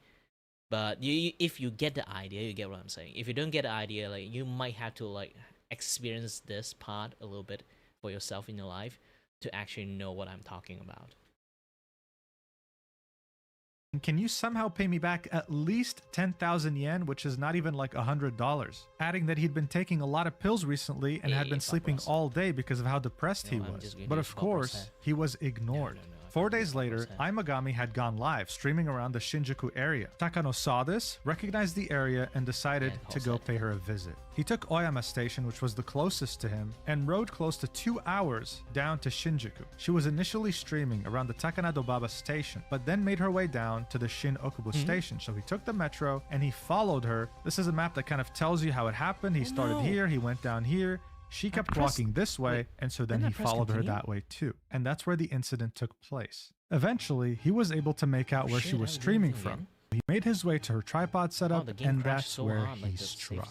but if you get the idea, you get what I'm saying. If you don't get the idea, like you might have to like experience this part a little bit for yourself in your life to actually know what I'm talking about. Can you somehow pay me back at least 10,000 yen, which is not even like $100? Adding that he'd been taking a lot of pills recently and had been sleeping all day because of how depressed he was. But of course, he was ignored. 4 days later, Imagami had gone live, streaming around the Shinjuku area. Takano saw this, recognized the area, and decided to go pay her a visit. He took Oyama Station, which was the closest to him, and rode close to 2 hours down to Shinjuku. She was initially streaming around the Takanadobaba station, but then made her way down to the Shin Okubo station. So he took the metro and he followed her. This is a map that kind of tells you how it happened. He started here, he went down here. She kept walking this way, and so then he followed her that way too. And that's where the incident took place. Eventually, he was able to make out where she was streaming from. He made his way to her tripod setup, and that's where he struck.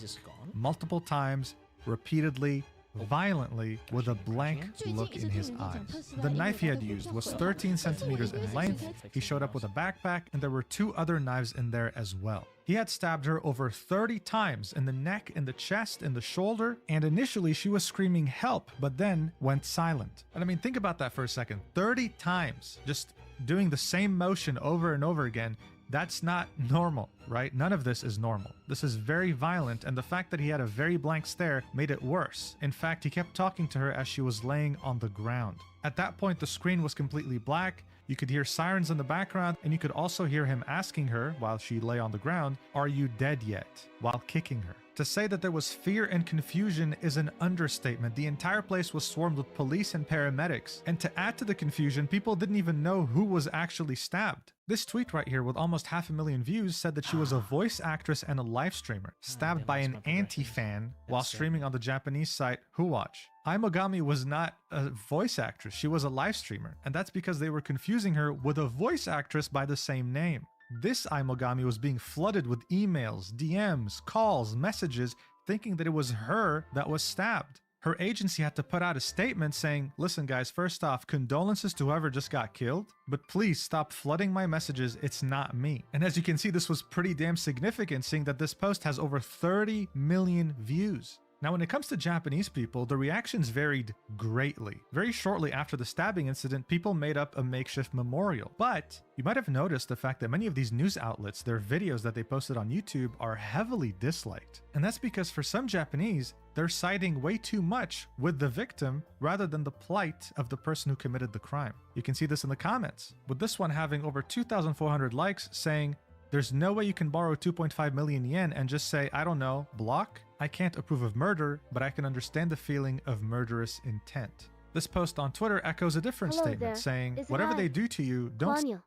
Multiple times, repeatedly, violently, with a blank look in his eyes. The knife he had used was 13 centimeters in length. He showed up with a backpack, and there were 2 other knives in there as well. He had stabbed her over 30 times in the neck, in the chest, in the shoulder, and initially she was screaming help, but then went silent. And I mean, think about that for a second. 30 times, just doing the same motion over and over again, That's not normal, right? None of this is normal. This is very violent, and the fact that he had a very blank stare made it worse. In fact, he kept talking to her as she was laying on the ground. At that point, the screen was completely black. You could hear sirens in the background, and you could also hear him asking her, while she lay on the ground, "Are you dead yet?" while kicking her. To say that there was fear and confusion is an understatement. The entire place was swarmed with police and paramedics. And to add to the confusion, people didn't even know who was actually stabbed. This tweet right here with almost 500,000 views said that she was a voice actress and a live streamer, stabbed by an anti-fan while streaming on the Japanese site Whowatch. Aimogami was not a voice actress, she was a live streamer, and that's because they were confusing her with a voice actress by the same name. This Aimogami was being flooded with emails, DMs, calls, messages, thinking that it was her that was stabbed. Her agency had to put out a statement saying, "Listen guys, first off, condolences to whoever just got killed, but please stop flooding my messages, it's not me." And as you can see, this was pretty damn significant, seeing that this post has over 30 million views. Now, when it comes to Japanese people, the reactions varied greatly. Very shortly after the stabbing incident, people made up a makeshift memorial. But you might have noticed the fact that many of these news outlets, their videos that they posted on YouTube, are heavily disliked. And that's because for some Japanese, they're siding way too much with the victim rather than the plight of the person who committed the crime. You can see this in the comments, with this one having over 2,400 likes saying, "There's no way you can borrow 2.5 million yen and just say, I don't know, block? I can't approve of murder, but I can understand the feeling of murderous intent." This post on Twitter echoes a different Hello statement there. saying, Is it "Whatever I, they do to you, don't Klanya,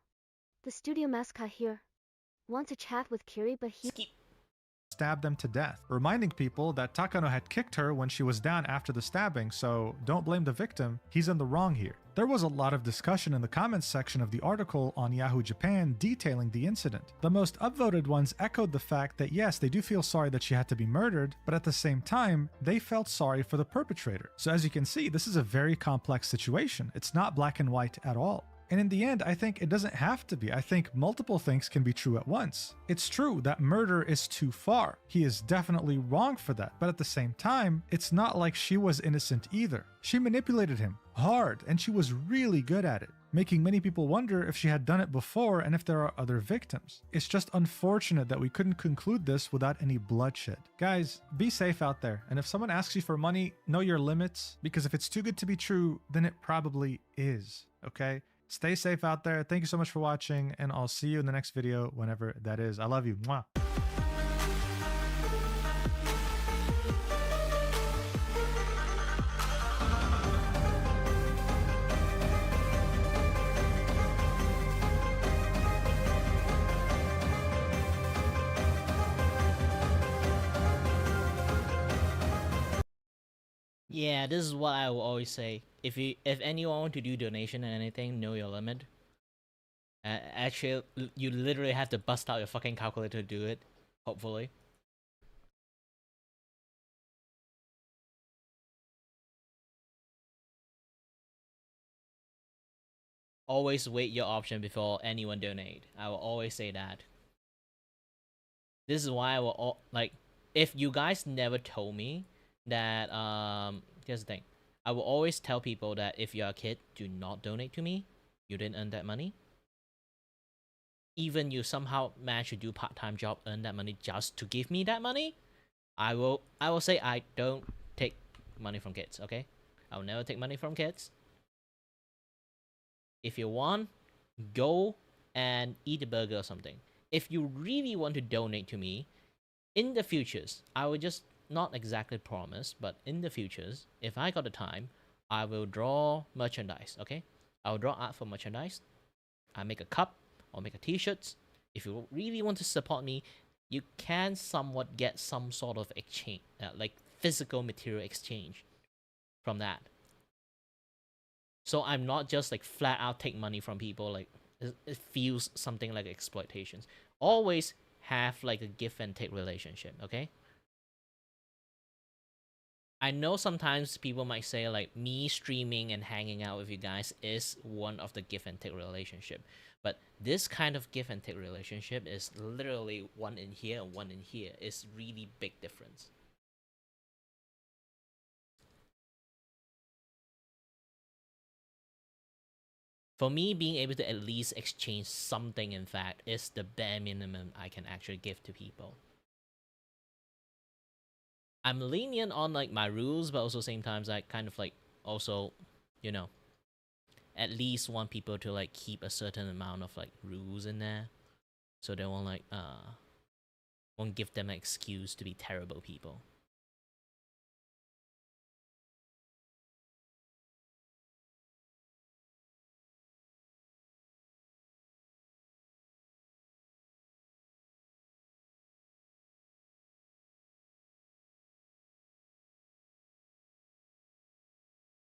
the studio mascot here. Want to chat with Kiray, but he... stab them to death," reminding people that Takano had kicked her when she was down after the stabbing, so don't blame the victim, he's in the wrong here. There was a lot of discussion in the comments section of the article on Yahoo Japan detailing the incident. The most upvoted ones echoed the fact that yes, they do feel sorry that she had to be murdered, but at the same time, they felt sorry for the perpetrator. So as you can see, this is a very complex situation. It's not black and white at all. And in the end, I think it doesn't have to be. I think multiple things can be true at once. It's true that murder is too far. He is definitely wrong for that. But at the same time, it's not like she was innocent either. She manipulated him hard, and she was really good at it, making many people wonder if she had done it before and if there are other victims. It's just unfortunate that we couldn't conclude this without any bloodshed. Guys, be safe out there. And if someone asks you for money, know your limits, because if it's too good to be true, then it probably is, okay? Stay safe out there. Thank you so much for watching, and I'll see you in the next video whenever that is. I love you. Mwah. Yeah, this is what I will always say. If anyone want to do donation and anything, know your limit. Actually, you literally have to bust out your fucking calculator to do it. Hopefully. Always wait your option before anyone donate. I will always say that. This is why I will like. If you guys never told me that here's the thing, I will always tell people that if you're a kid, do not donate to me. You didn't earn that money. Even you somehow manage to do part-time job, earn that money just to give me that money, I will say I don't take money from kids. Okay, I will never take money from kids. If you want, go and eat a burger or something. If you really want to donate to me in the futures, I will just not exactly promise, but in the futures, if I got the time, I will draw merchandise, okay? I will draw art for merchandise. I make a cup or make a t-shirts. If you really want to support me, you can somewhat get some sort of exchange, like physical material exchange from that. So I'm not just like flat out take money from people, like it feels something like exploitations. Always have like a give and take relationship, okay? I know sometimes people might say like me streaming and hanging out with you guys is one of the give and take relationship. But this kind of give and take relationship is literally one in here and one in here. It's really big difference. For me, being able to at least exchange something, in fact, is the bare minimum I can actually give to people. I'm lenient on like my rules, but also same times I kind of like also, you know, at least want people to like keep a certain amount of like rules in there, so they won't give them an excuse to be terrible people.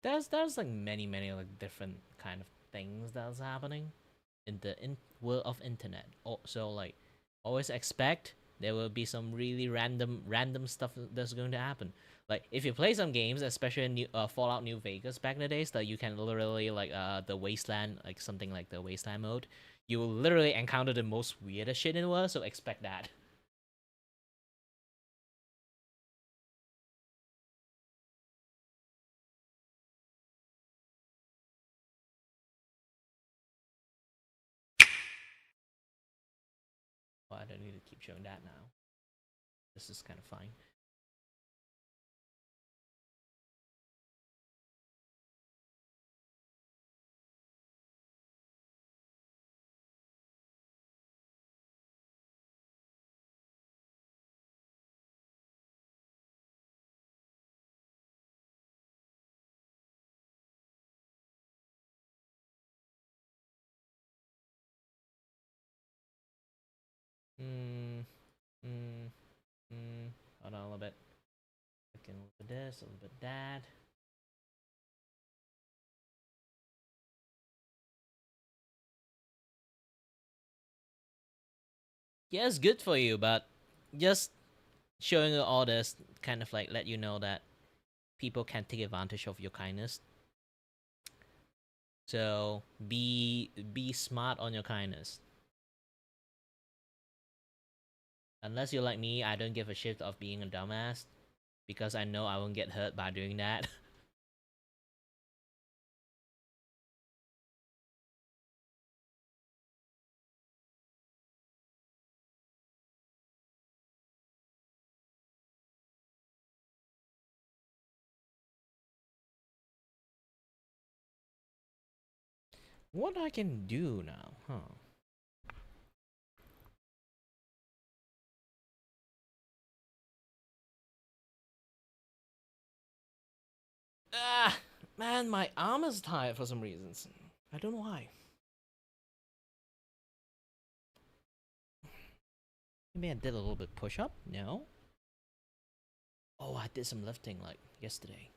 There's like many like different kind of things that's happening in the world of internet. So like always expect there will be some really random stuff that's going to happen. Like if you play some games, especially in Fallout New Vegas back in the days, that you can literally like the Wasteland, like something like the Wasteland mode, you will literally encounter the most weirdest shit in the world. So expect that. Well, I don't need to keep showing that now. This is kind of fine. Hold on a little bit. Looking a little bit this, a little bit that. Yeah, it's good for you, but just showing you all this kind of like let you know that people can take advantage of your kindness. So be smart on your kindness. Unless you're like me, I don't give a shit of being a dumbass, because I know I won't get hurt by doing that. What I can do now, huh? Ah, man, my arm is tired for some reasons. I don't know why. Maybe I did a little bit push-up? No? Oh, I did some lifting like yesterday.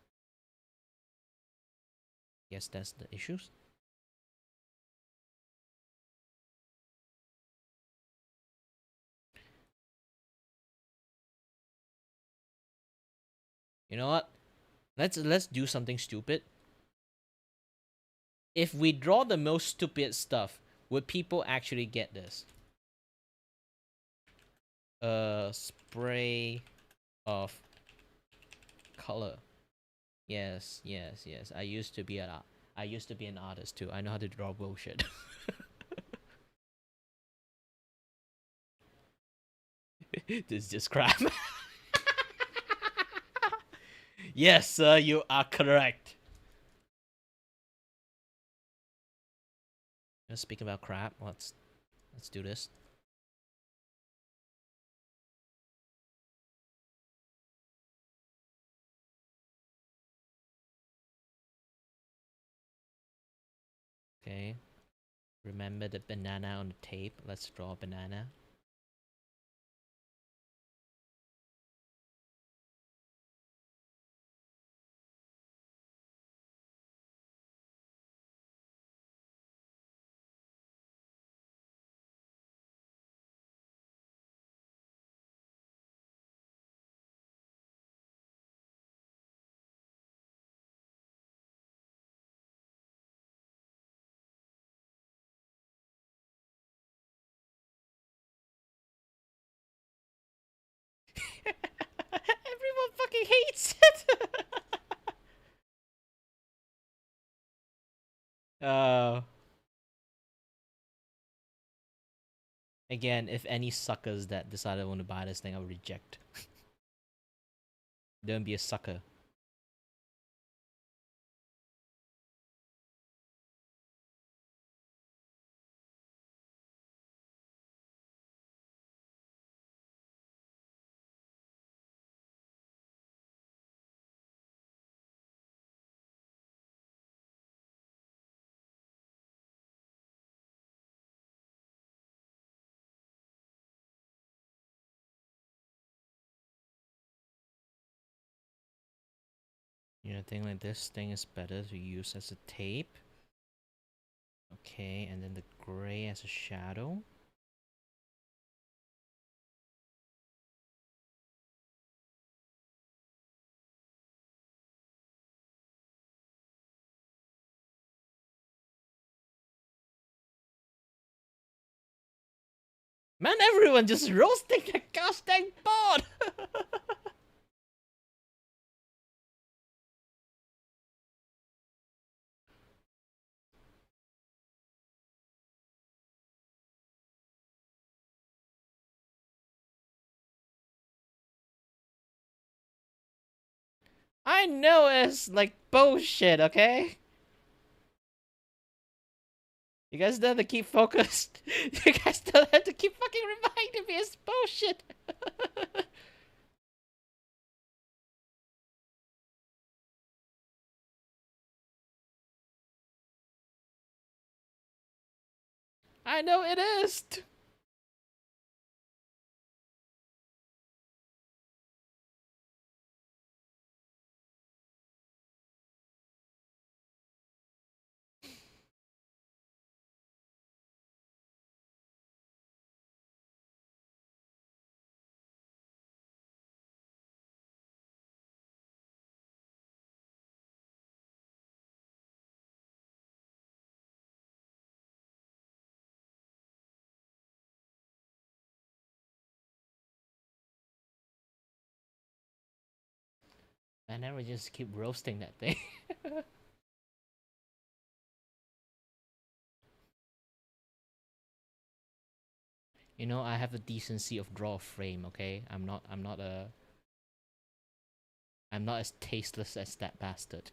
Guess that's the issues. You know what? Let's do something stupid. If we draw the most stupid stuff, would people actually get this? Spray of color. Yes. I used to be an artist too. I know how to draw bullshit. This is just crap. Yes, sir, you are correct. Speaking about crap, let's do this. Okay. Remember the banana on the tape. Let's draw a banana. Everyone fucking hates it. Again, if any suckers that decided I want to buy this thing, I'll reject. Don't be a sucker. You know, a thing like this thing is better to use as a tape. Okay, and then the gray as a shadow. Man, everyone just roasting the gosh dang board! I know it's like bullshit, okay? You guys don't have to keep focused. You guys don't have to keep fucking reminding me it's bullshit. I know it is. I never just keep roasting that thing. You know, I have the decency of draw a frame, okay? I'm not as tasteless as that bastard.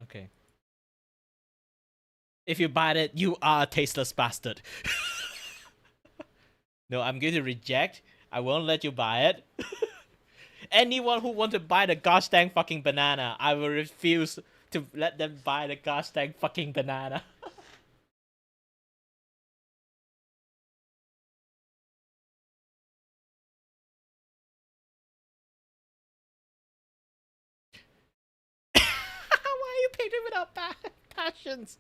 Okay. If you buy it, you are a tasteless bastard. No, I'm going to reject. I won't let you buy it. Anyone who wants to buy the gosh dang fucking banana, I will refuse to let them buy the gosh dang fucking banana. Why are you painting without passions?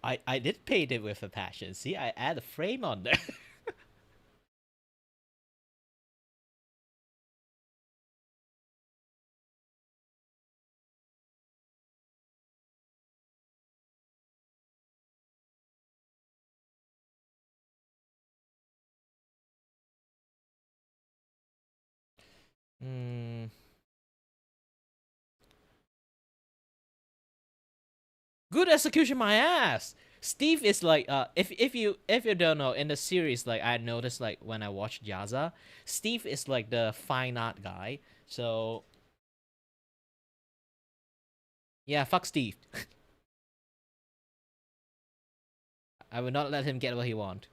I did paint it with a passion. See, I add a frame on there. Good execution, my ass. Steve is like if you don't know, in the series, like I noticed, like when I watched Yaza, Steve is like the fine art guy. So yeah, fuck Steve. I will not let him get what he want.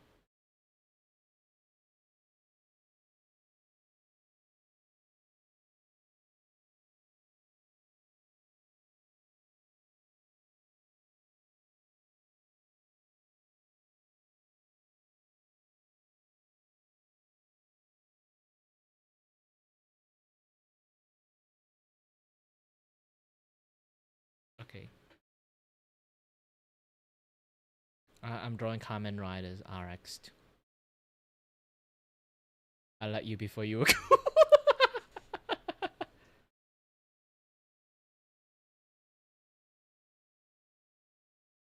Okay. I'm drawing Kamen Riders RX. I let you before you were cool.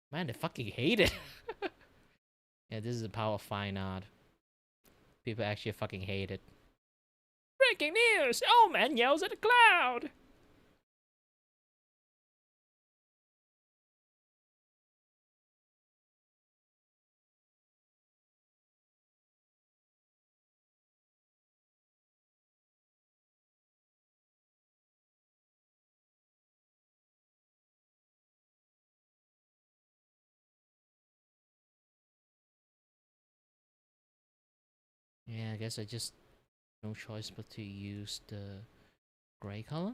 Man, they fucking hate it. Yeah, this is the power of fine art. People actually fucking hate it. Breaking news! Oh man yells at a cloud! Yeah, I guess I just no choice but to use the gray color.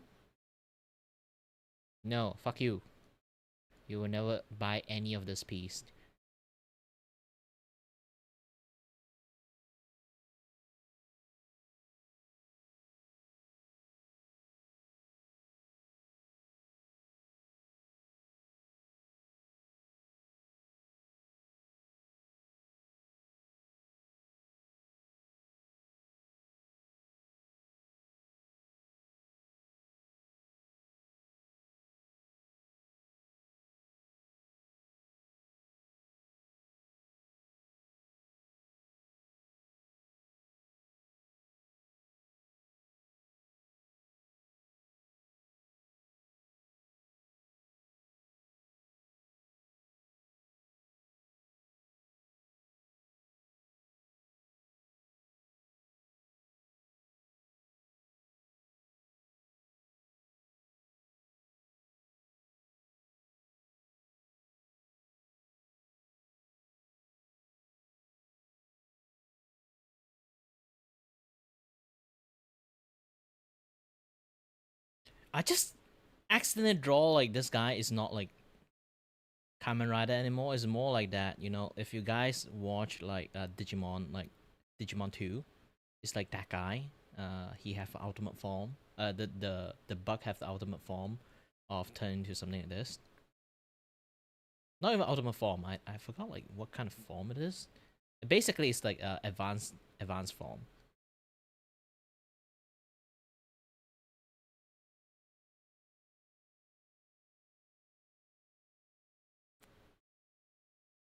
No, fuck you. You will never buy any of this piece. I just accidentally draw like this guy is not like Kamen Rider anymore. It's more like that, you know. If you guys watch like Digimon, like Digimon 2, it's like that guy. He have ultimate form. The bug have the ultimate form of turning into something like this. Not even ultimate form. I forgot like what kind of form it is. Basically, it's like advanced form.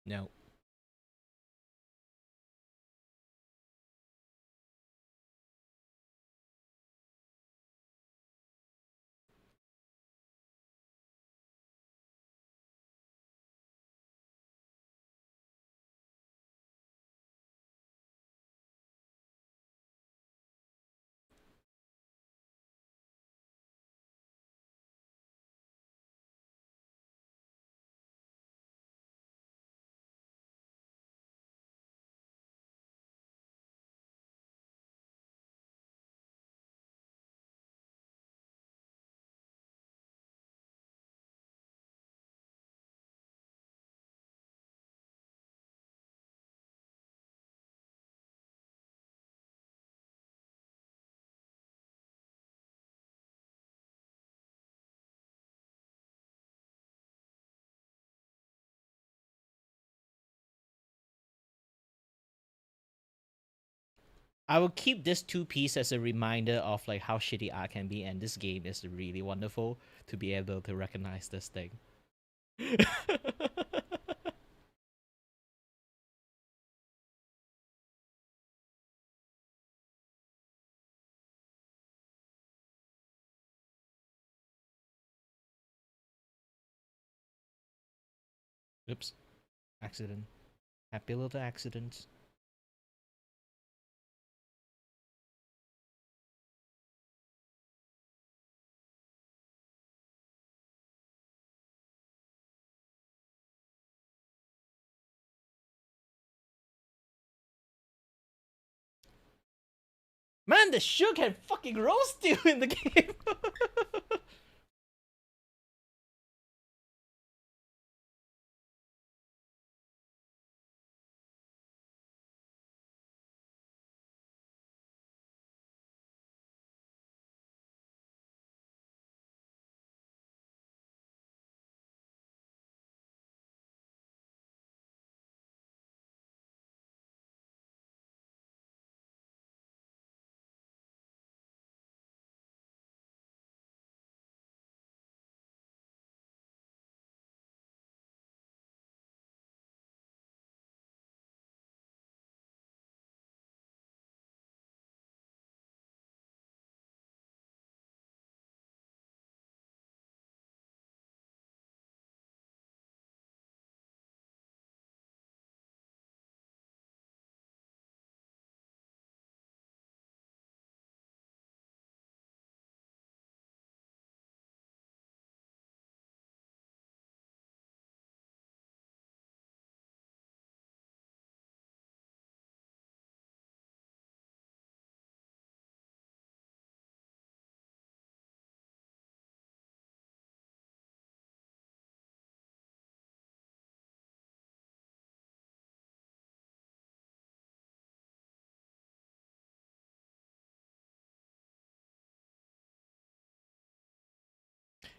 No. I will keep this two piece as a reminder of like how shitty art can be, and this game is really wonderful to be able to recognize this thing. Oops. Accident. Happy little accidents. Man, the sugar can fucking roast you in the game.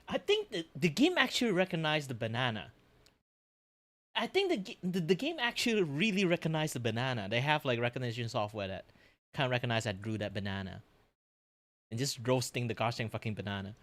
I think the game actually recognized the banana. I think the game actually really recognized the banana. They have like recognition software that kind of recognize I drew that banana. And just roasting the gosh dang fucking banana.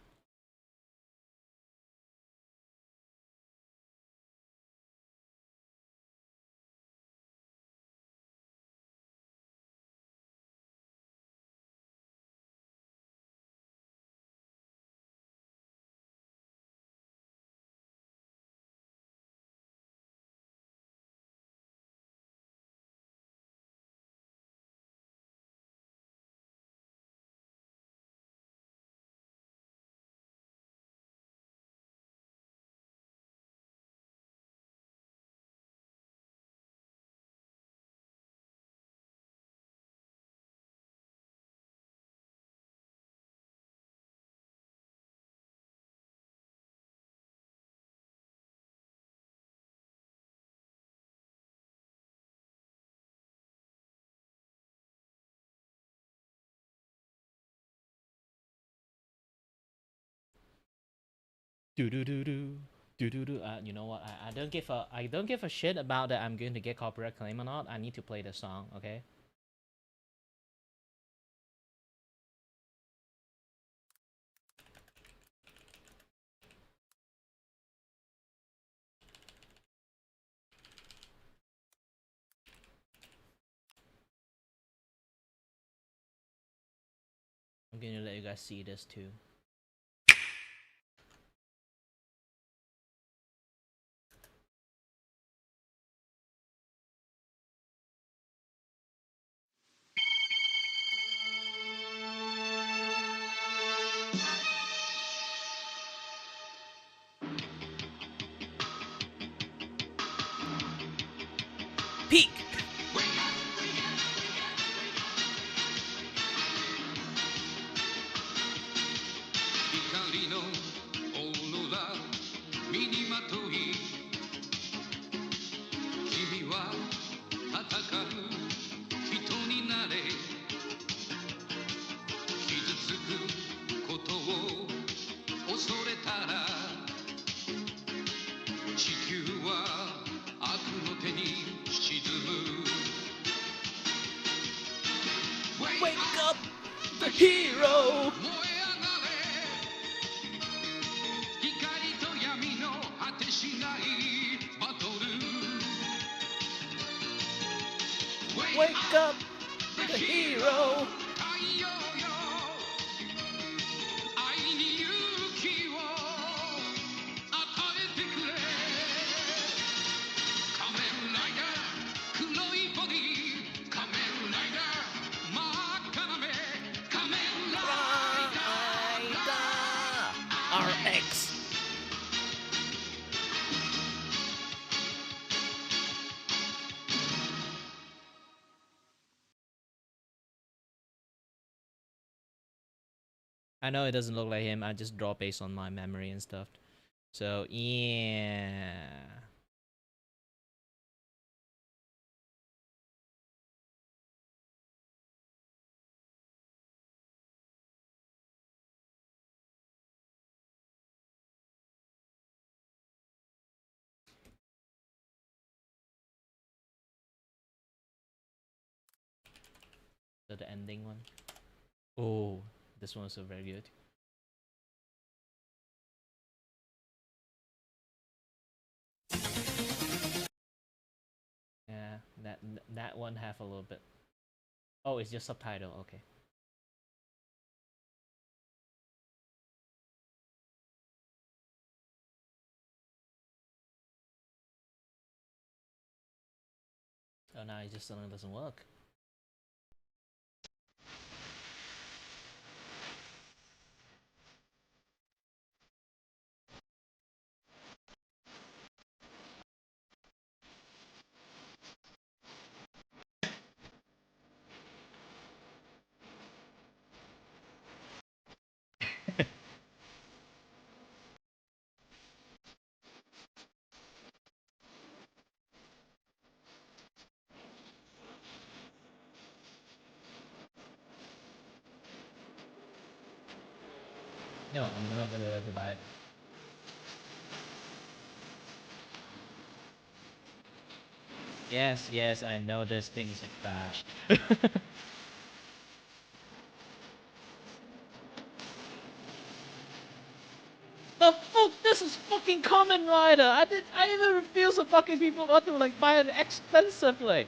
Do do do do do do do. You know what? I don't give a shit about that. I'm going to get copyright claim or not. I need to play the song. Okay. I'm gonna let you guys see this too. Peak! Wake up the hero! Wake up the hero! RX. I know it doesn't look like him. I just draw based on my memory and stuff. So yeah. So the ending one. Oh, this one was so very good. Yeah, that one have a little bit. Oh, it's just subtitle. Okay. Oh, now it just suddenly doesn't work. No, I'm not gonna buy it. Yes, yes, I know this thing's fast. The fuck? This is fucking Kamen Rider. I even refuse to fucking people want to like buy it expensively.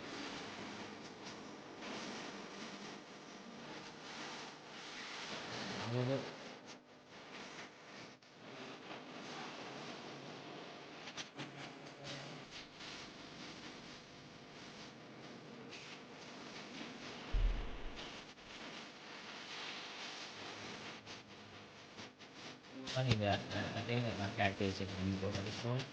Funny that I think that my character is in Vivo at this point.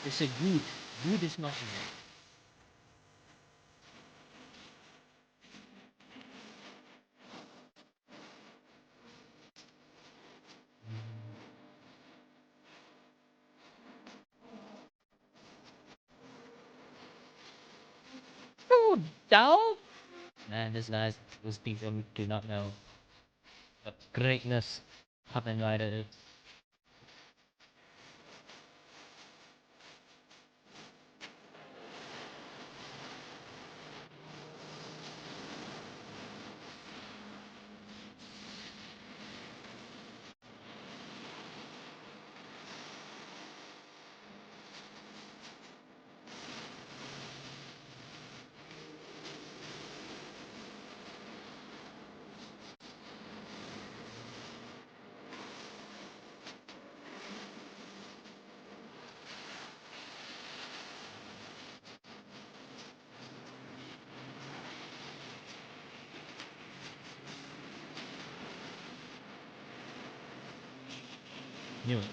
It's a good. Good is not enough. Oh, down. Man, those people do not know what greatness Kamen Rider is. Knew it.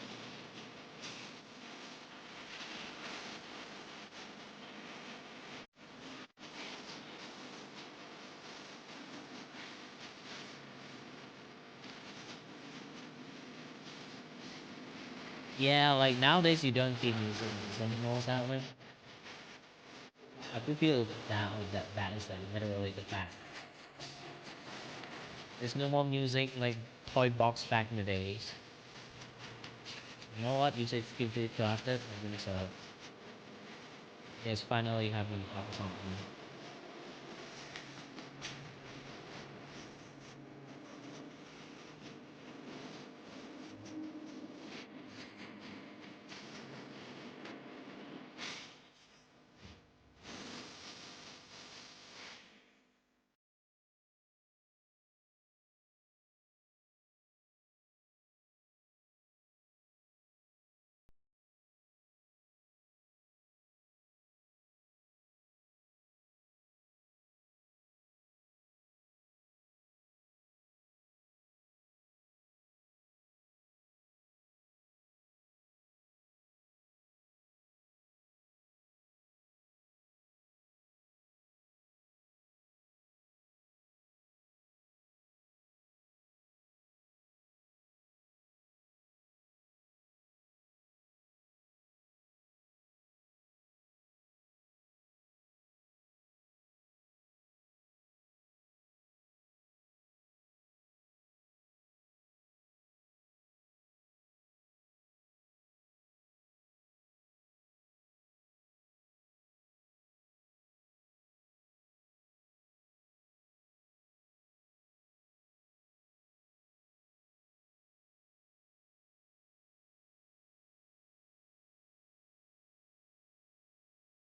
Yeah, like nowadays you don't see musicians anymore that way. I do feel now that is like literally the fact. There's no more music like Toy Box back in the days. You know what? You say skip it to after, I think so. Yes, finally having something.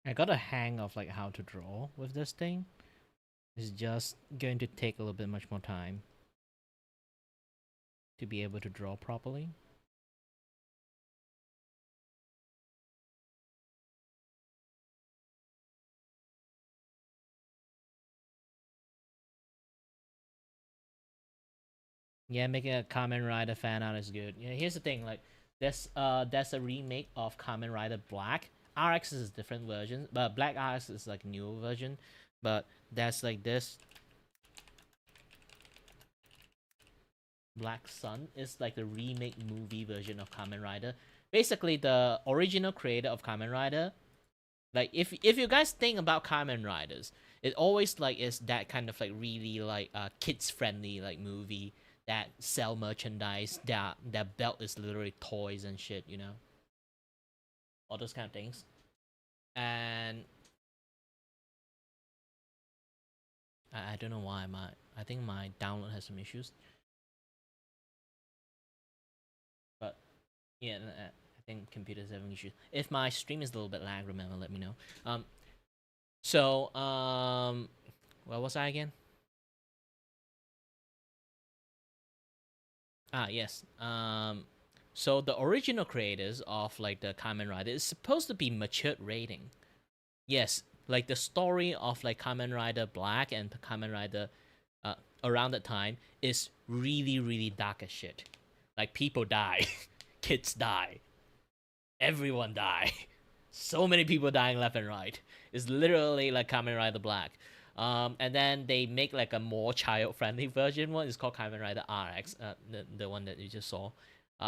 I got a hang of like how to draw with this thing. It's just going to take a little bit much more time to be able to draw properly. Yeah, making a Kamen Rider fan art is good. Yeah, here's the thing, like that's a remake of Kamen Rider Black. RX is a different version, but Black RX is like a newer version. But that's like this. Black Sun is like the remake movie version of Kamen Rider. Basically, the original creator of Kamen Rider, like if you guys think about Kamen Riders, it always like is that kind of like really like kids friendly like movie that sell merchandise. Their belt is literally toys and shit, you know, all those kind of things. And I don't know why I think my download has some issues. But yeah, I think computer's having issues. If my stream is a little bit lag, remember, let me know. Where was I again? Yes. So the original creators of like the Kamen Rider is supposed to be matured rating. Yes, like the story of like Kamen Rider Black and Kamen Rider around that time is really, really dark as shit. Like people die, kids die, everyone die. So many people dying left and right. It's literally like Kamen Rider Black. And then they make like a more child-friendly version one. It's called Kamen Rider RX, the one that you just saw.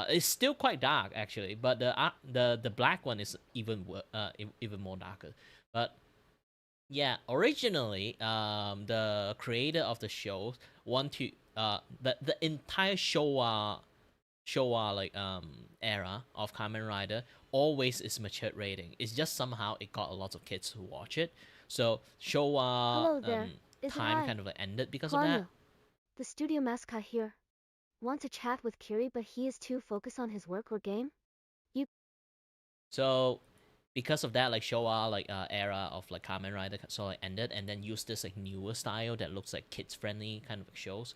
It's still quite dark actually, but the black one is even more darker. But yeah, originally, the creator of the show want to the entire Showa like era of Kamen Rider always is matured rating. It's just somehow it got a lot of kids who watch it. So Hello Showa there. Is it time I? kind of like ended because of that. Claudio, the studio mascot here. Want to chat with Kiray, but he is too focused on his work or game? So because of that, like Showa like era of like Kamen Rider sort of ended, and then used this like newer style that looks like kids friendly kind of like shows.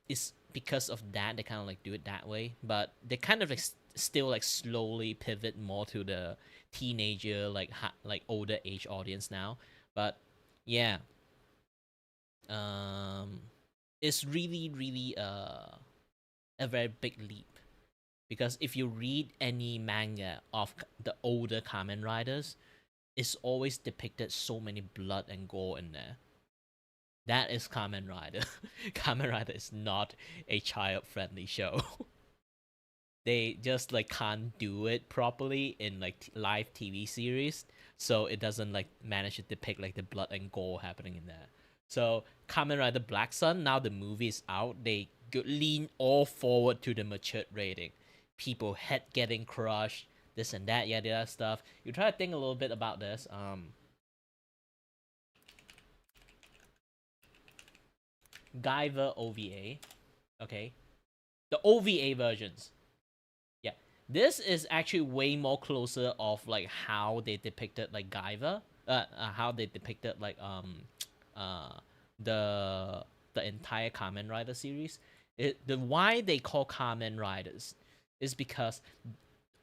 It's because of that they kind of like do it that way, but they kind of like still like slowly pivot more to the teenager like older age audience now. But yeah, it's really really a very big leap. Because if you read any manga of the older Kamen Riders, it's always depicted so many blood and gore in there. That is Kamen Rider. Kamen Rider is not a child-friendly show. They just like can't do it properly in like live TV series, so it doesn't like manage to depict like the blood and gore happening in there. So Kamen Rider Black Sun, now the movie is out, they lean all forward to the matured rating. People head getting crushed, this and that, yada stuff. You try to think a little bit about this. Guyver OVA, okay, the OVA versions. Yeah, this is actually way more closer of like how they depicted like Guyver, how they depicted like the entire Kamen Rider series. Why they call Kamen Riders is because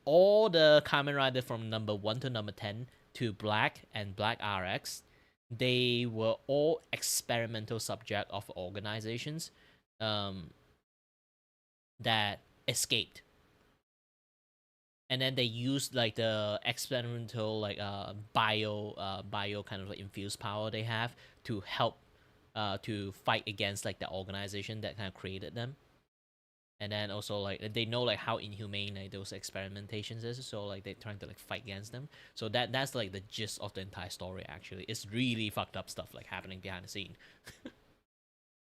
all the Kamen Rider from number 1 to number 10 to Black and Black RX, they were all experimental subject of organizations that escaped. And then they used like the experimental like bio kind of like infused power they have to help to fight against like the organization that kind of created them. And then also like they know like how inhumane like those experimentations is, so like they're trying to like fight against them. So that's like the gist of the entire story. Actually, it's really fucked up stuff like happening behind the scene.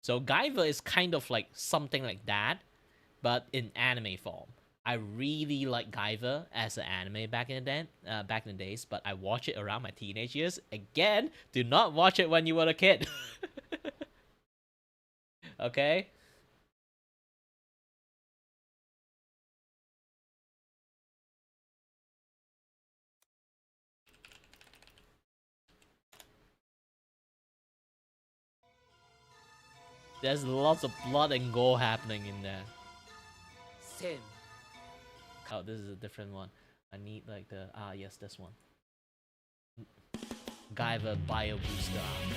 So Guyver is kind of like something like that, but in anime form. I really like Guyver as an anime back in the days, but I watch it around my teenage years. Again, do not watch it when you were a kid. Okay. There's lots of blood and gore happening in there. Sin. Oh, this is a different one. I need like the yes, this one. Guyver Bio Booster Armor.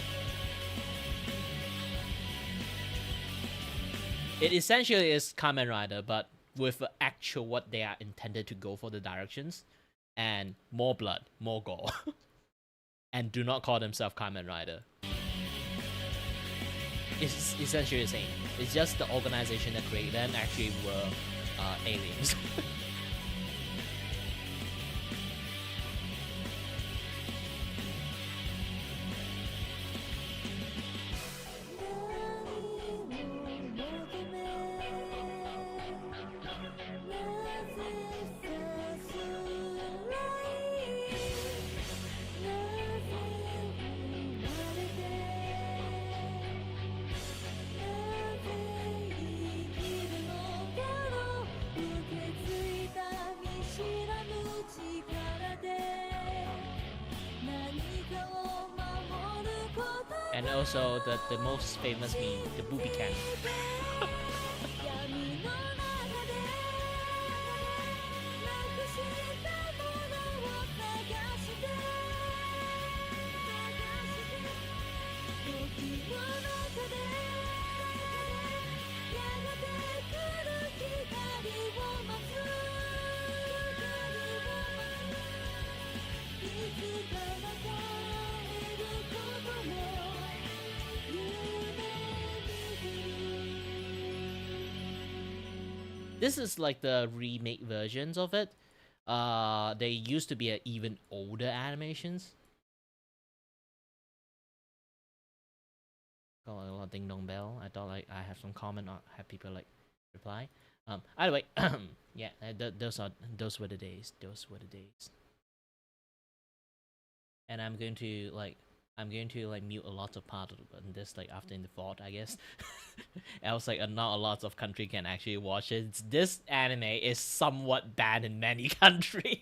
It essentially is Kamen Rider, but with actual what they are intended to go for the directions, and more blood, more gore, and do not call themselves Kamen Rider. it's essentially the same. It's just the organization that created them actually were aliens. And also the most famous meme, the booby can. This is like the remake versions of it. They used to be even older animations. Got a lot of ding dong bell. I thought like I have some comment or have people like reply. Either way, yeah, those were the days. Those were the days. And I'm going to like mute a lot of part of this like after in the vault, I guess. Else like not a lot of country can actually watch it. This anime is somewhat banned in many countries.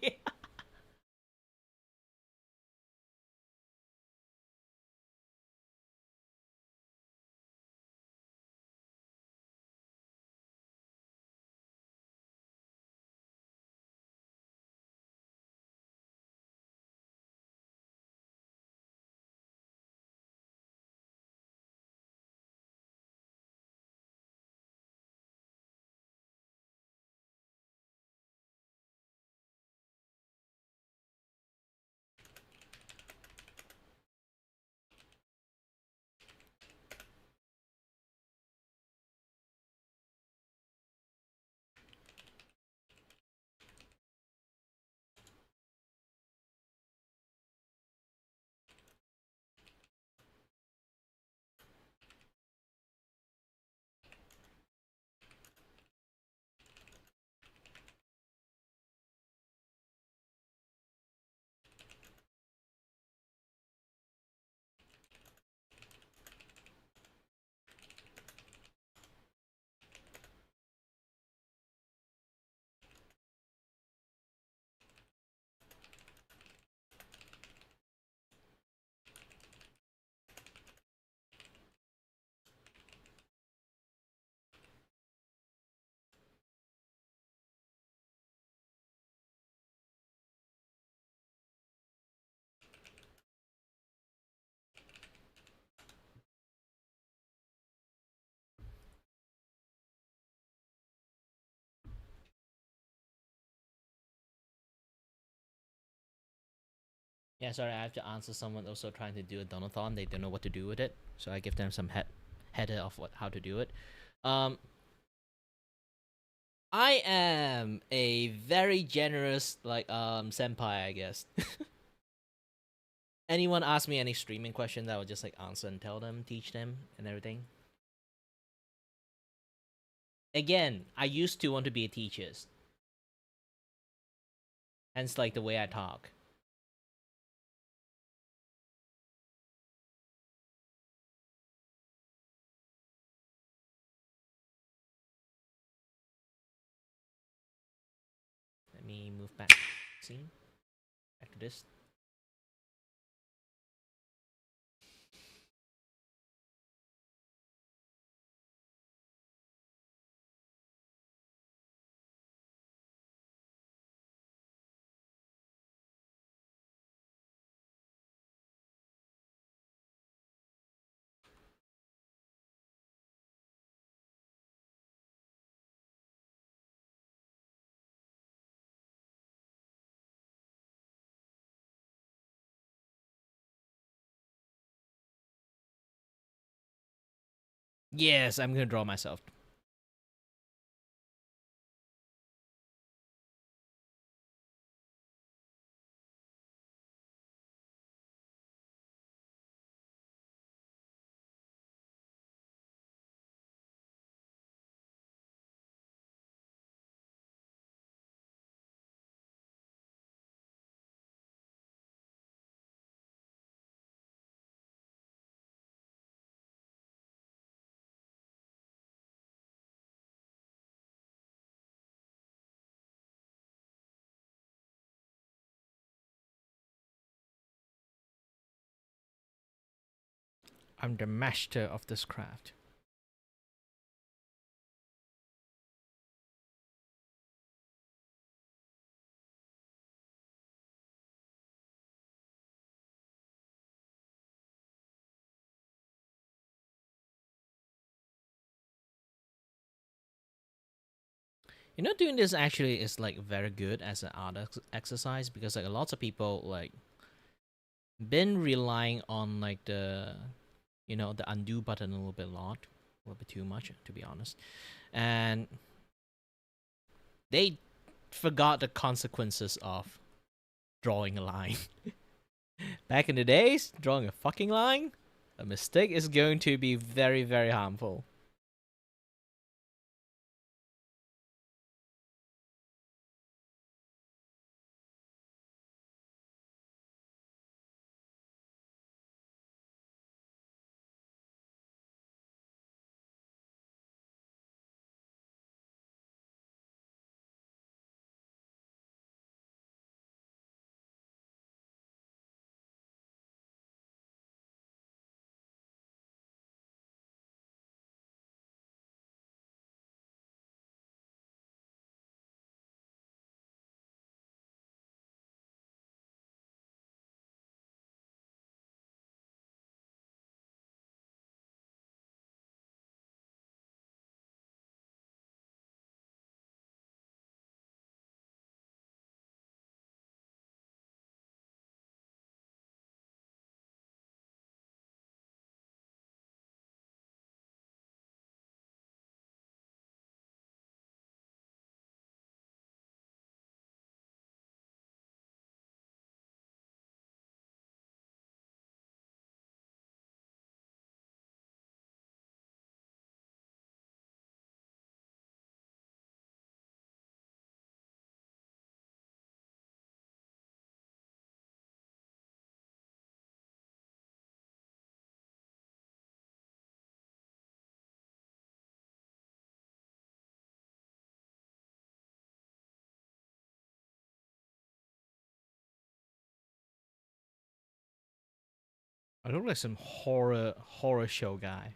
Yeah, sorry, I have to answer someone also trying to do a Donothon. They don't know what to do with it, so I give them some header of how to do it. I am a very generous like senpai, I guess. Anyone ask me any streaming questions, I will just like answer and tell them, teach them, and everything. Again, I used to want to be a teacher. Hence, like the way I talk. Let me move back. Scene. Back to this. Yes, I'm gonna draw myself. I'm the master of this craft. You know, doing this actually is like very good as an art exercise, because like a lot of people like been relying on like the, you know, the undo button a little bit too much, to be honest, and they forgot the consequences of drawing a line. Back in the days, drawing a fucking line, a mistake is going to be very, very harmful. I look like some horror show guy.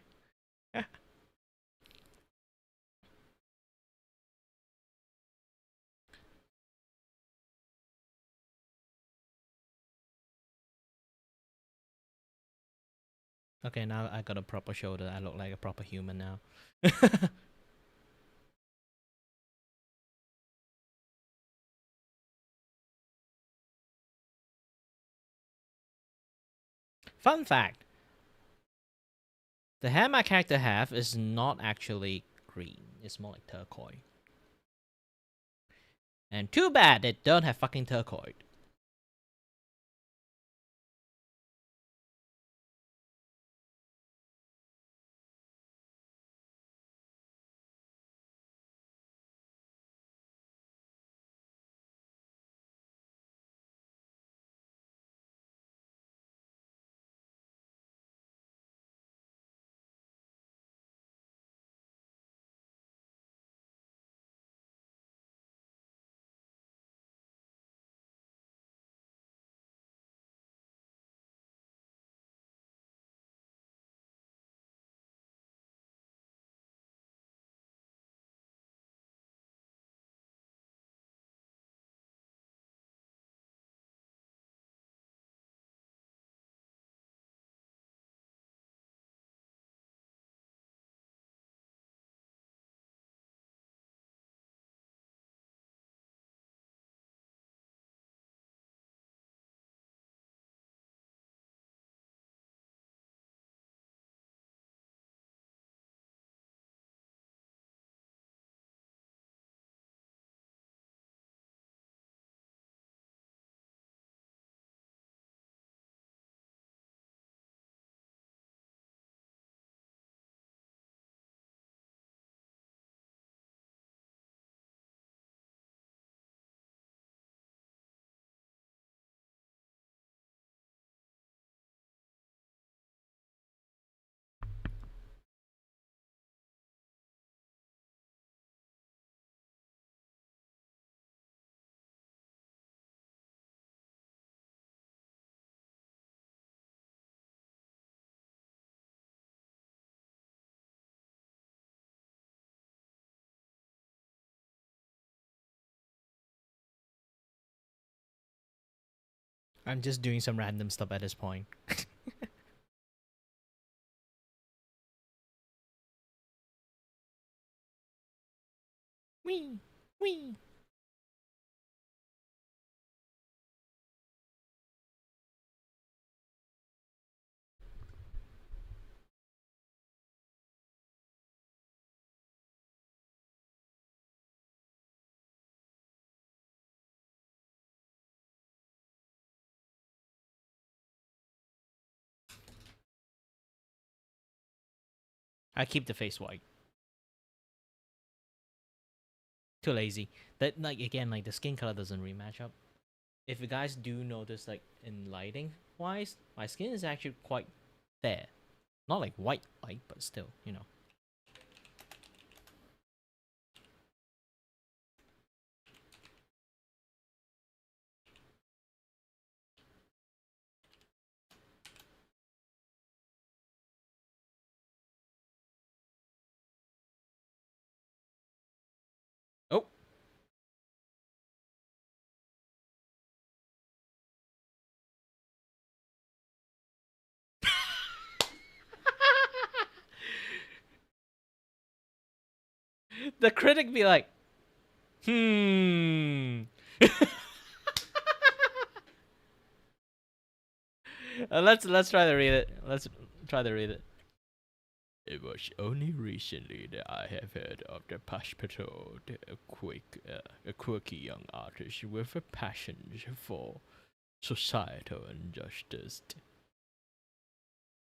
Okay, now I got a proper shoulder. I look like a proper human now. Fun fact: the hair my character have is not actually green. It's more like turquoise. And too bad they don't have fucking turquoise. I'm just doing some random stuff at this point. Wee, wee. I keep the face white. Too lazy. That, like, again, like the skin color doesn't really match up. If you guys do notice, like in lighting wise, my skin is actually quite fair. Not like white, but still, you know. Oh. The critic be like, let's try to read it. Let's try to read it. It was only recently that I have heard of the Passpartout, a quirky young artist with a passion for societal injustice.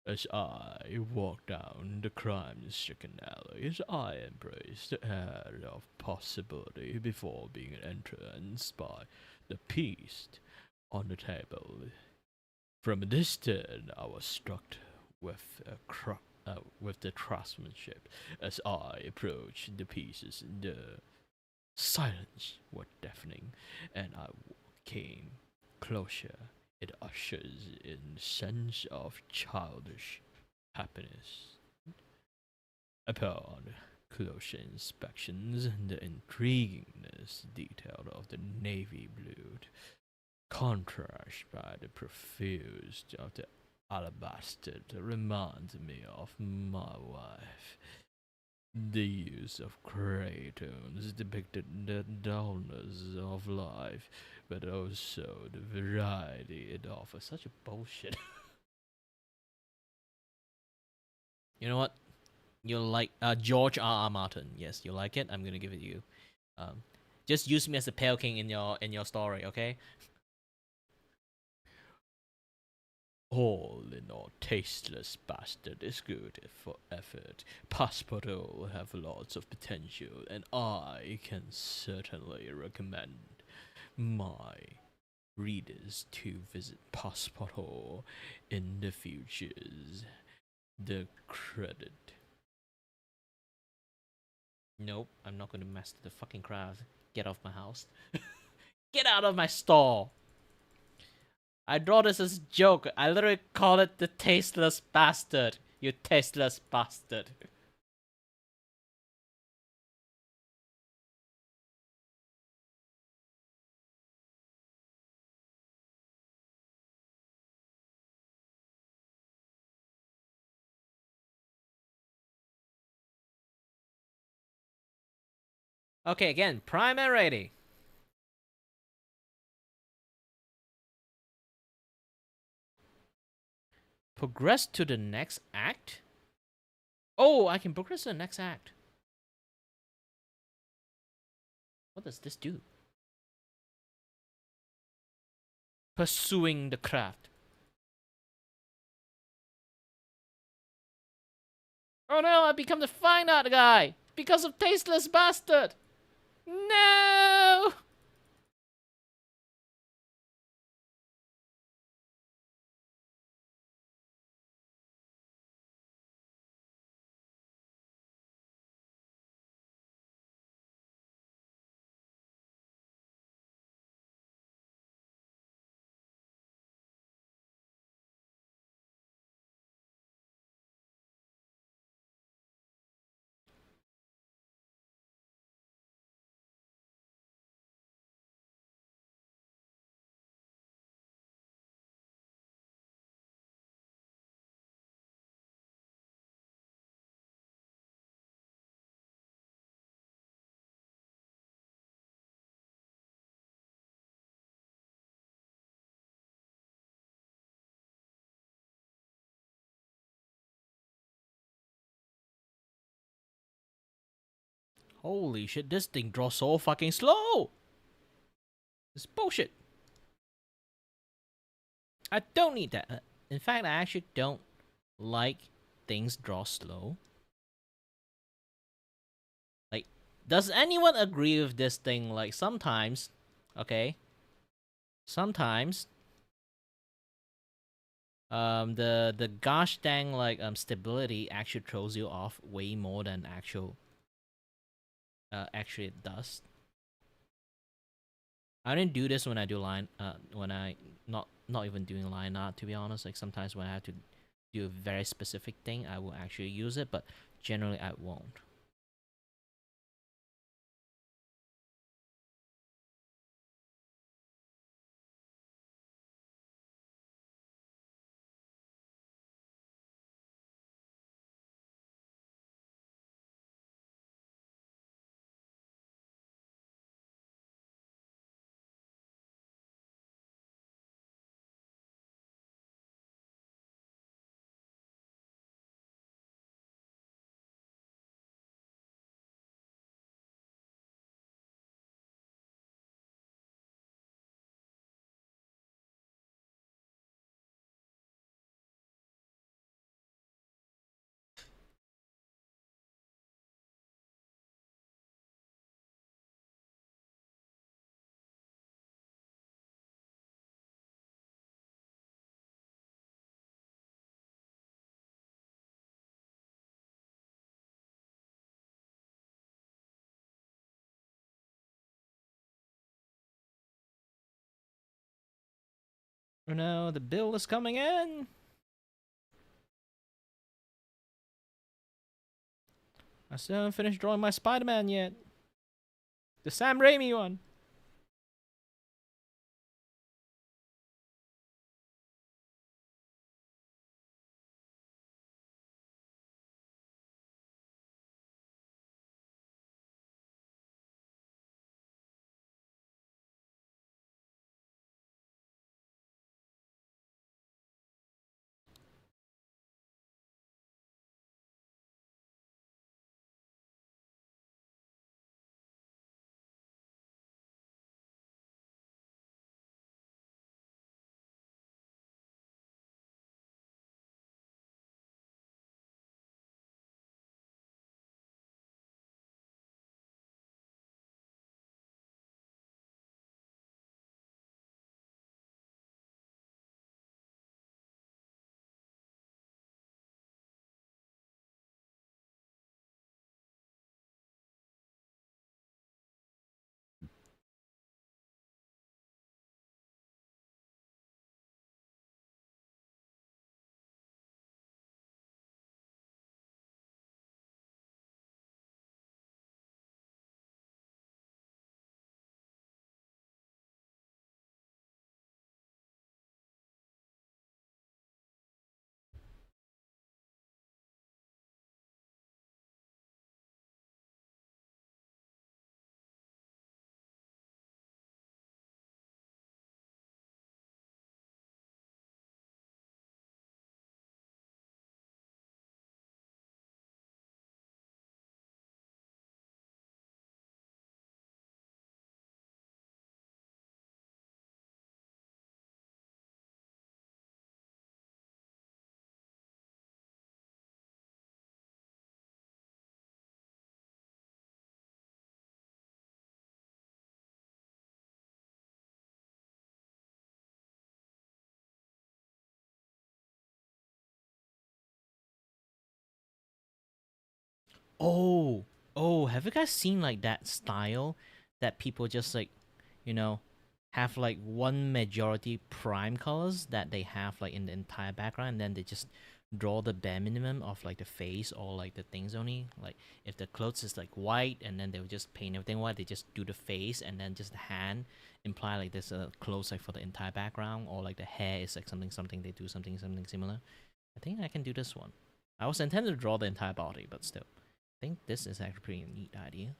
As I walked down the crime-stricken alleys, I embraced the air of possibility before being entranced by the piece on the table. From a distance, I was struck with the craftsmanship. As I approached the pieces, the silence was deafening, and I came closer. It ushers in a sense of childish happiness. Upon closer inspections, the intriguingness detail of the navy blue contrast by the profuse of the alabaster reminds me of my wife. The use of gray tones depicted the dullness of life, but also the variety it offers. Such a bullshit. You know what? You like George R. R. Martin. Yes, you like it. I'm gonna give it to you. Just use me as a pale king in your story, okay? All in all, tasteless bastard is good for effort. Passpartout have lots of potential, and I can certainly recommend my readers to visit Passpartout in the futures. The credit. Nope, I'm not going to master the fucking craft. Get off my house. Get out of my stall. I draw this as a joke. I literally call it the tasteless bastard. You tasteless bastard. Okay, again, prime and ready. Progress to the next act? Oh, I can progress to the next act. What does this do? Pursuing the craft. Oh no, I become the fine art guy because of tasteless bastard. No! Holy shit, this thing draws so fucking slow! It's bullshit. I don't need that. In fact, I actually don't like things draw slow. Like, does anyone agree with this thing? Like, sometimes, okay, sometimes, the gosh dang like stability actually throws you off way more than actually it does. I didn't do this when I do line when I not even doing line art, to be honest. Like sometimes when I have to do a very specific thing, I will actually use it, but generally I won't. Oh no, the bill is coming in! I still haven't finished drawing my Spider-Man yet. The Sam Raimi one. Oh, have you guys seen like that style that people just like, you know, have like one majority prime colors that they have like in the entire background, and then they just draw the bare minimum of like the face or like the things only. Like if the clothes is like white, and then they'll just paint everything white, they just do the face and then just the hand imply like this clothes like for the entire background, or like the hair is like something they do something similar. I think I can do this one. I was intended to draw the entire body, but still. I think this is actually a pretty neat idea.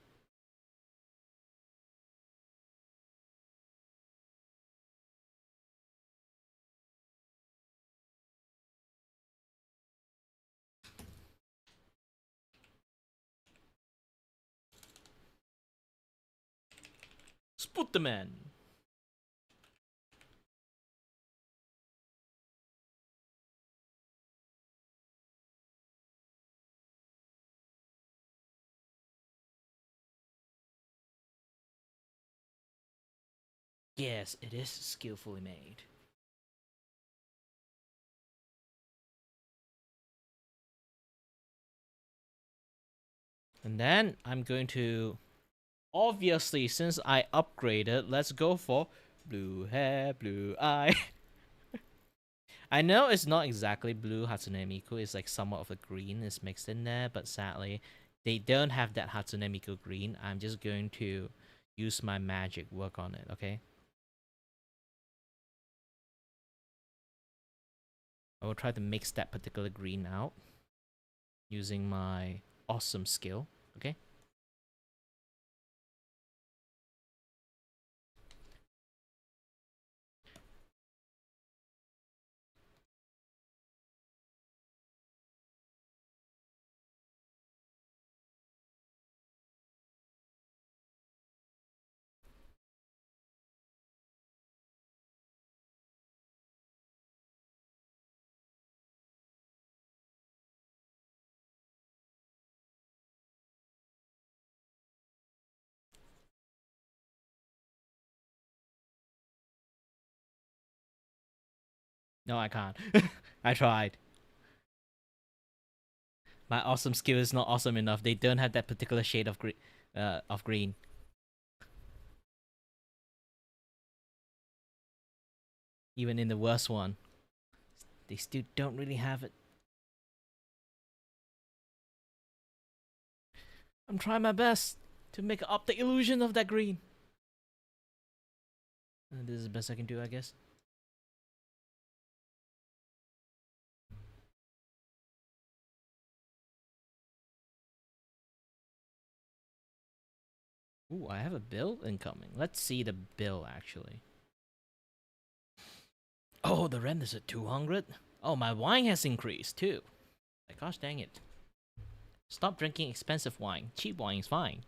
Sputterman. Yes, it is skillfully made. And then I'm going to, obviously, since I upgraded, let's go for blue hair, blue eye. I know it's not exactly blue Hatsune Miku, it's like somewhat of a green is mixed in there, but sadly, they don't have that Hatsune Miku green. I'm just going to use my magic, work on it, okay? I will try to mix that particular green out using my awesome skill, okay? No, I can't. I tried. My awesome skill is not awesome enough. They don't have that particular shade of green. Even in the worst one, they still don't really have it. I'm trying my best to make up the illusion of that green. This is the best I can do, I guess. Ooh, I have a bill incoming. Let's see the bill, actually. Oh, the rent is at 200? Oh, my wine has increased, too. Like, gosh dang it. Stop drinking expensive wine. Cheap wine is fine.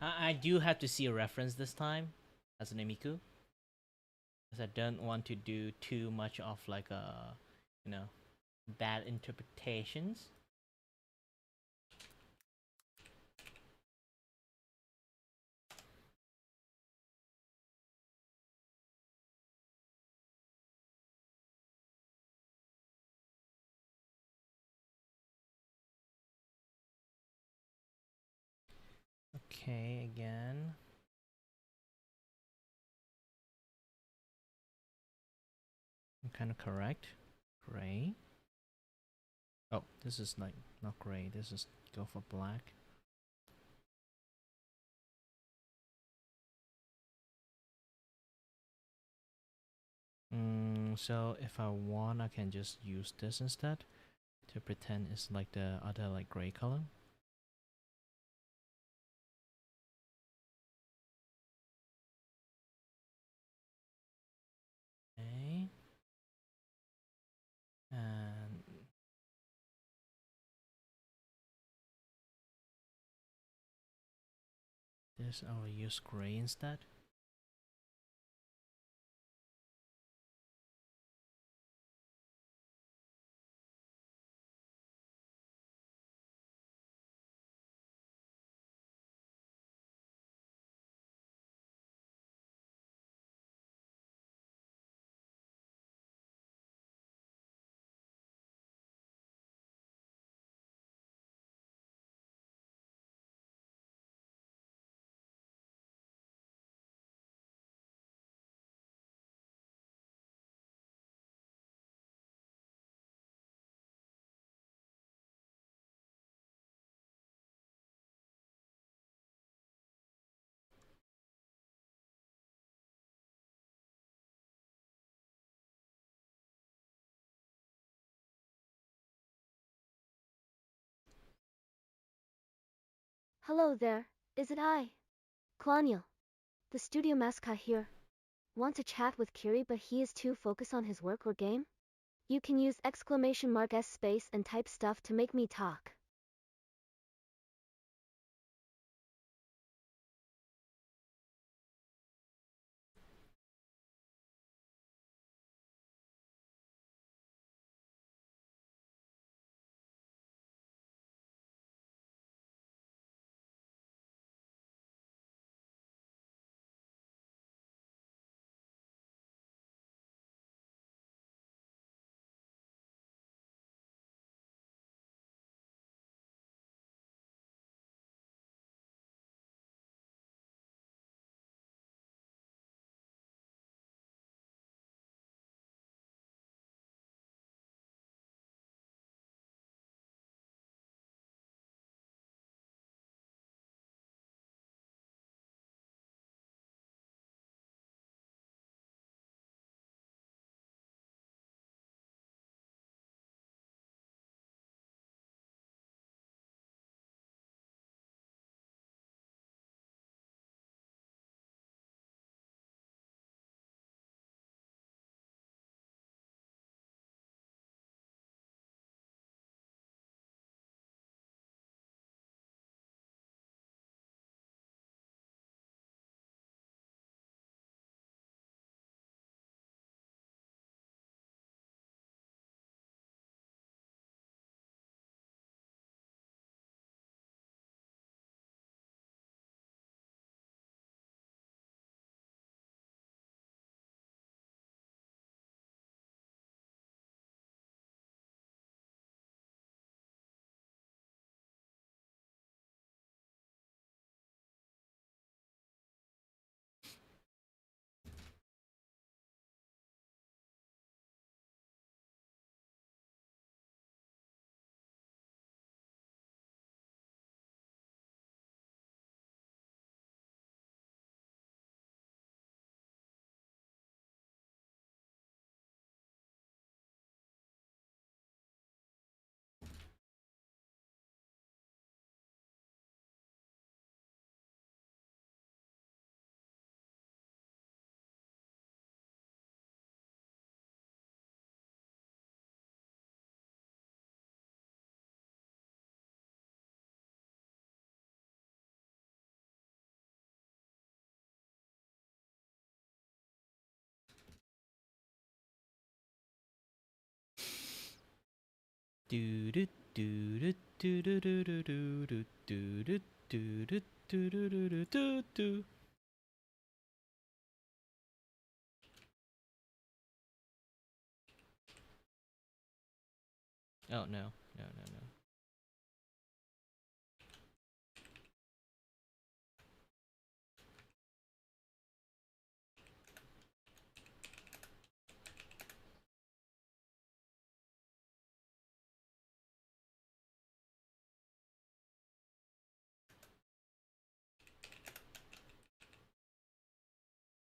I do have to see a reference this time as an Emiku, because I don't want to do too much of like a, you know, bad interpretations. Okay, again. I'm kind of correct. Gray. Oh, this is like not gray. This is go for black. So if I want, I can just use this instead to pretend it's like the other like gray color. Okay. And this I will use gray instead. Hello there, is it I? Klaniel, the studio mascot here. Want to chat with Kiray but he is too focused on his work or game? You can use !S space and type stuff to make me talk. Do do do do do do do do do do do do do do do do do. Oh no, no, no, no.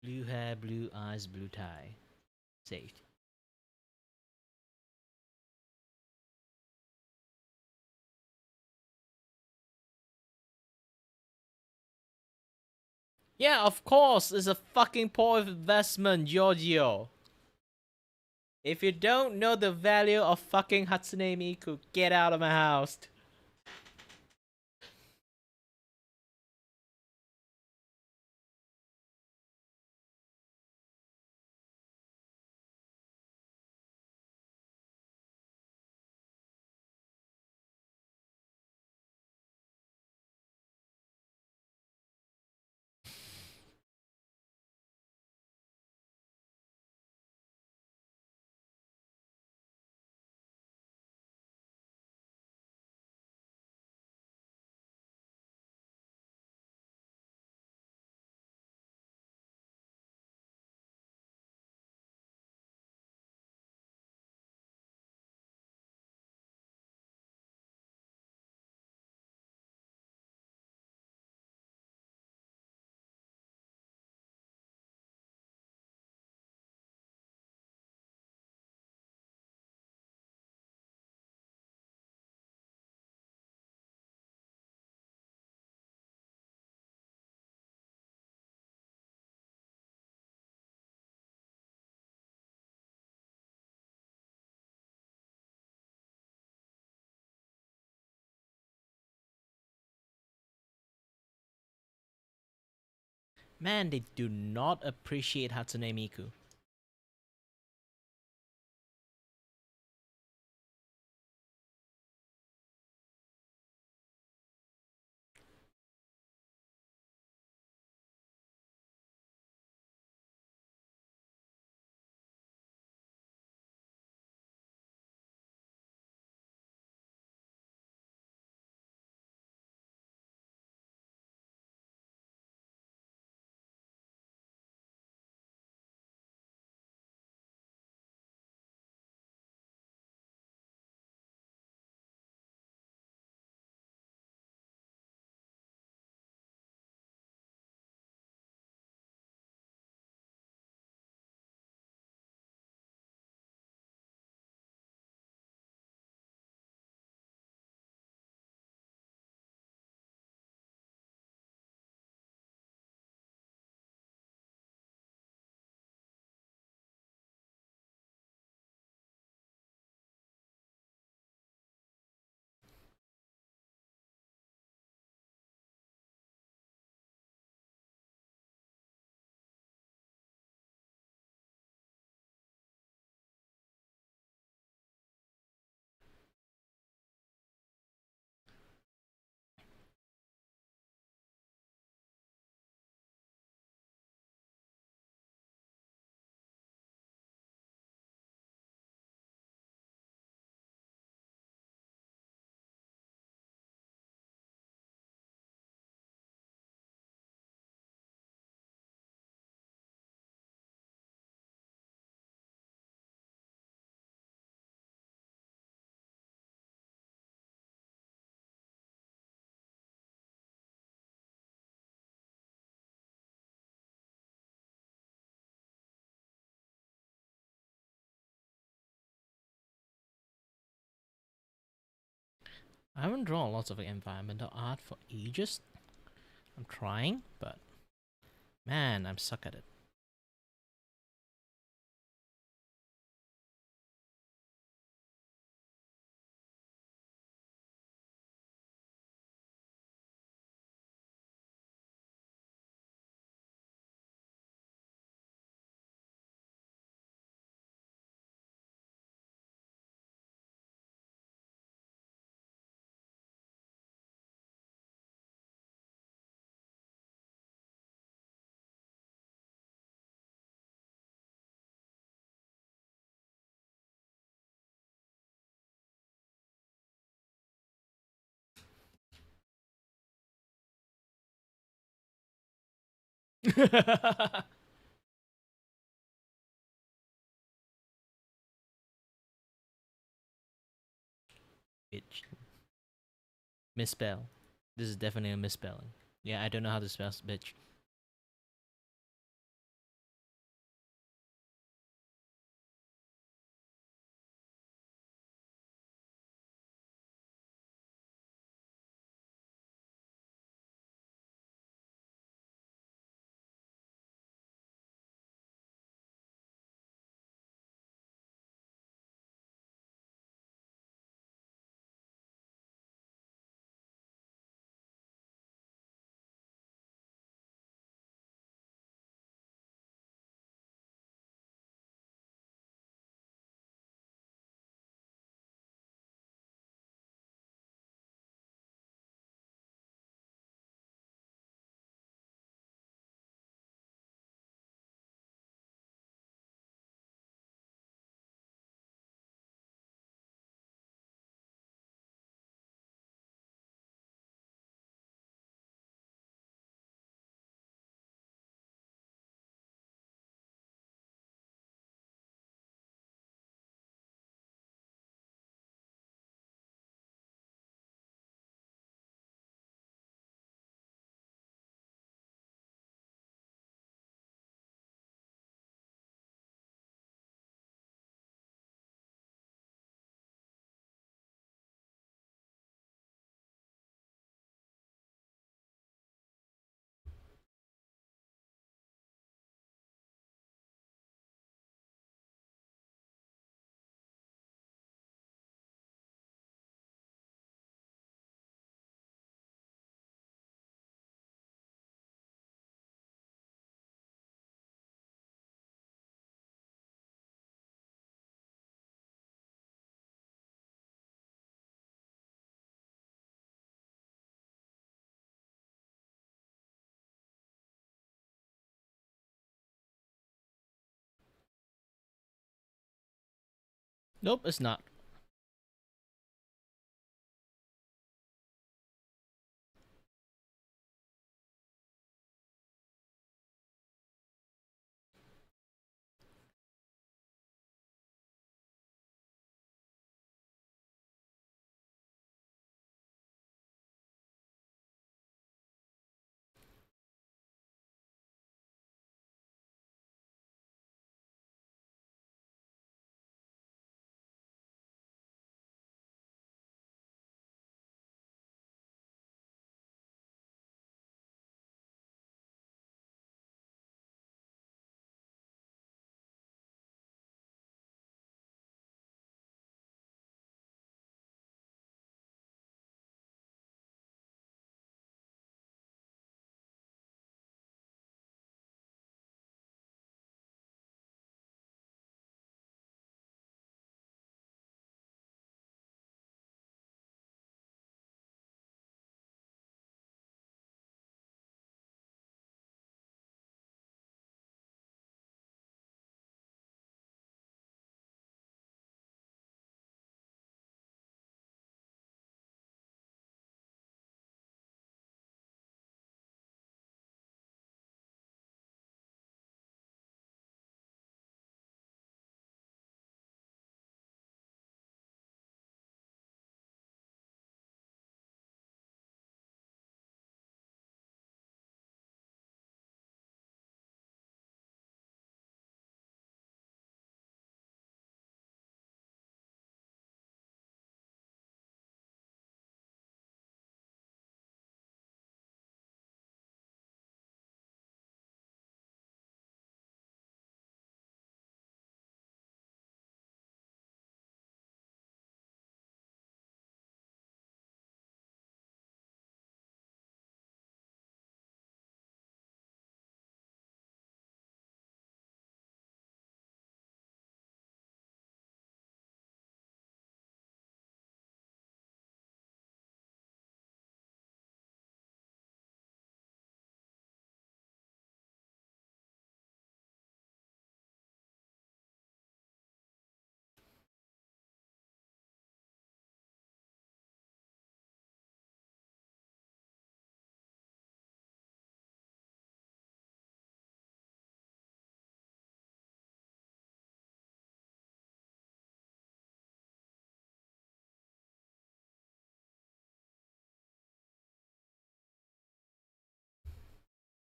Blue hair, blue eyes, blue tie. Saved. Yeah, of course, it's a fucking poor investment, Giorgio. If you don't know the value of fucking Hatsune Miku, get out of my house. Man, they do not appreciate Hatsune Miku. I haven't drawn lots of environmental art for ages. I'm trying, but man, I'm suck at it. Bitch. Misspell. This is definitely a misspelling. Yeah, I don't know how to spell bitch. Nope, it's not.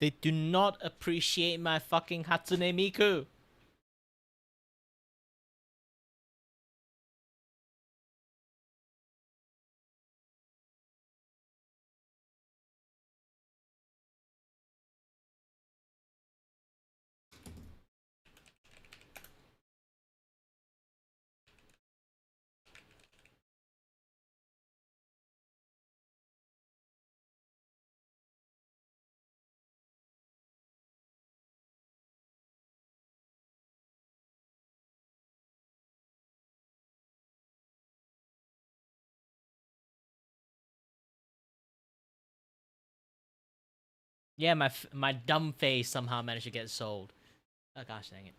They do not appreciate my fucking Hatsune Miku. Yeah, my dumb face somehow managed to get sold. Oh gosh dang it.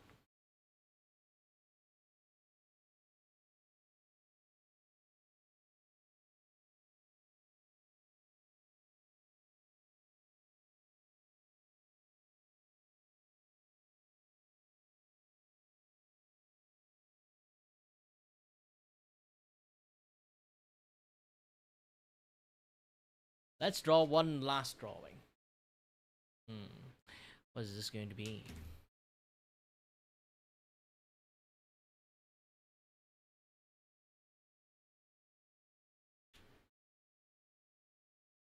Let's draw one last drawing. What is this going to be?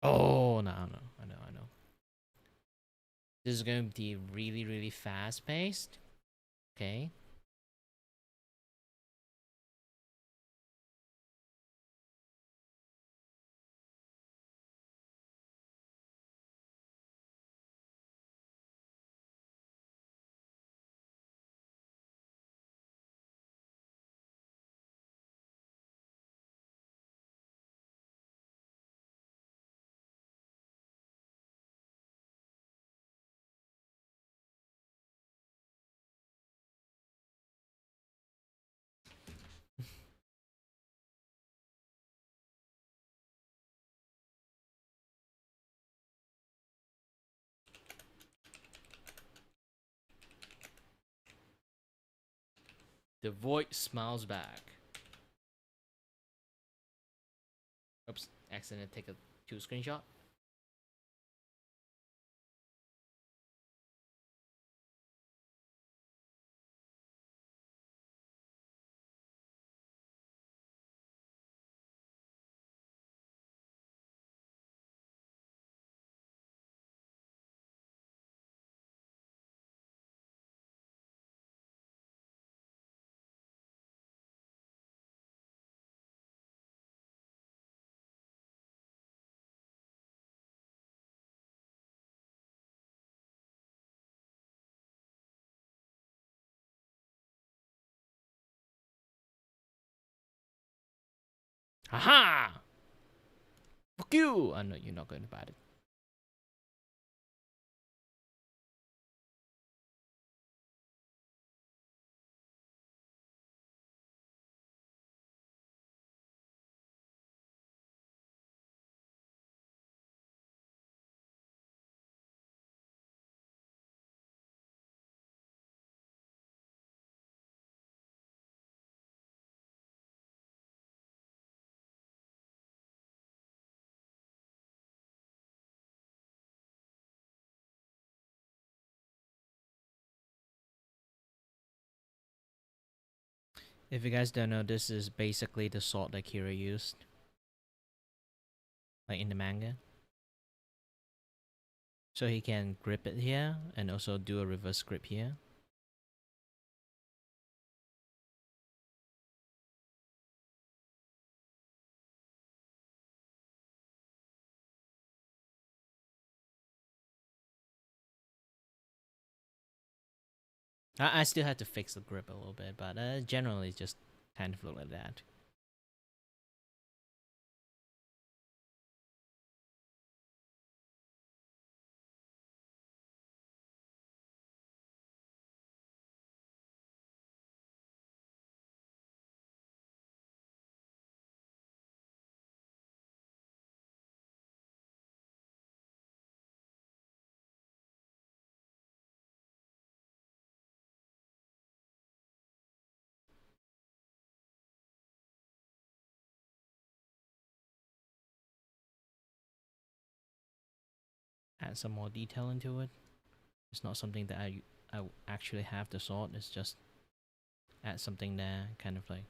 Oh, no. I know. This is going to be really, really fast-paced. Okay. The void smiles back. Oops, accidentally take a 2 screenshot. Haha! Fuck you! I know you're not going to buy it. If you guys don't know, this is basically the sword that Kiray used. Like in the manga. So he can grip it here and also do a reverse grip here. I still had to fix the grip a little bit, but generally just kind of look like that. add some more detail into it. It's not something that I actually have to sort. It's just add something there, kind of like.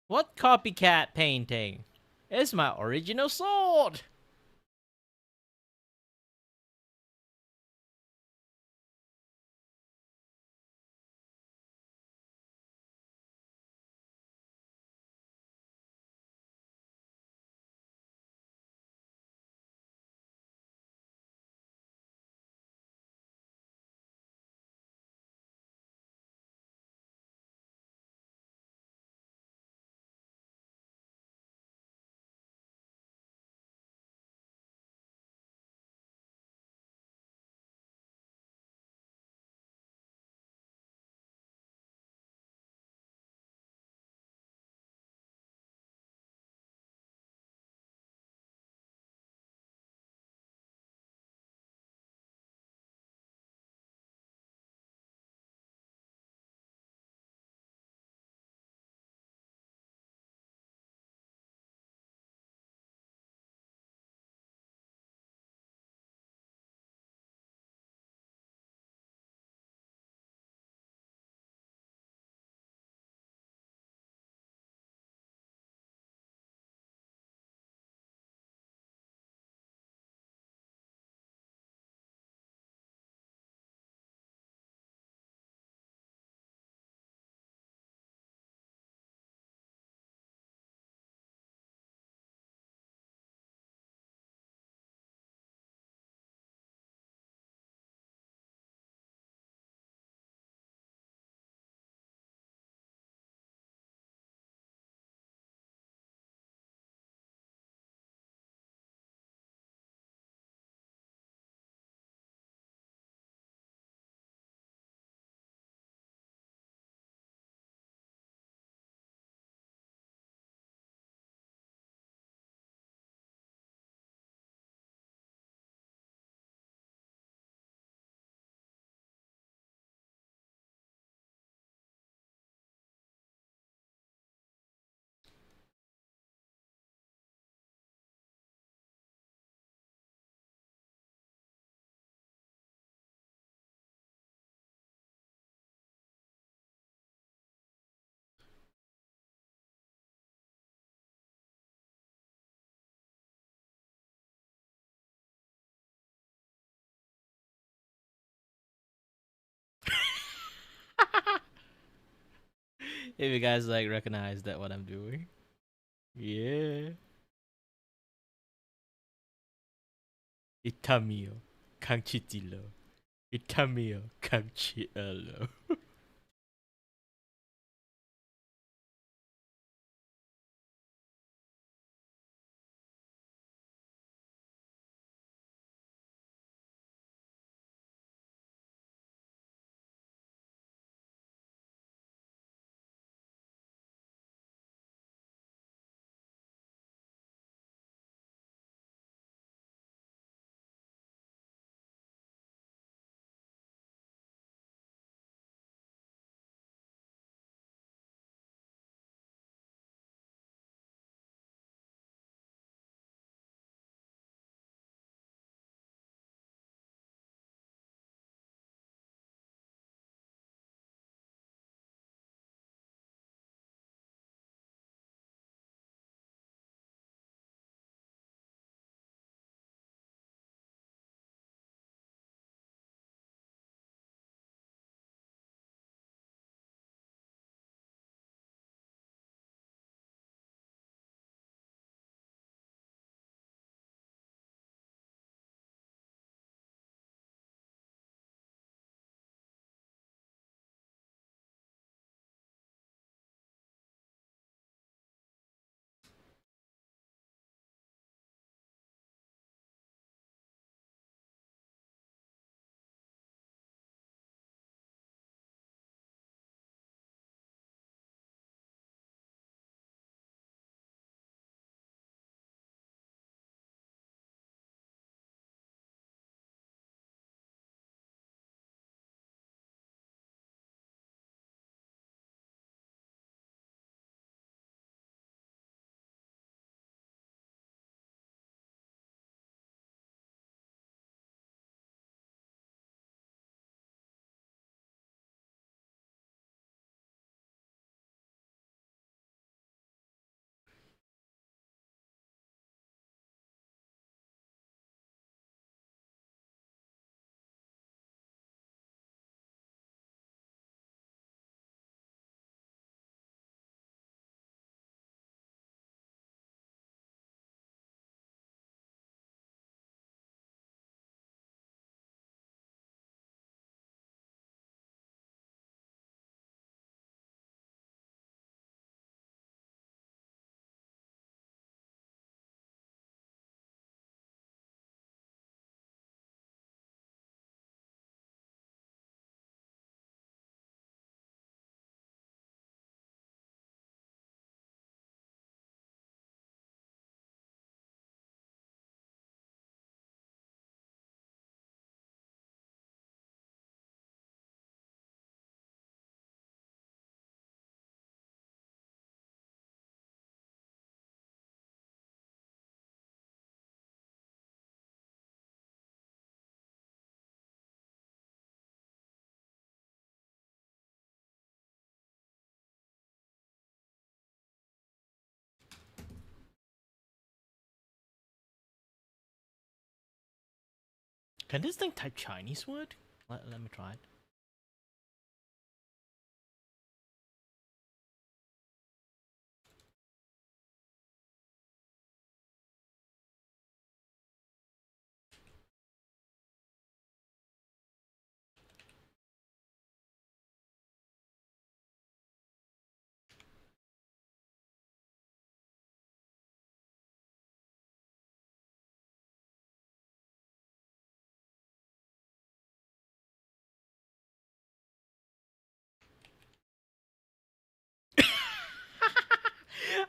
What copycat painting? It's my original sword! If you guys like recognize that what I'm doing. Yeah. Itamio, Kangchitilo. Itamio, Kangchielo. Can this thing type Chinese word? Let me try it.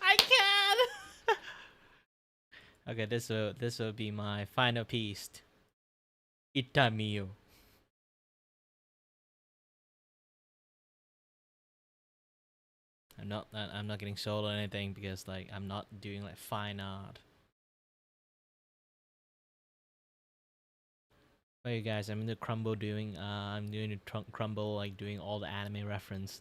I can. Okay, this will be my final piece. Itamio. I'm not getting sold or anything because like I'm not doing like fine art. Hey guys, I'm in the crumble doing I'm doing the crumble like doing all the anime reference.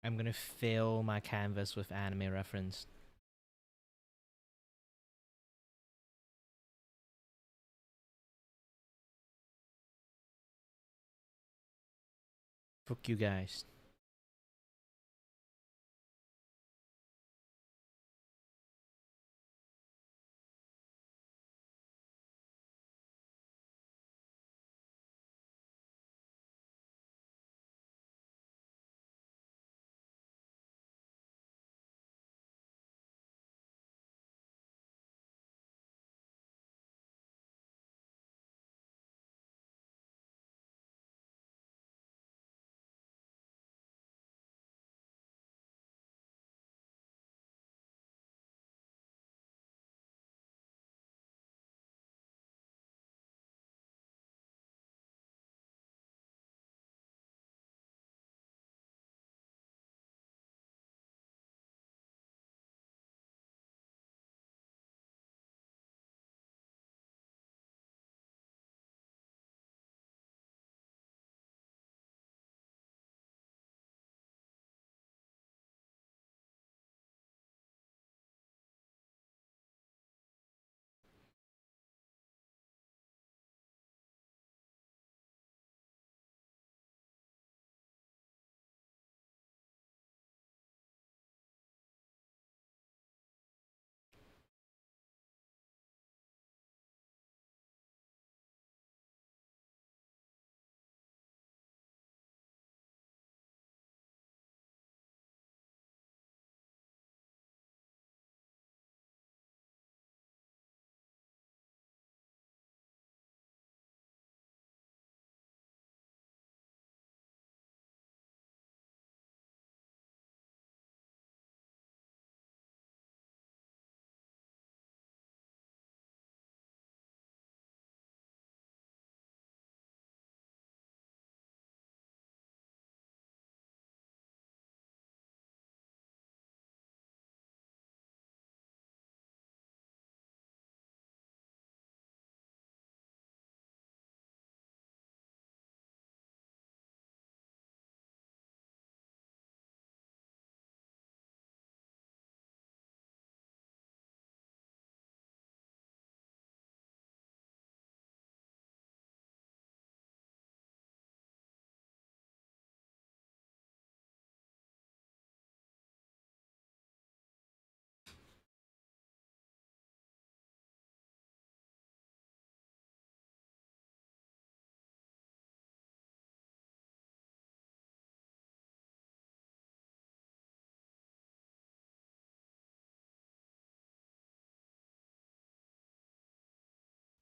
I'm gonna fill my canvas with anime reference. Fuck you guys.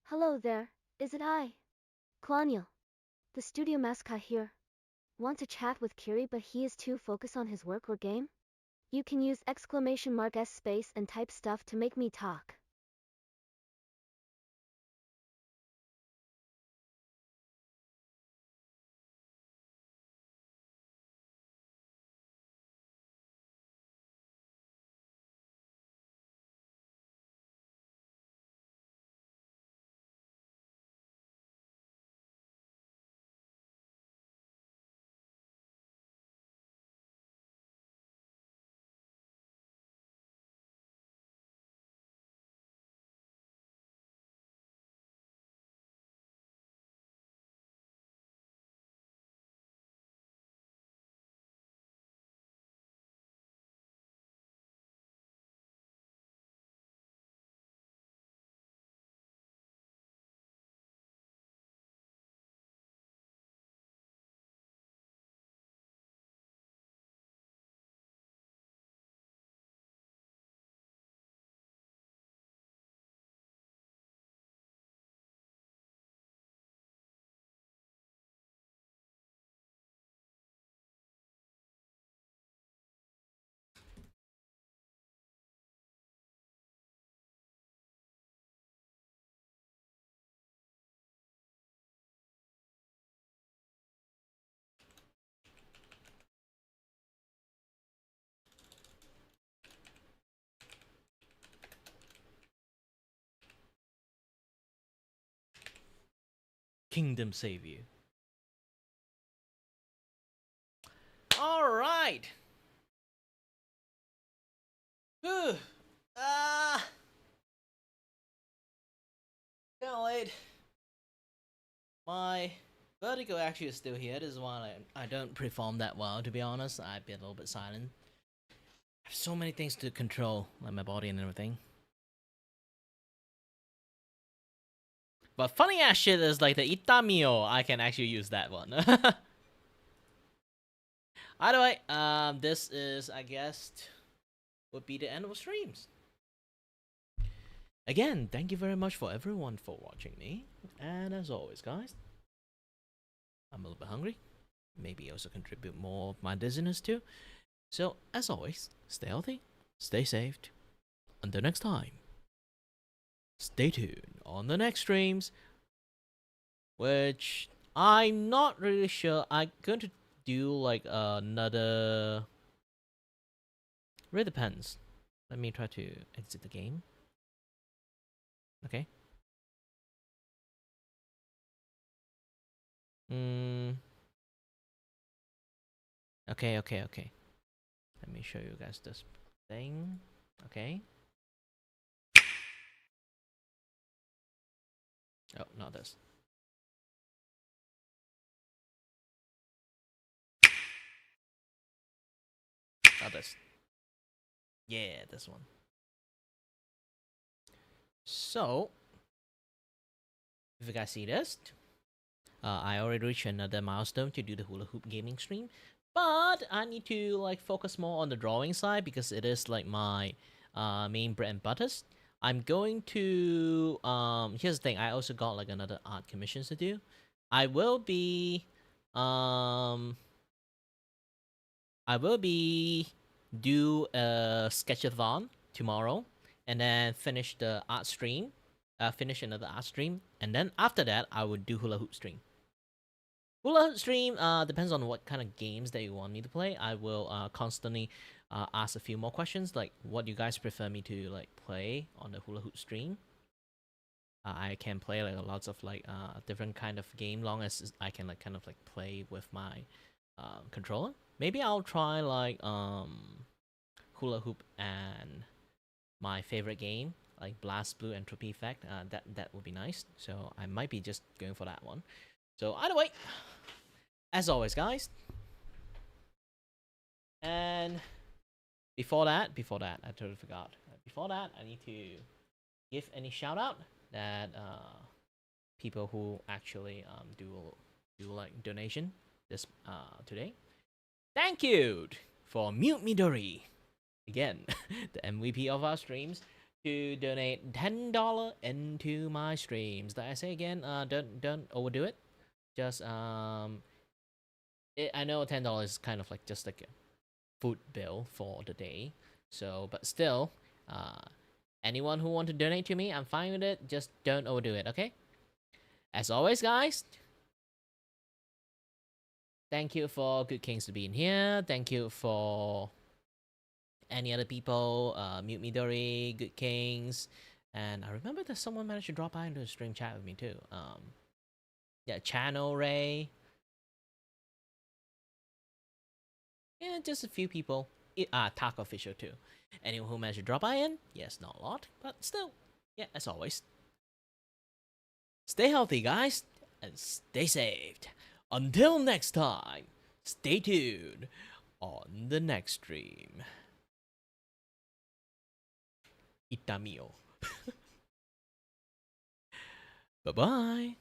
Hello there, is it I? Kloniel, the studio mascot here. Want to chat with Kiray but he is too focused on his work or game? You can use !S space and type stuff to make me talk. Kingdom save you. All right. Whew. Can't wait. My vertigo actually is still here. This is why I don't perform that well, to be honest. I've been a little bit silent. I have so many things to control, like my body and everything. But funny ass shit is like the Itamio. I can actually use that one. Either way, this is, I guess, would be the end of streams. Again, thank you very much for everyone for watching me. And as always, guys, I'm a little bit hungry. Maybe also contribute more of my dizziness too. So, as always, stay healthy, stay safe. Until next time, stay tuned on the next streams, which I'm not really sure. I'm going to do like another. Really depends. Let me try to exit the game. Okay. Okay. Let me show you guys this thing. Okay. Oh, not this. Not this. Yeah, this one. So, if you guys see this, I already reached another milestone to do the hula hoop gaming stream, but I need to like focus more on the drawing side because it is like my main bread and butters. I'm going to here's the thing. I also got like another art commissions to do. I will be do a sketchathon tomorrow, and then finish the art stream. Finish another art stream, and then after that, I would do hula hoop stream. Hula hoop stream depends on what kind of games that you want me to play. I will constantly ask a few more questions, like what you guys prefer me to like play on the hula hoop stream. I can play like lots of like different kind of game, long as I can like kind of like play with my controller. Maybe I'll try like hula hoop and my favorite game, like Blast Blue Entropy Effect. That would be nice. So I might be just going for that one. So either way, as always, guys. And before that, I totally forgot. Before that, I need to give any shout out that people who actually do like donation this today. Thank you for Mute Midori, again, the MVP of our streams, to donate $10 into my streams. Did I say again? Don't overdo it. Just I know $10 is kind of like just like a food bill for the day. So, but still, anyone who want to donate to me, I'm fine with it. Just don't overdo it, okay? As always, guys, thank you for Good Kings to being here. Thank you for any other people, Mute Midori, Good Kings, and I remember that someone managed to drop by into the stream chat with me too. Yeah, Channel Ray. Yeah, just a few people. Taco Official too. Anyone who managed to drop by in? Yes, not a lot, but still. Yeah, as always. Stay healthy, guys, and stay saved. Until next time, stay tuned on the next stream. Itamio. Bye-bye.